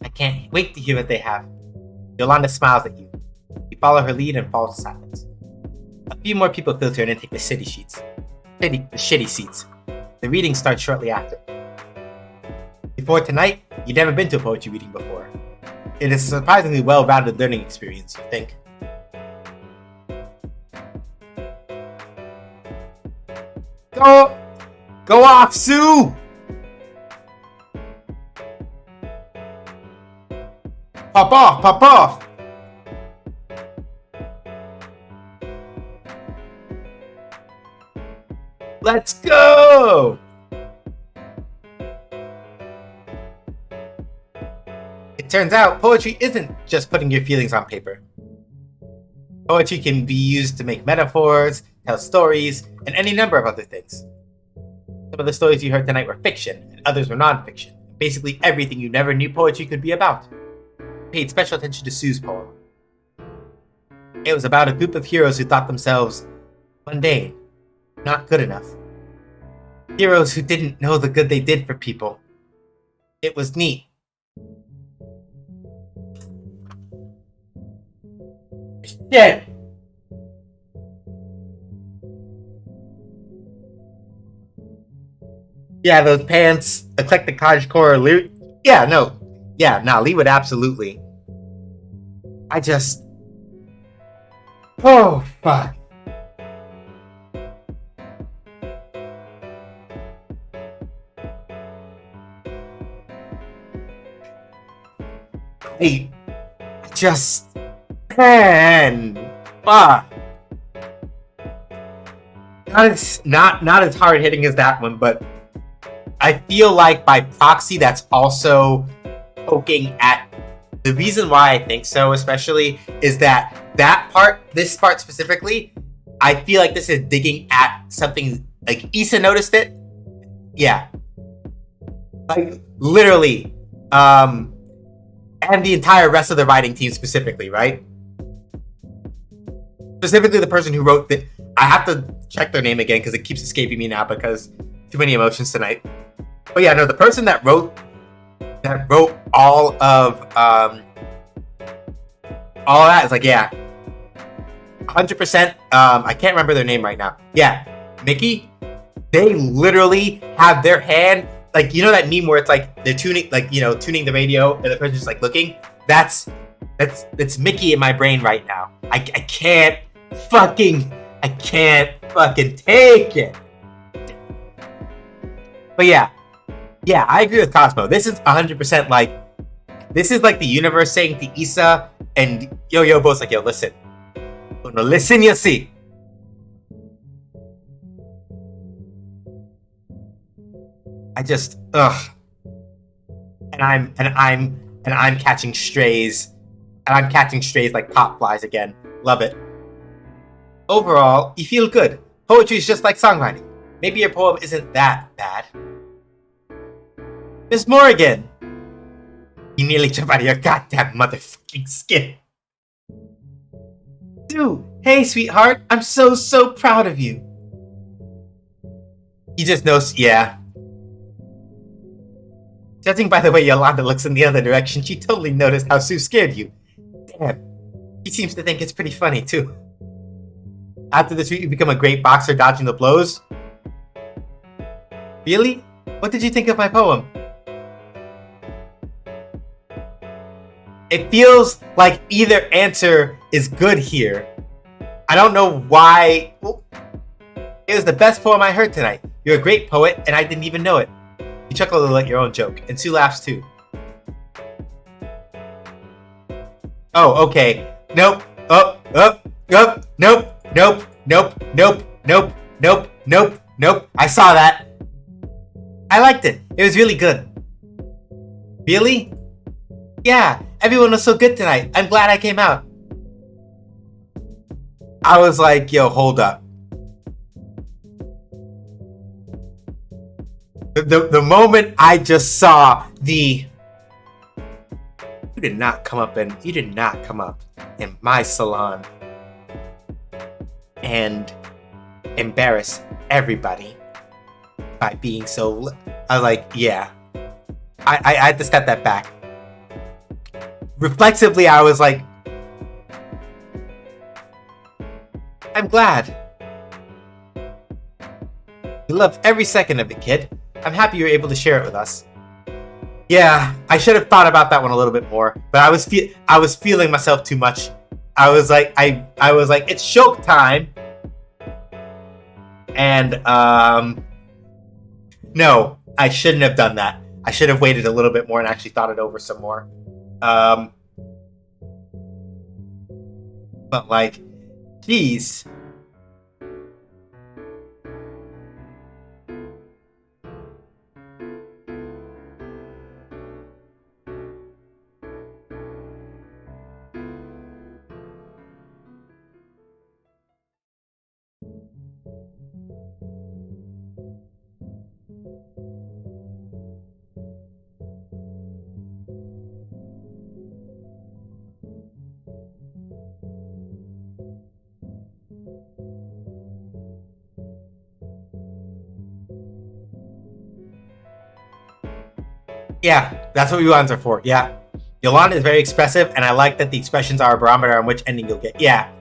I can't wait to hear what they have. Yolanda smiles at you. You follow her lead and fall to silence. A few more people filter in and take the shitty seats. The reading starts shortly after. Before tonight, you'd never been to a poetry reading before. It is a surprisingly well-rounded learning experience, you think. Go off, Sue! Pop off! Let's go! It turns out poetry isn't just putting your feelings on paper. Poetry can be used to make metaphors, tell stories, and any number of other things. Some of the stories you heard tonight were fiction, and others were non-fiction. Basically everything you never knew poetry could be about. I paid special attention to Sue's poem. It was about a group of heroes who thought themselves mundane, not good enough. Heroes who didn't know the good they did for people. It was neat. Shit! Yeah, those pants, eclectic cottagecore, Lee. Lee would absolutely. Oh, fuck. Fuck. Not as hard hitting as that one, but I feel like by proxy that's also poking at the reason why I think so, especially is this part specifically, I feel like this is digging at something like Issa noticed it. Yeah. Like literally. And the entire rest of the writing team specifically, right? Specifically the person who wrote the... I have to check their name again because it keeps escaping me now because too many emotions tonight. But yeah, no, the person that wrote all of that is like, yeah, 100%. I can't remember their name right now. Yeah, Mickey. They literally have their hand, like, you know that meme where it's like they're tuning, like, you know, tuning the radio and the person's just like looking. That's Mickey in my brain right now. I can't fucking take it. But yeah, I agree with Cosmo. This is 100% like, this is like the universe saying to Issa and Yo both like, yo, listen. No, listen, you see. And I'm catching strays. And I'm catching strays like pop flies again. Love it. Overall, you feel good. Poetry is just like songwriting. Maybe your poem isn't that bad. Miss Morrigan! You nearly jumped out of your goddamn motherfucking skin. Dude, hey sweetheart, I'm so proud of you. You just know, yeah. Judging by the way Yolanda looks in the other direction, she totally noticed how Sue scared you. Damn, she seems to think it's pretty funny too. After this week, you become a great boxer dodging the blows. Really? What did you think of my poem? It feels like either answer is good here. I don't know why. It was the best poem I heard tonight. You're a great poet, and I didn't even know it. You chuckle a little at your own joke, and Sue laughs too. Oh, okay. Nope. Nope. Nope. Nope. Nope. I saw that. I liked it. It was really good. Really? Yeah, everyone was so good tonight. I'm glad I came out. I was like, yo, hold up. The moment I just saw you did not come up in my salon and embarrass everybody by being so. I was like, yeah. I had to step that back. Reflexively, I was like, I'm glad. We loved every second of it, kid. I'm happy you were able to share it with us. Yeah, I should have thought about that one a little bit more, but I was feeling myself too much. I was like, it's show time, and no, I shouldn't have done that. I should have waited a little bit more and actually thought it over some more. But like, geez. Yeah, that's what Ulans are for. Yeah. Yolanda is very expressive, and I like that the expressions are a barometer on which ending you'll get. Yeah.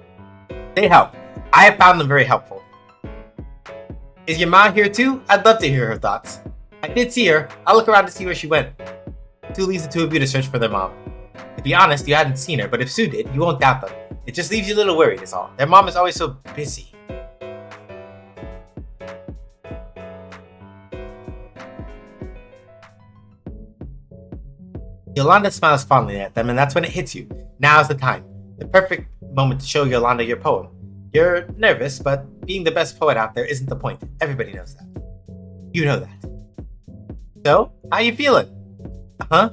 They help. I have found them very helpful. Is your ma here too? I'd love to hear her thoughts. I did see her. I'll look around to see where she went. Sue leaves the two of you to search for their mom. To be honest, you hadn't seen her, but if Sue did, you won't doubt them. It just leaves you a little worried is all. Their mom is always so busy. Yolanda smiles fondly at them, and that's when it hits you. Now's the time. The perfect moment to show Yolanda your poem. You're nervous, but being the best poet out there isn't the point. Everybody knows that. You know that. So, how you feeling? Huh?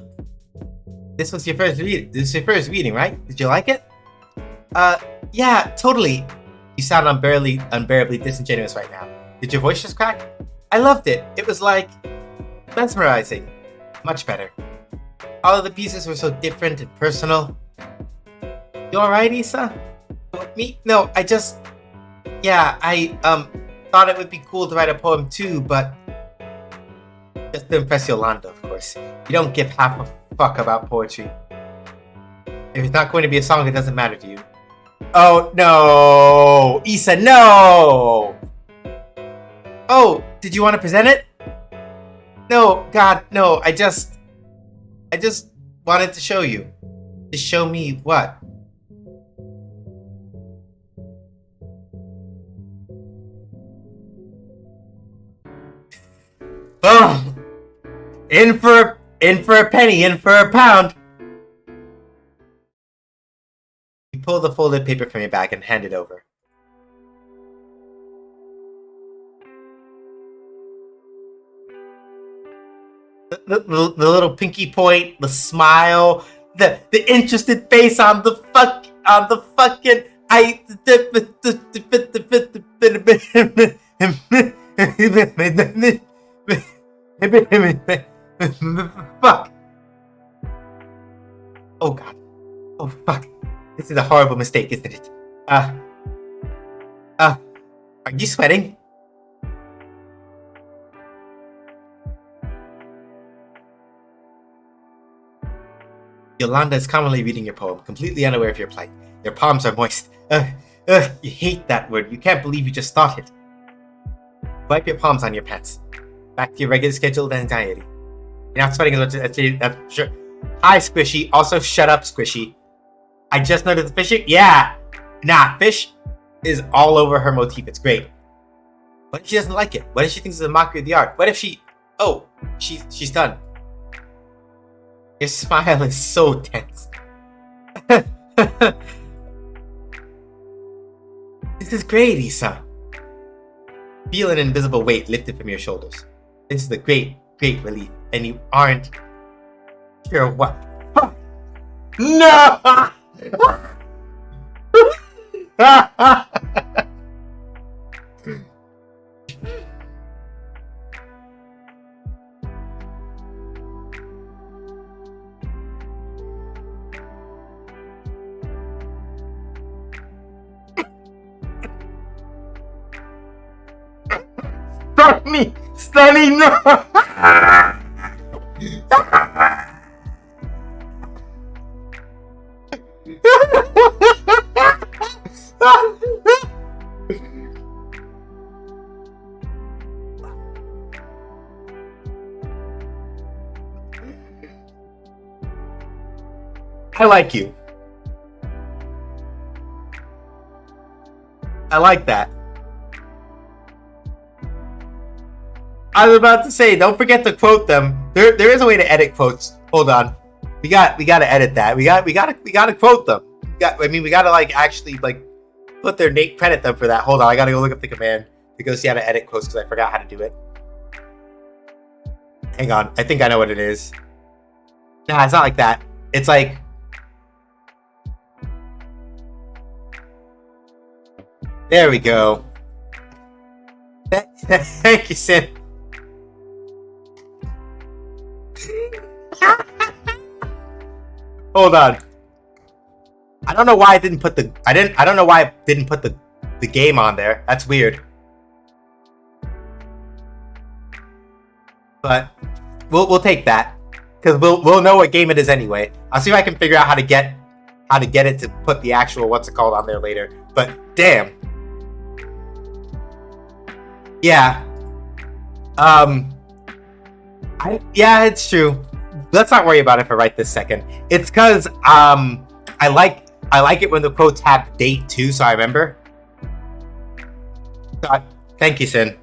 This was your first reading. This is your first reading, right? Did you like it? Yeah, totally. You sound unbearably disingenuous right now. Did your voice just crack? I loved it. It was like mesmerizing. Much better. All of the pieces were so different and personal. You alright, Issa? Me? No, I thought it would be cool to write a poem too, but just to impress Yolanda, of course. You don't give half a fuck about poetry. If it's not going to be a song, it doesn't matter to you. Oh, no! Issa, no! Oh, did you want to present it? No, God, no, I just wanted to show you. To show me what? Oh! In for a penny, in for a pound. You pull the folded paper from your bag and hand it over. The little pinky point, the smile, the interested face on the fucking fuck. Oh God. Oh fuck. This is a horrible mistake, isn't it? Are you sweating? Yolanda is commonly reading your poem, completely unaware of your plight. Your palms are moist. You hate that word. You can't believe you just thought it. Wipe your palms on your pants. Back to your regular scheduled anxiety. You're not sweating as much as sure. Hi, Squishy. Also, shut up, Squishy. I just noticed the fishing. Yeah. Nah, fish is all over her motif. It's great. What if she doesn't like it? What if she thinks it's a mockery of the art? What if she... Oh, she's done. Your smile is so tense. This is great, Isa. Feel an invisible weight lifted from your shoulders. This is a great, great relief, and you aren't sure what. No! Stop me! Sunny, no! I like you. I like that. I was about to say, don't forget to quote them. There is a way to edit quotes. Hold on, we gotta edit that. We gotta quote them. We gotta like actually like put their name, credit them for that. Hold on, I gotta go look up the command to go see how to edit quotes because I forgot how to do it. Hang on, I think I know what it is. Nah, it's not like that. It's like. There we go. Thank you, Sin. Hold on. I don't know why I didn't put the I don't know why I didn't put the game on there. That's weird. But we'll take that because we'll know what game it is anyway. I'll see if I can figure out how to get it to put the actual what's it called on there later. But damn. Yeah. Yeah, it's true. Let's not worry about it for right this second. It's because I like it when the quotes have date too, so I remember. Thank you, Sin.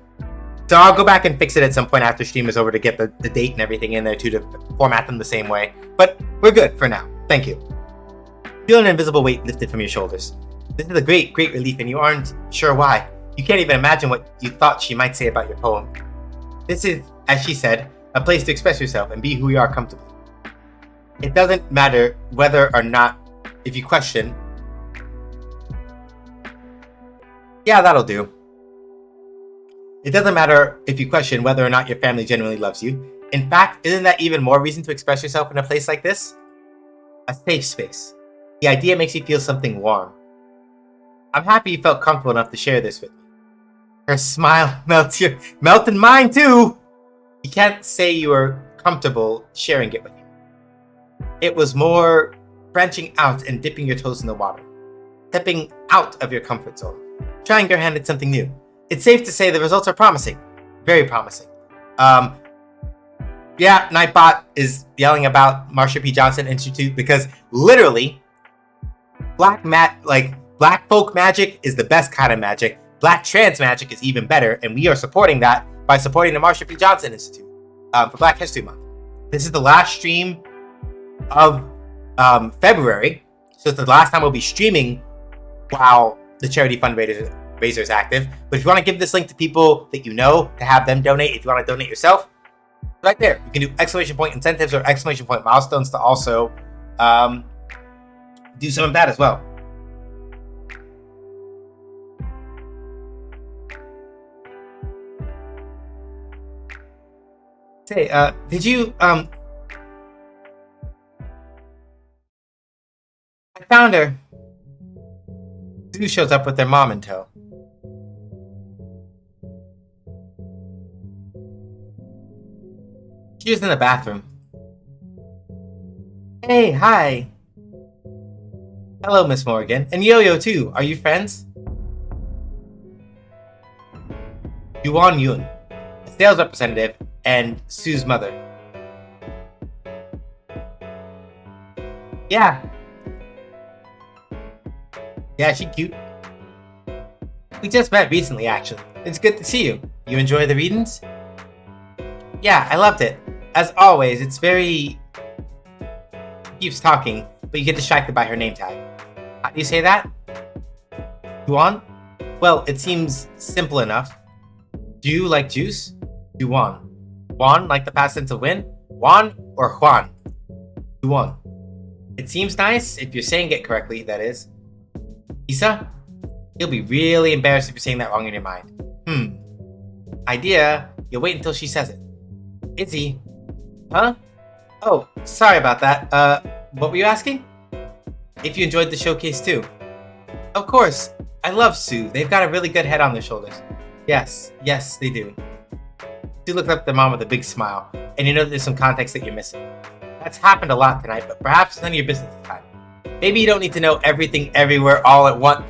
So I'll go back and fix it at some point after stream is over to get the date and everything in there too to format them the same way. But we're good for now. Thank you. Feel an invisible weight lifted from your shoulders. This is a great, great relief, and you aren't sure why. You can't even imagine what you thought she might say about your poem. This is, as she said, a place to express yourself and be who you are comfortably. It doesn't matter whether or not, if you question. Yeah, that'll do. It doesn't matter if you question whether or not your family genuinely loves you. In fact, isn't that even more reason to express yourself in a place like this? A safe space. The idea makes you feel something warm. I'm happy you felt comfortable enough to share this with me. Her smile melting mine too. You can't say you were comfortable sharing it with you. It was more branching out and dipping your toes in the water. Stepping out of your comfort zone. Trying your hand at something new. It's safe to say the results are promising. Very promising. Yeah, Nightbot is yelling about Marsha P. Johnson Institute because literally, black folk magic is the best kind of magic. Black trans magic is even better, and we are supporting that by supporting the Marsha P. Johnson Institute for Black History Month. This is the last stream of February, so it's the last time we'll be streaming while the charity fundraiser is active. But if you want to give this link to people that you know to have them donate, if you want to donate yourself, right there. You can do exclamation point incentives or exclamation point milestones to also do some of that as well. Say, did you I found her. Sue shows up with their mom in tow. She was in the bathroom. Hey, hi. Hello, Miss Morgan. And Yo-Yo, too. Are you friends? Yuan Yun, a sales representative, and Sue's mother. Yeah. Yeah, she cute. We just met recently, actually. It's good to see you. You enjoy the readings? Yeah, I loved it. As always, it's very... keeps talking, but you get distracted by her name tag. How do you say that? Juan? Well, it seems simple enough. Ju like juice? Juan. Juan like the past tense of win? Juan or Juan? Juan. It seems nice if you're saying it correctly, that is. Isa? You'll be really embarrassed if you're saying that wrong in your mind. Idea, you'll wait until she says it. Izzy? Huh? Oh, sorry about that. What were you asking? If you enjoyed the showcase too. Of course. I love Sue. They've got a really good head on their shoulders. Yes, they do. Sue looked up at their mom with a big smile, and you know that there's some context that you're missing. That's happened a lot tonight, but perhaps none of your business this time. Maybe you don't need to know everything everywhere all at once.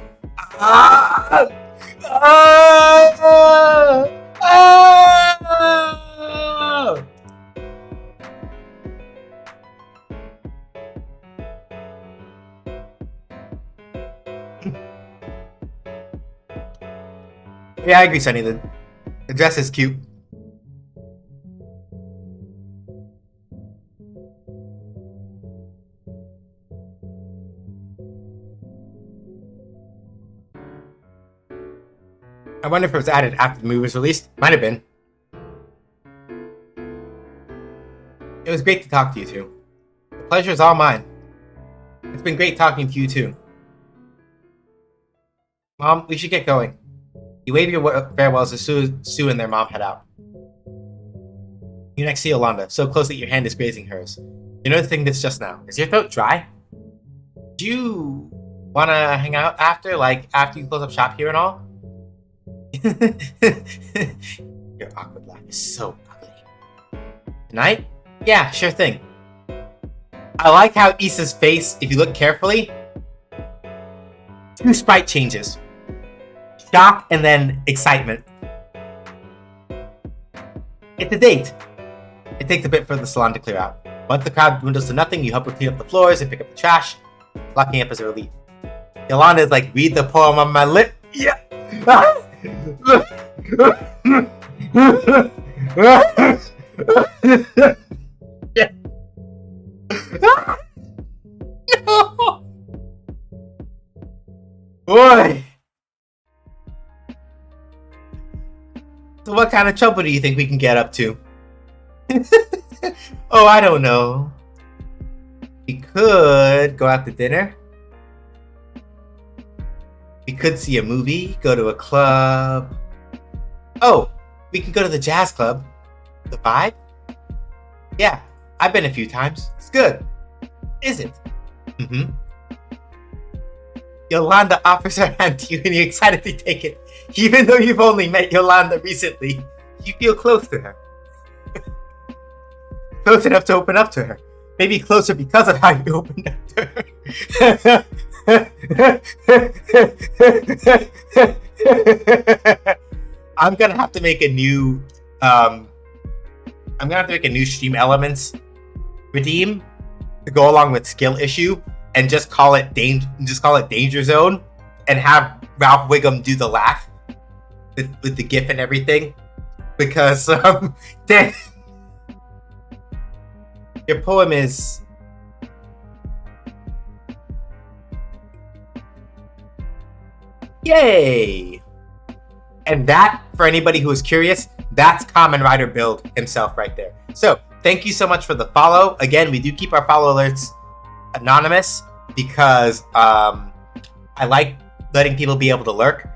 Yeah, I agree, Sonny. The dress is cute. I wonder if it was added after the movie was released. Might have been. It was great to talk to you two. The pleasure is all mine. It's been great talking to you too. Mom, we should get going. You wave your farewells as Sue and their mom head out. You next see Yolanda, so close that your hand is grazing hers. You know the thing that's just now. Is your throat dry? Do you want to hang out after you close up shop here and all? Your awkward laugh is so ugly. Tonight? Yeah, sure thing. I like how Issa's face, if you look carefully, 2 sprite changes. Shock and then excitement. It's a date. It takes a bit for the salon to clear out. Once the crowd dwindles to nothing, you help her clean up the floors and pick up the trash, locking up as a relief. Yolanda is like, read the poem on my lip. Yeah. No. Boy. So what kind of trouble do you think we can get up to? Oh, I don't know. We could go out to dinner. We could see a movie, go to a club. Oh, we can go to the jazz club. The Vibe? Yeah, I've been a few times. It's good. Is it? Mm-hmm. Yolanda offers her hand to you and you're excited to take it. Even though you've only met Yolanda recently, you feel close to her. Close enough to open up to her. Maybe closer because of how you opened up to her. I'm gonna have to make a new stream elements redeem to go along with skill issue and just call it danger zone and have Ralph Wiggum do the laugh with the gif and everything because your poem is yay. And that, for anybody who is curious, that's Kamen Rider Build himself right there. So thank you so much for the follow. Again, we do keep our follow alerts anonymous because I like letting people be able to lurk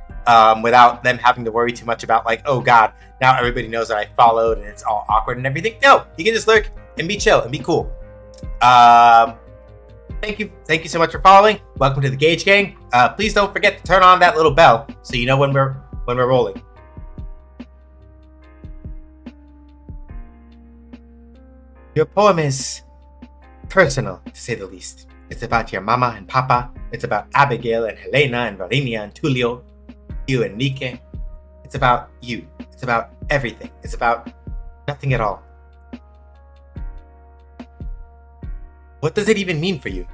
without them having to worry too much about like, oh god, now everybody knows that I followed and it's all awkward and everything. No, you can just lurk and be chill and be cool. Thank you so much for following. Welcome to the Gage Gang. Please don't forget to turn on that little bell so you know when we're rolling. Your poem is personal, to say the least. It's about your mama and papa. It's about Abigail and Helena and Varinia and Tulio, you and Nike. It's about you. It's about everything. It's about nothing at all. What does it even mean for you?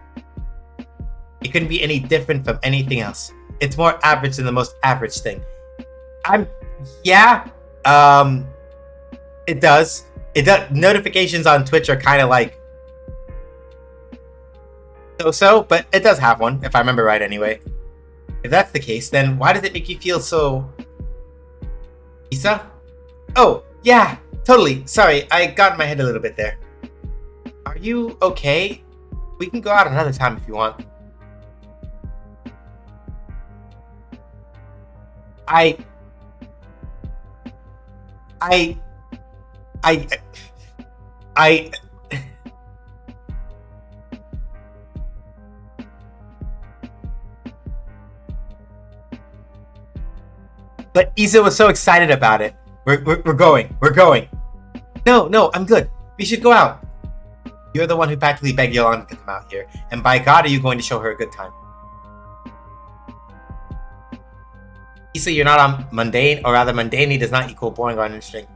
It couldn't be any different from anything else. It's more average than the most average thing. I'm Yeah. It does. It does. Notifications on Twitch are kind of like so, but it does have one, if I remember right anyway. If that's the case, then why does it make you feel so... Isa? Oh, yeah, totally. Sorry, I got in my head a little bit there. Are you okay? We can go out another time if you want. I... I... I... I... But Isa was so excited about it. We're going. We're going. No, I'm good. We should go out. You're the one who practically begged Yolanda to come out here. And by God, are you going to show her a good time? Isa, you're not on mundane, or rather mundanity does not equal boring or uninteresting.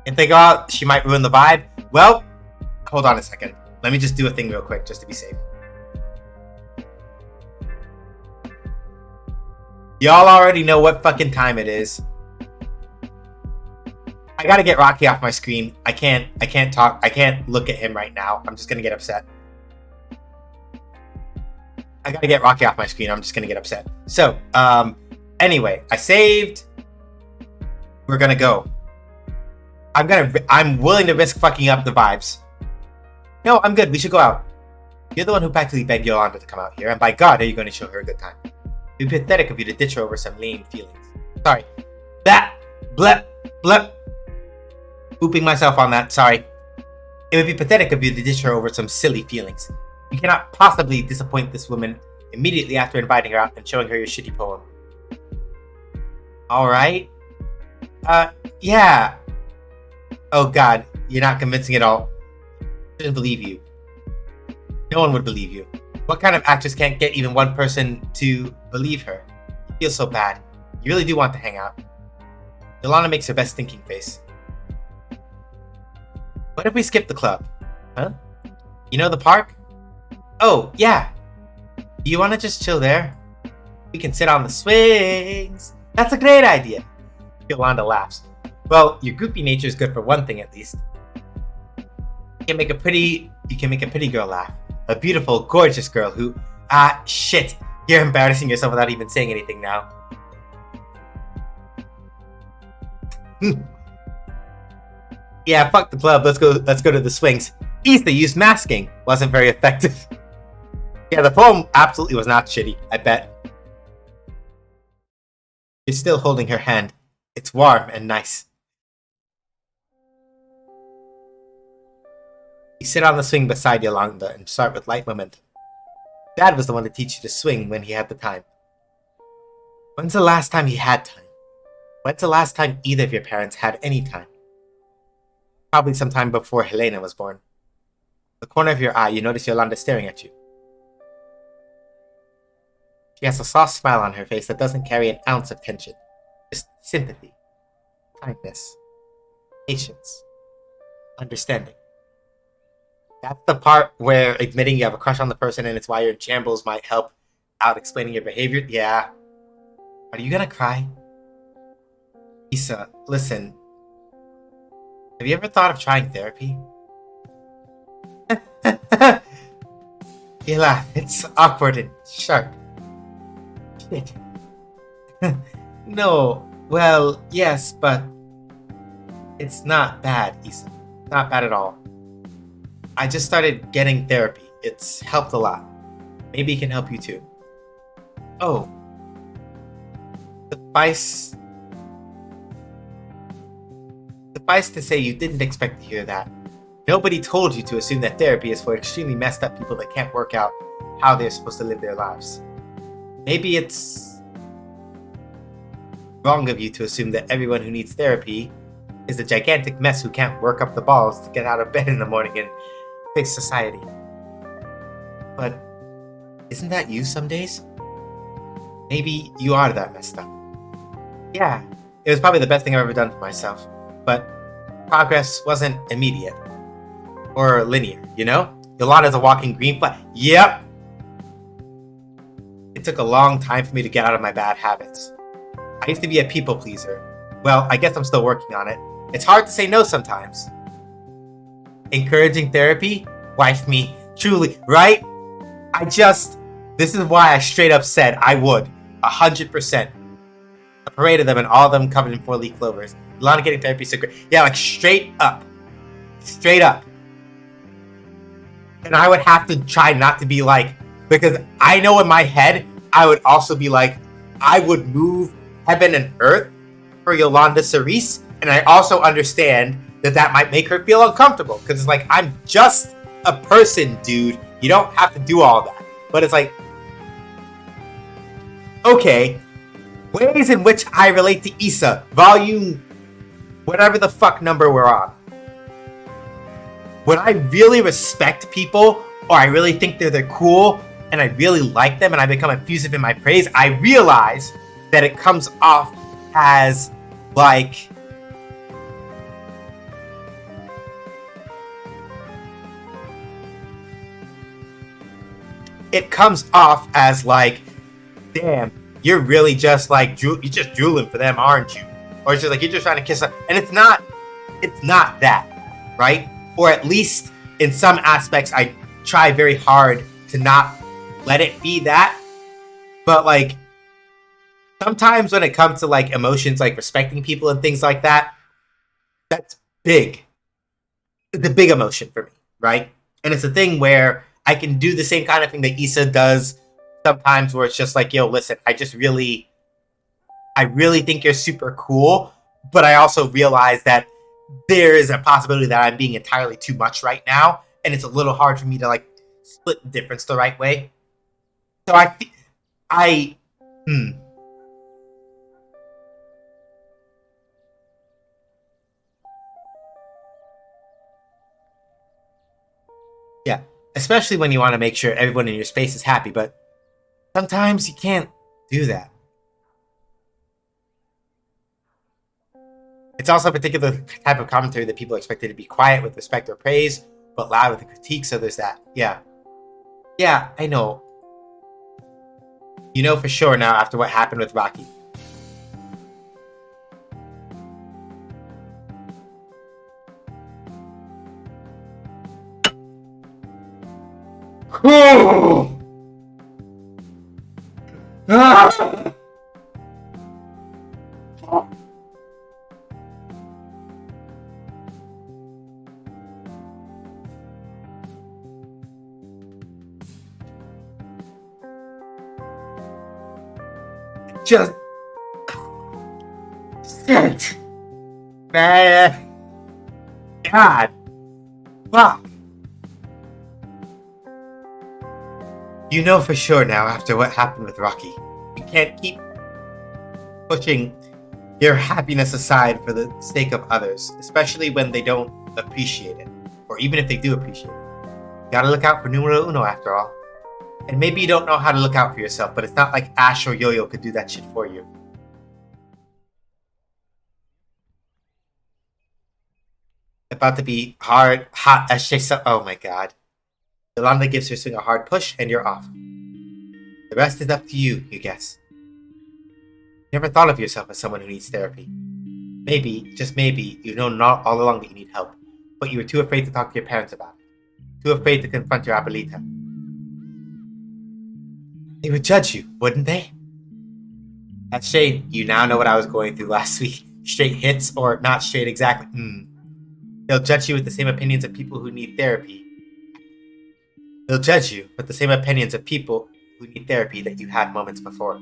If they go out, she might ruin the vibe. Well, hold on a second. Let me just do a thing real quick, just to be safe. Y'all already know what fucking time it is. I gotta get Rocky off my screen. I can't talk. I can't look at him right now. I'm just gonna get upset. I gotta get Rocky off my screen. I'm just gonna get upset. So, anyway, I saved. We're gonna go. I'm willing to risk fucking up the vibes. No, I'm good. We should go out. You're the one who practically begged Yolanda to come out here, and by God, are you going to show her a good time? It'd be pathetic of you to ditch her over some lame feelings. Sorry. That blep blep. Ooping myself on that. Sorry. It would be pathetic of you to ditch her over some silly feelings. You cannot possibly disappoint this woman immediately after inviting her out and showing her your shitty poem. All right. Yeah. Oh God, you're not convincing at all. I shouldn't believe you. No one would believe you. What kind of actress can't get even one person to believe her? You feel so bad. You really do want to hang out. Yolanda makes her best thinking face. What if we skip the club? Huh? You know the park? Oh, yeah. Do you want to just chill there? We can sit on the swings. That's a great idea. Yolanda laughs. Well, your goofy nature is good for one thing at least. You can make a pretty girl laugh. A beautiful, gorgeous girl who... shit. You're embarrassing yourself without even saying anything now. Yeah, fuck the club. Let's go to the swings. Ether used masking. Wasn't very effective. Yeah, the poem absolutely was not shitty, I bet. You're still holding her hand. It's warm and nice. You sit on the swing beside Yolanda and start with light momentum. Dad was the one to teach you to swing when he had the time. When's the last time he had time? When's the last time either of your parents had any time? Probably sometime before Helena was born. The corner of your eye, you notice Yolanda staring at you. She has a soft smile on her face that doesn't carry an ounce of tension. Just sympathy, kindness, patience, understanding. That's the part where admitting you have a crush on the person and it's why you're in shambles might help out explaining your behavior. Yeah. Are you gonna cry? Isa, listen. Have you ever thought of trying therapy? You laugh. It's awkward and sharp. Shit. No. Well, yes, but it's not bad, Isa. Not bad at all. I just started getting therapy. It's helped a lot. Maybe it can help you too. Oh. Suffice to say you didn't expect to hear that. Nobody told you to assume that therapy is for extremely messed up people that can't work out how they're supposed to live their lives. Maybe it's wrong of you to assume that everyone who needs therapy is a gigantic mess who can't work up the balls to get out of bed in the morning and face society. But isn't that you some days? Maybe you are that messed up. Yeah, it was probably the best thing I've ever done for myself. But progress wasn't immediate. Or linear, you know? Yolanda's a walking green flag. Yep! It took a long time for me to get out of my bad habits. I used to be a people pleaser. Well, I guess I'm still working on it. It's hard to say no sometimes. Encouraging therapy? Wife me. Truly, right? This is why I straight up said I would. 100%. A parade of them and all of them covered in 4-leaf clovers. Lana getting therapy so great. Yeah, like straight up. Straight up. And I would have to try not to be like, because I know in my head, I would also be like, I would move heaven and earth for Yolanda Cerise. And I also understand that might make her feel uncomfortable. Because it's like, I'm just a person, dude. You don't have to do all that. But it's like, okay, ways in which I relate to Issa, volume, whatever the fuck number we're on. When I really respect people, or I really think they're cool, and I really like them, and I become effusive in my praise, I realize that it comes off as like, damn, you're really just like, you're just drooling for them, aren't you? Or it's just like, you're just trying to kiss them. And it's not that, right? Or at least in some aspects, I try very hard to not let it be that. But like, sometimes when it comes to like emotions, like respecting people and things like that, that's big. It's a big emotion for me, right? And it's a thing where I can do the same kind of thing that Issa does sometimes, where it's just like, yo, listen, I really think you're super cool, but I also realize that there is a possibility that I'm being entirely too much right now, and it's a little hard for me to like split the difference the right way. So I, yeah, especially when you want to make sure everyone in your space is happy, but sometimes you can't do that. It's also a particular type of commentary that people are expected to be quiet with respect or praise, but loud with the critique, so there's that. Yeah. Yeah, I know. You know for sure now after what happened with Rocky. Just shit, man. God, fuck. You know for sure now after what happened with Rocky. You can't keep pushing your happiness aside for the sake of others, especially when they don't appreciate it, or even if they do appreciate it. You gotta look out for numero uno after all. And maybe you don't know how to look out for yourself, but it's not like Ash or Yo-Yo could do that shit for you. About to be hot as shakes up. Oh my god. Yolanda gives her swing a hard push, and you're off. The rest is up to you, you guess. You never thought of yourself as someone who needs therapy. Maybe, just maybe, you've known all along that you need help, but you were too afraid to talk to your parents about it. Too afraid to confront your abuelita. They would judge you, wouldn't they? That's shade. You now know what I was going through last week. Straight hits, or not straight exactly. They'll judge you with the same opinions of people who need therapy. They'll judge you with the same opinions of people who need therapy that you had moments before.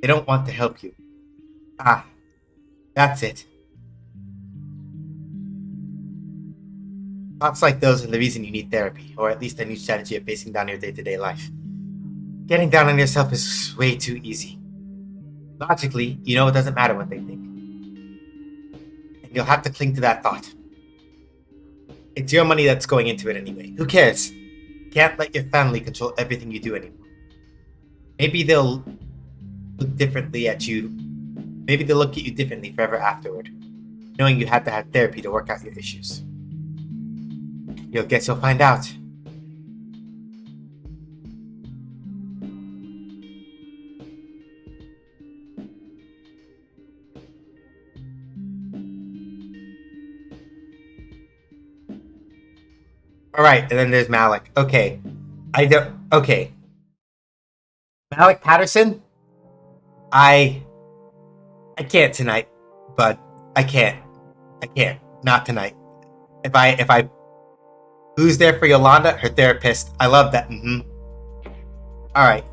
They don't want to help you. Ah, that's it. Thoughts like those are the reason you need therapy, or at least a new strategy of facing down your day-to-day life. Getting down on yourself is way too easy. Logically, you know it doesn't matter what they think. And you'll have to cling to that thought. It's your money that's going into it anyway. Who cares? Can't let your family control everything you do anymore. Maybe they'll look differently at you. Maybe they'll look at you differently forever afterward, knowing you had to have therapy to work out your issues. You'll find out. All right, and then there's Malik. Okay, I don't. Okay, Malik Patterson. I can't tonight, but I can't. I can't. Not tonight. If I who's there for Yolanda? Her therapist. I love that. All right.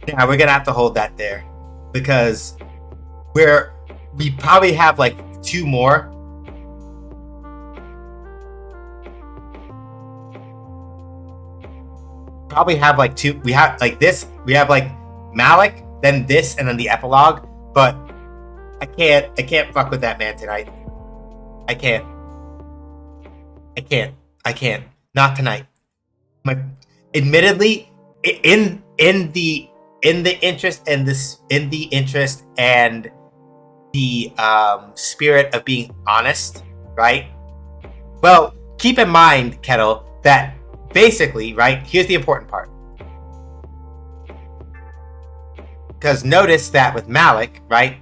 Yeah, we're gonna have to hold that there because we probably have like two more. Probably have like two. We have like this. We have like Malik, then this, and then the epilogue. But I can't fuck with that man tonight. I can't. I can't. Not tonight. Admittedly, in the interest and the spirit of being honest, right? Well, keep in mind, Kettle, that basically, right? Here's the important part. Because notice that with Malik, right?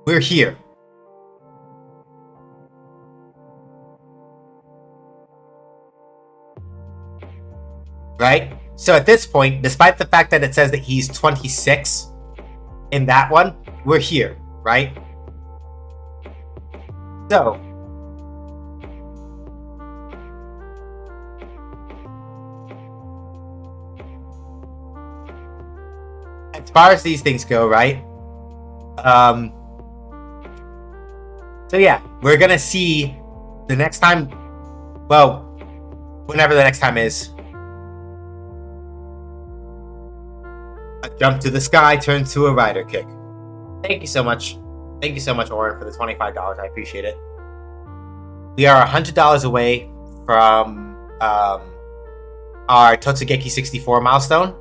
We're here. Right? So at this point, despite the fact that it says that he's 26 in that one, we're here, right? So as far as these things go, right? So yeah, we're gonna see the next time. Well, whenever the next time is. A jump to the sky turns to a rider kick. Thank you so much. Thank you so much, Oren, for the $25. I appreciate it. We are $100 away from our Totsugeki 64 milestone.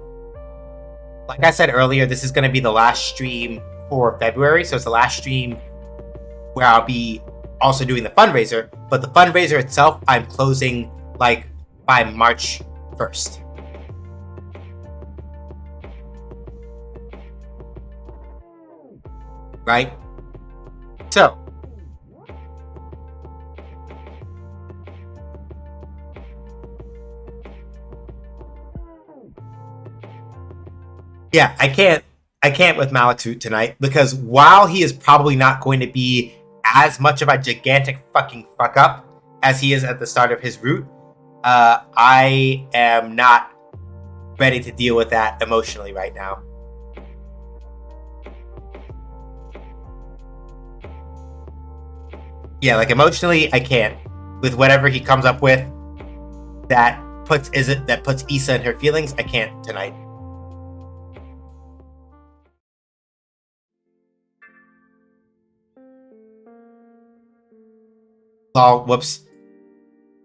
Like I said earlier, this is going to be the last stream for February, so it's the last stream where I'll be also doing the fundraiser. But the fundraiser itself, I'm closing like by March 1st. Right? So, yeah, I can't with Malik's route tonight because while he is probably not going to be as much of a gigantic fucking fuck up as he is at the start of his route, I am not ready to deal with that emotionally right now. Yeah, like emotionally, I can't. With whatever he comes up with that puts Issa in her feelings, I can't tonight. Oh, whoops.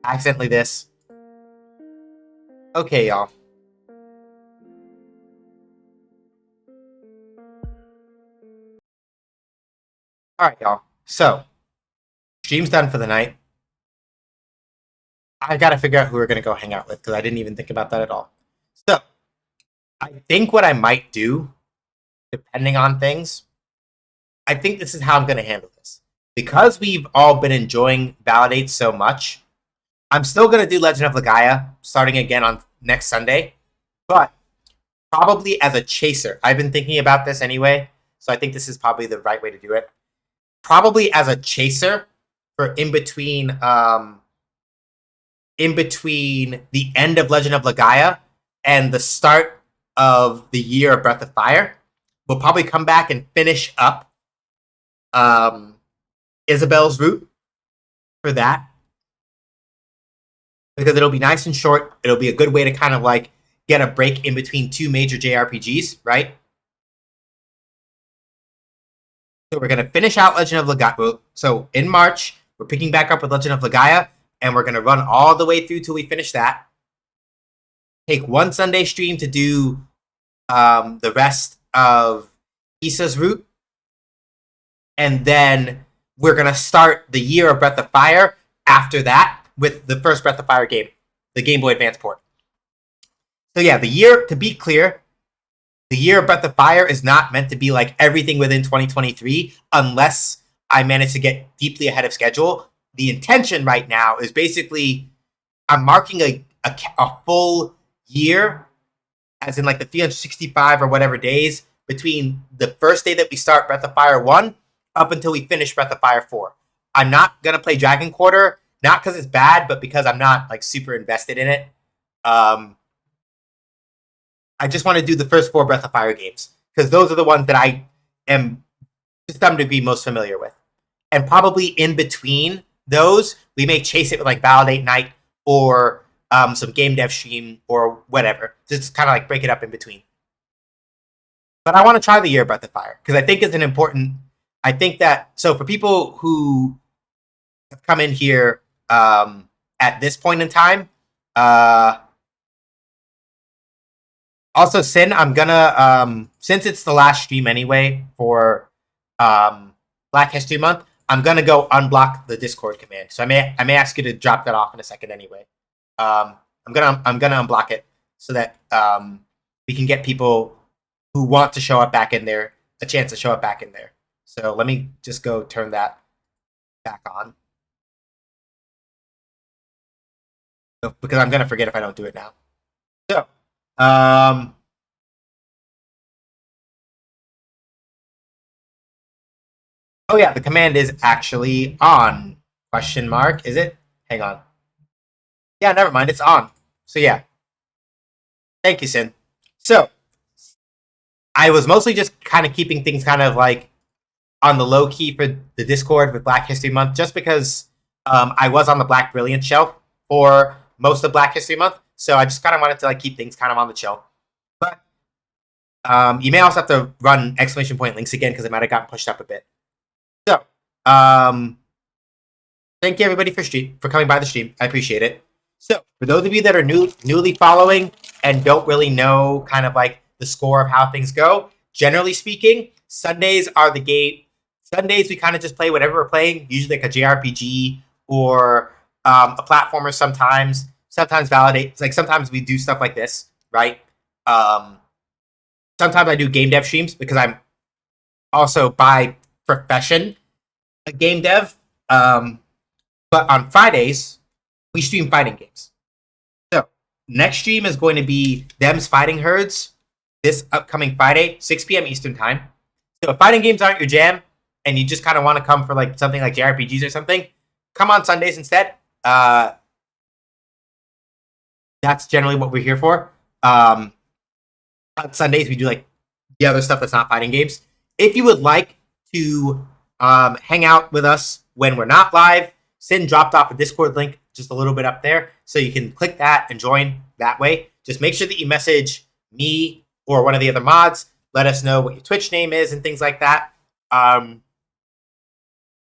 Accidentally this. Okay, y'all. Alright, y'all. So, stream's done for the night. I gotta figure out who we're gonna go hang out with because I didn't even think about that at all. So, I think what I might do, depending on things, I think this is how I'm gonna handle this. Because we've all been enjoying Validate so much, I'm still gonna do Legend of Legaia starting again on next Sunday, but probably as a chaser. I've been thinking about this anyway, so I think this is probably the right way to do it. Probably as a chaser for in between the end of Legend of Legaia and the start of the year of Breath of Fire. We'll probably come back and finish up Isabel's route for that. Because it'll be nice and short. It'll be a good way to kind of like get a break in between two major JRPGs, right? So we're going to finish out Legend of Legaia. So in March, we're picking back up with Legend of Legaia, and we're going to run all the way through till we finish that. Take one Sunday stream to do the rest of Issa's route. And then we're going to start the year of Breath of Fire after that with the first Breath of Fire game, the Game Boy Advance port. So yeah, the year, to be clear, the year of Breath of Fire is not meant to be like everything within 2023 unless I managed to get deeply ahead of schedule. The intention right now is basically I'm marking a full year, as in like the 365 or whatever days between the first day that we start Breath of Fire 1 up until we finish Breath of Fire 4. I'm not going to play Dragon Quarter, not because it's bad, but because I'm not like super invested in it. Um, I just want to do the first 4 Breath of Fire games because those are the ones that I am to some degree most familiar with. And probably in between those, we may chase it with like Validate Night or some game dev stream or whatever. Just kind of like break it up in between. But I want to try the year Breath of Fire because I think it's an important. I think that so for people who have come in here at this point in time, uh, also Sin, I'm gonna since it's the last stream anyway for Black History Month, I'm gonna go unblock the Discord command. So I may ask you to drop that off in a second anyway. I'm gonna unblock it so that we can get people who want to show up back in there a chance to show up back in there. So let me just go turn that back on because I'm gonna forget if I don't do it now. So oh yeah, the command is actually on. Question mark, is it? Hang on. Yeah, never mind, it's on. So yeah. Thank you, Sin. So I was mostly just kind of keeping things kind of like on the low key for the Discord with Black History Month, just because I was on the Black Brilliant shelf for most of Black History Month, so I just kind of wanted to like keep things kind of on the chill. But you may also have to run exclamation point links again because it might have gotten pushed up a bit. So thank you everybody for coming by the stream. I appreciate it. So for those of you that are newly following and don't really know kind of like the score of how things go, generally speaking, Sundays are the game. Sundays we kind of just play whatever we're playing, usually like a JRPG or a platformer. Sometimes validate. Like sometimes we do stuff like this, right? Um, Sometimes I do game dev streams because I'm also by profession a game dev. But on Fridays we stream fighting games. So next stream is going to be Them's Fighting Herds this upcoming Friday, 6 p.m. Eastern time. So if fighting games aren't your jam and you just kind of want to come for like something like JRPGs or something, come on Sundays instead. That's generally what we're here for. On Sundays we do like the other stuff that's not fighting games. If you would like to hang out with us when we're not live, Sin dropped off a Discord link just a little bit up there, so you can click that and join that way. Just make sure that you message me or one of the other mods. Let us know what your Twitch name is and things like that.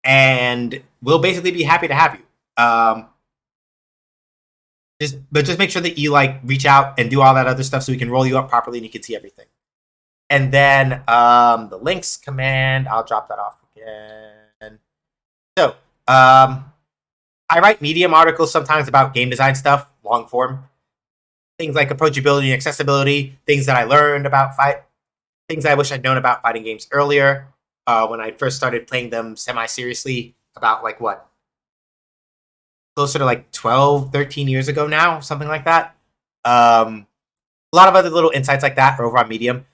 And we'll basically be happy to have you. Just make sure that you like reach out and do all that other stuff so we can roll you up properly and you can see everything. And then the links command, I'll drop that off again. So I write Medium articles sometimes about game design stuff, long form. Things like approachability and accessibility, things that I learned about things I wish I'd known about fighting games earlier when I first started playing them semi-seriously about like what? Closer to like 12, 13 years ago now, something like that. A lot of other little insights like that are over on Medium.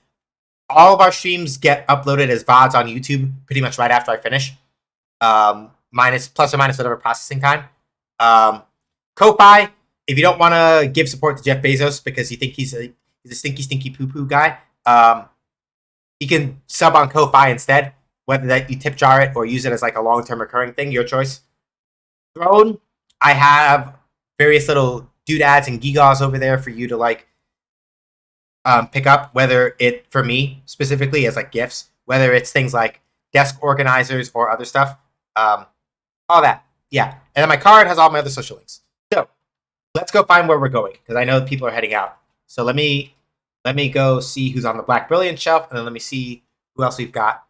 All of our streams get uploaded as VODs on YouTube pretty much right after I finish. Minus plus or minus whatever processing time. Ko-Fi, if you don't want to give support to Jeff Bezos because you think he's a stinky poo-poo guy, you can sub on Ko-Fi instead, whether that you tip jar it or use it as like a long-term recurring thing, your choice. Throne, I have various little doodads and gigaws over there for you to like pick up, whether it, for me specifically, as like gifts, whether it's things like desk organizers or other stuff. All that. Yeah. And then my card has all my other social links. So let's go find where we're going because I know people are heading out. So let me go see who's on the Black Brilliant shelf, and then let me see who else we've got.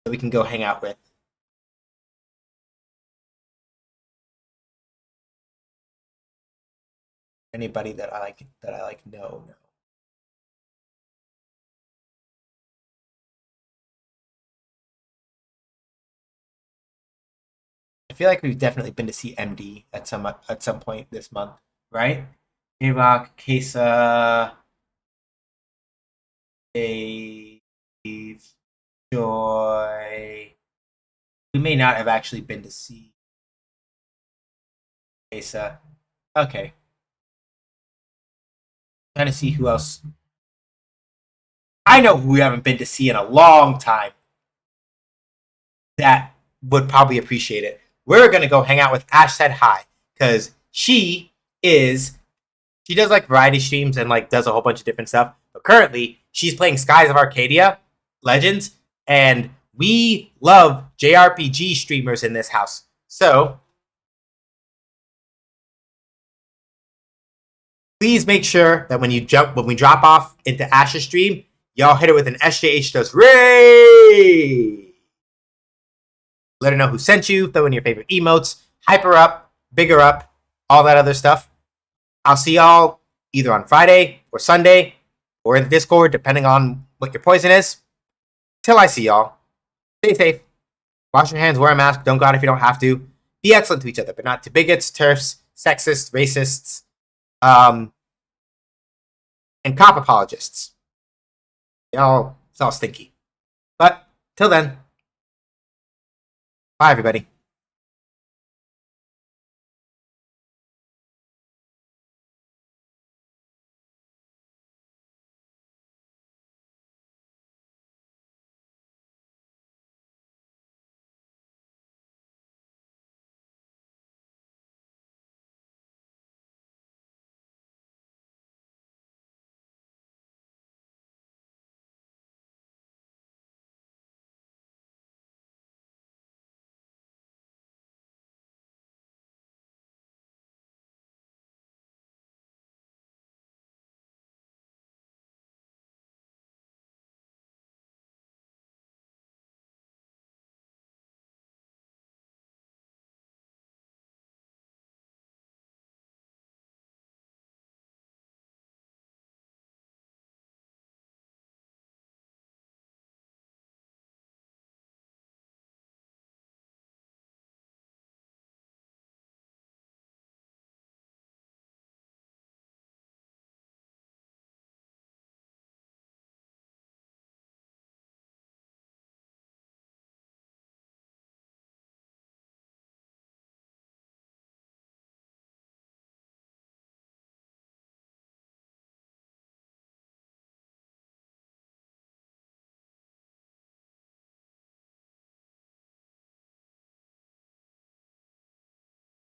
That we can go hang out with. Anybody that I like know. feel like we've definitely been to see MD at some point this month, right? Rock, Kesa, Dave, Joy. We may not have actually been to see Kesa. Okay. Trying to see who else. I know who we haven't been to see in a long time that would probably appreciate it. We're gonna go hang out with Ash Said Hi because she does like variety streams and like does a whole bunch of different stuff. But currently, she's playing Skies of Arcadia Legends, and we love JRPG streamers in this house. So please make sure that when we drop off into Ash's stream, y'all hit it with an SJH does Ray. Let her know who sent you, throw in your favorite emotes, hype her up, big her up, all that other stuff. I'll see y'all either on Friday or Sunday or in the Discord, depending on what your poison is. Till I see y'all, stay safe, wash your hands, wear a mask, don't go out if you don't have to. Be excellent to each other, but not to bigots, turfs, sexists, racists, and cop apologists. It's all stinky. But till then, bye everybody.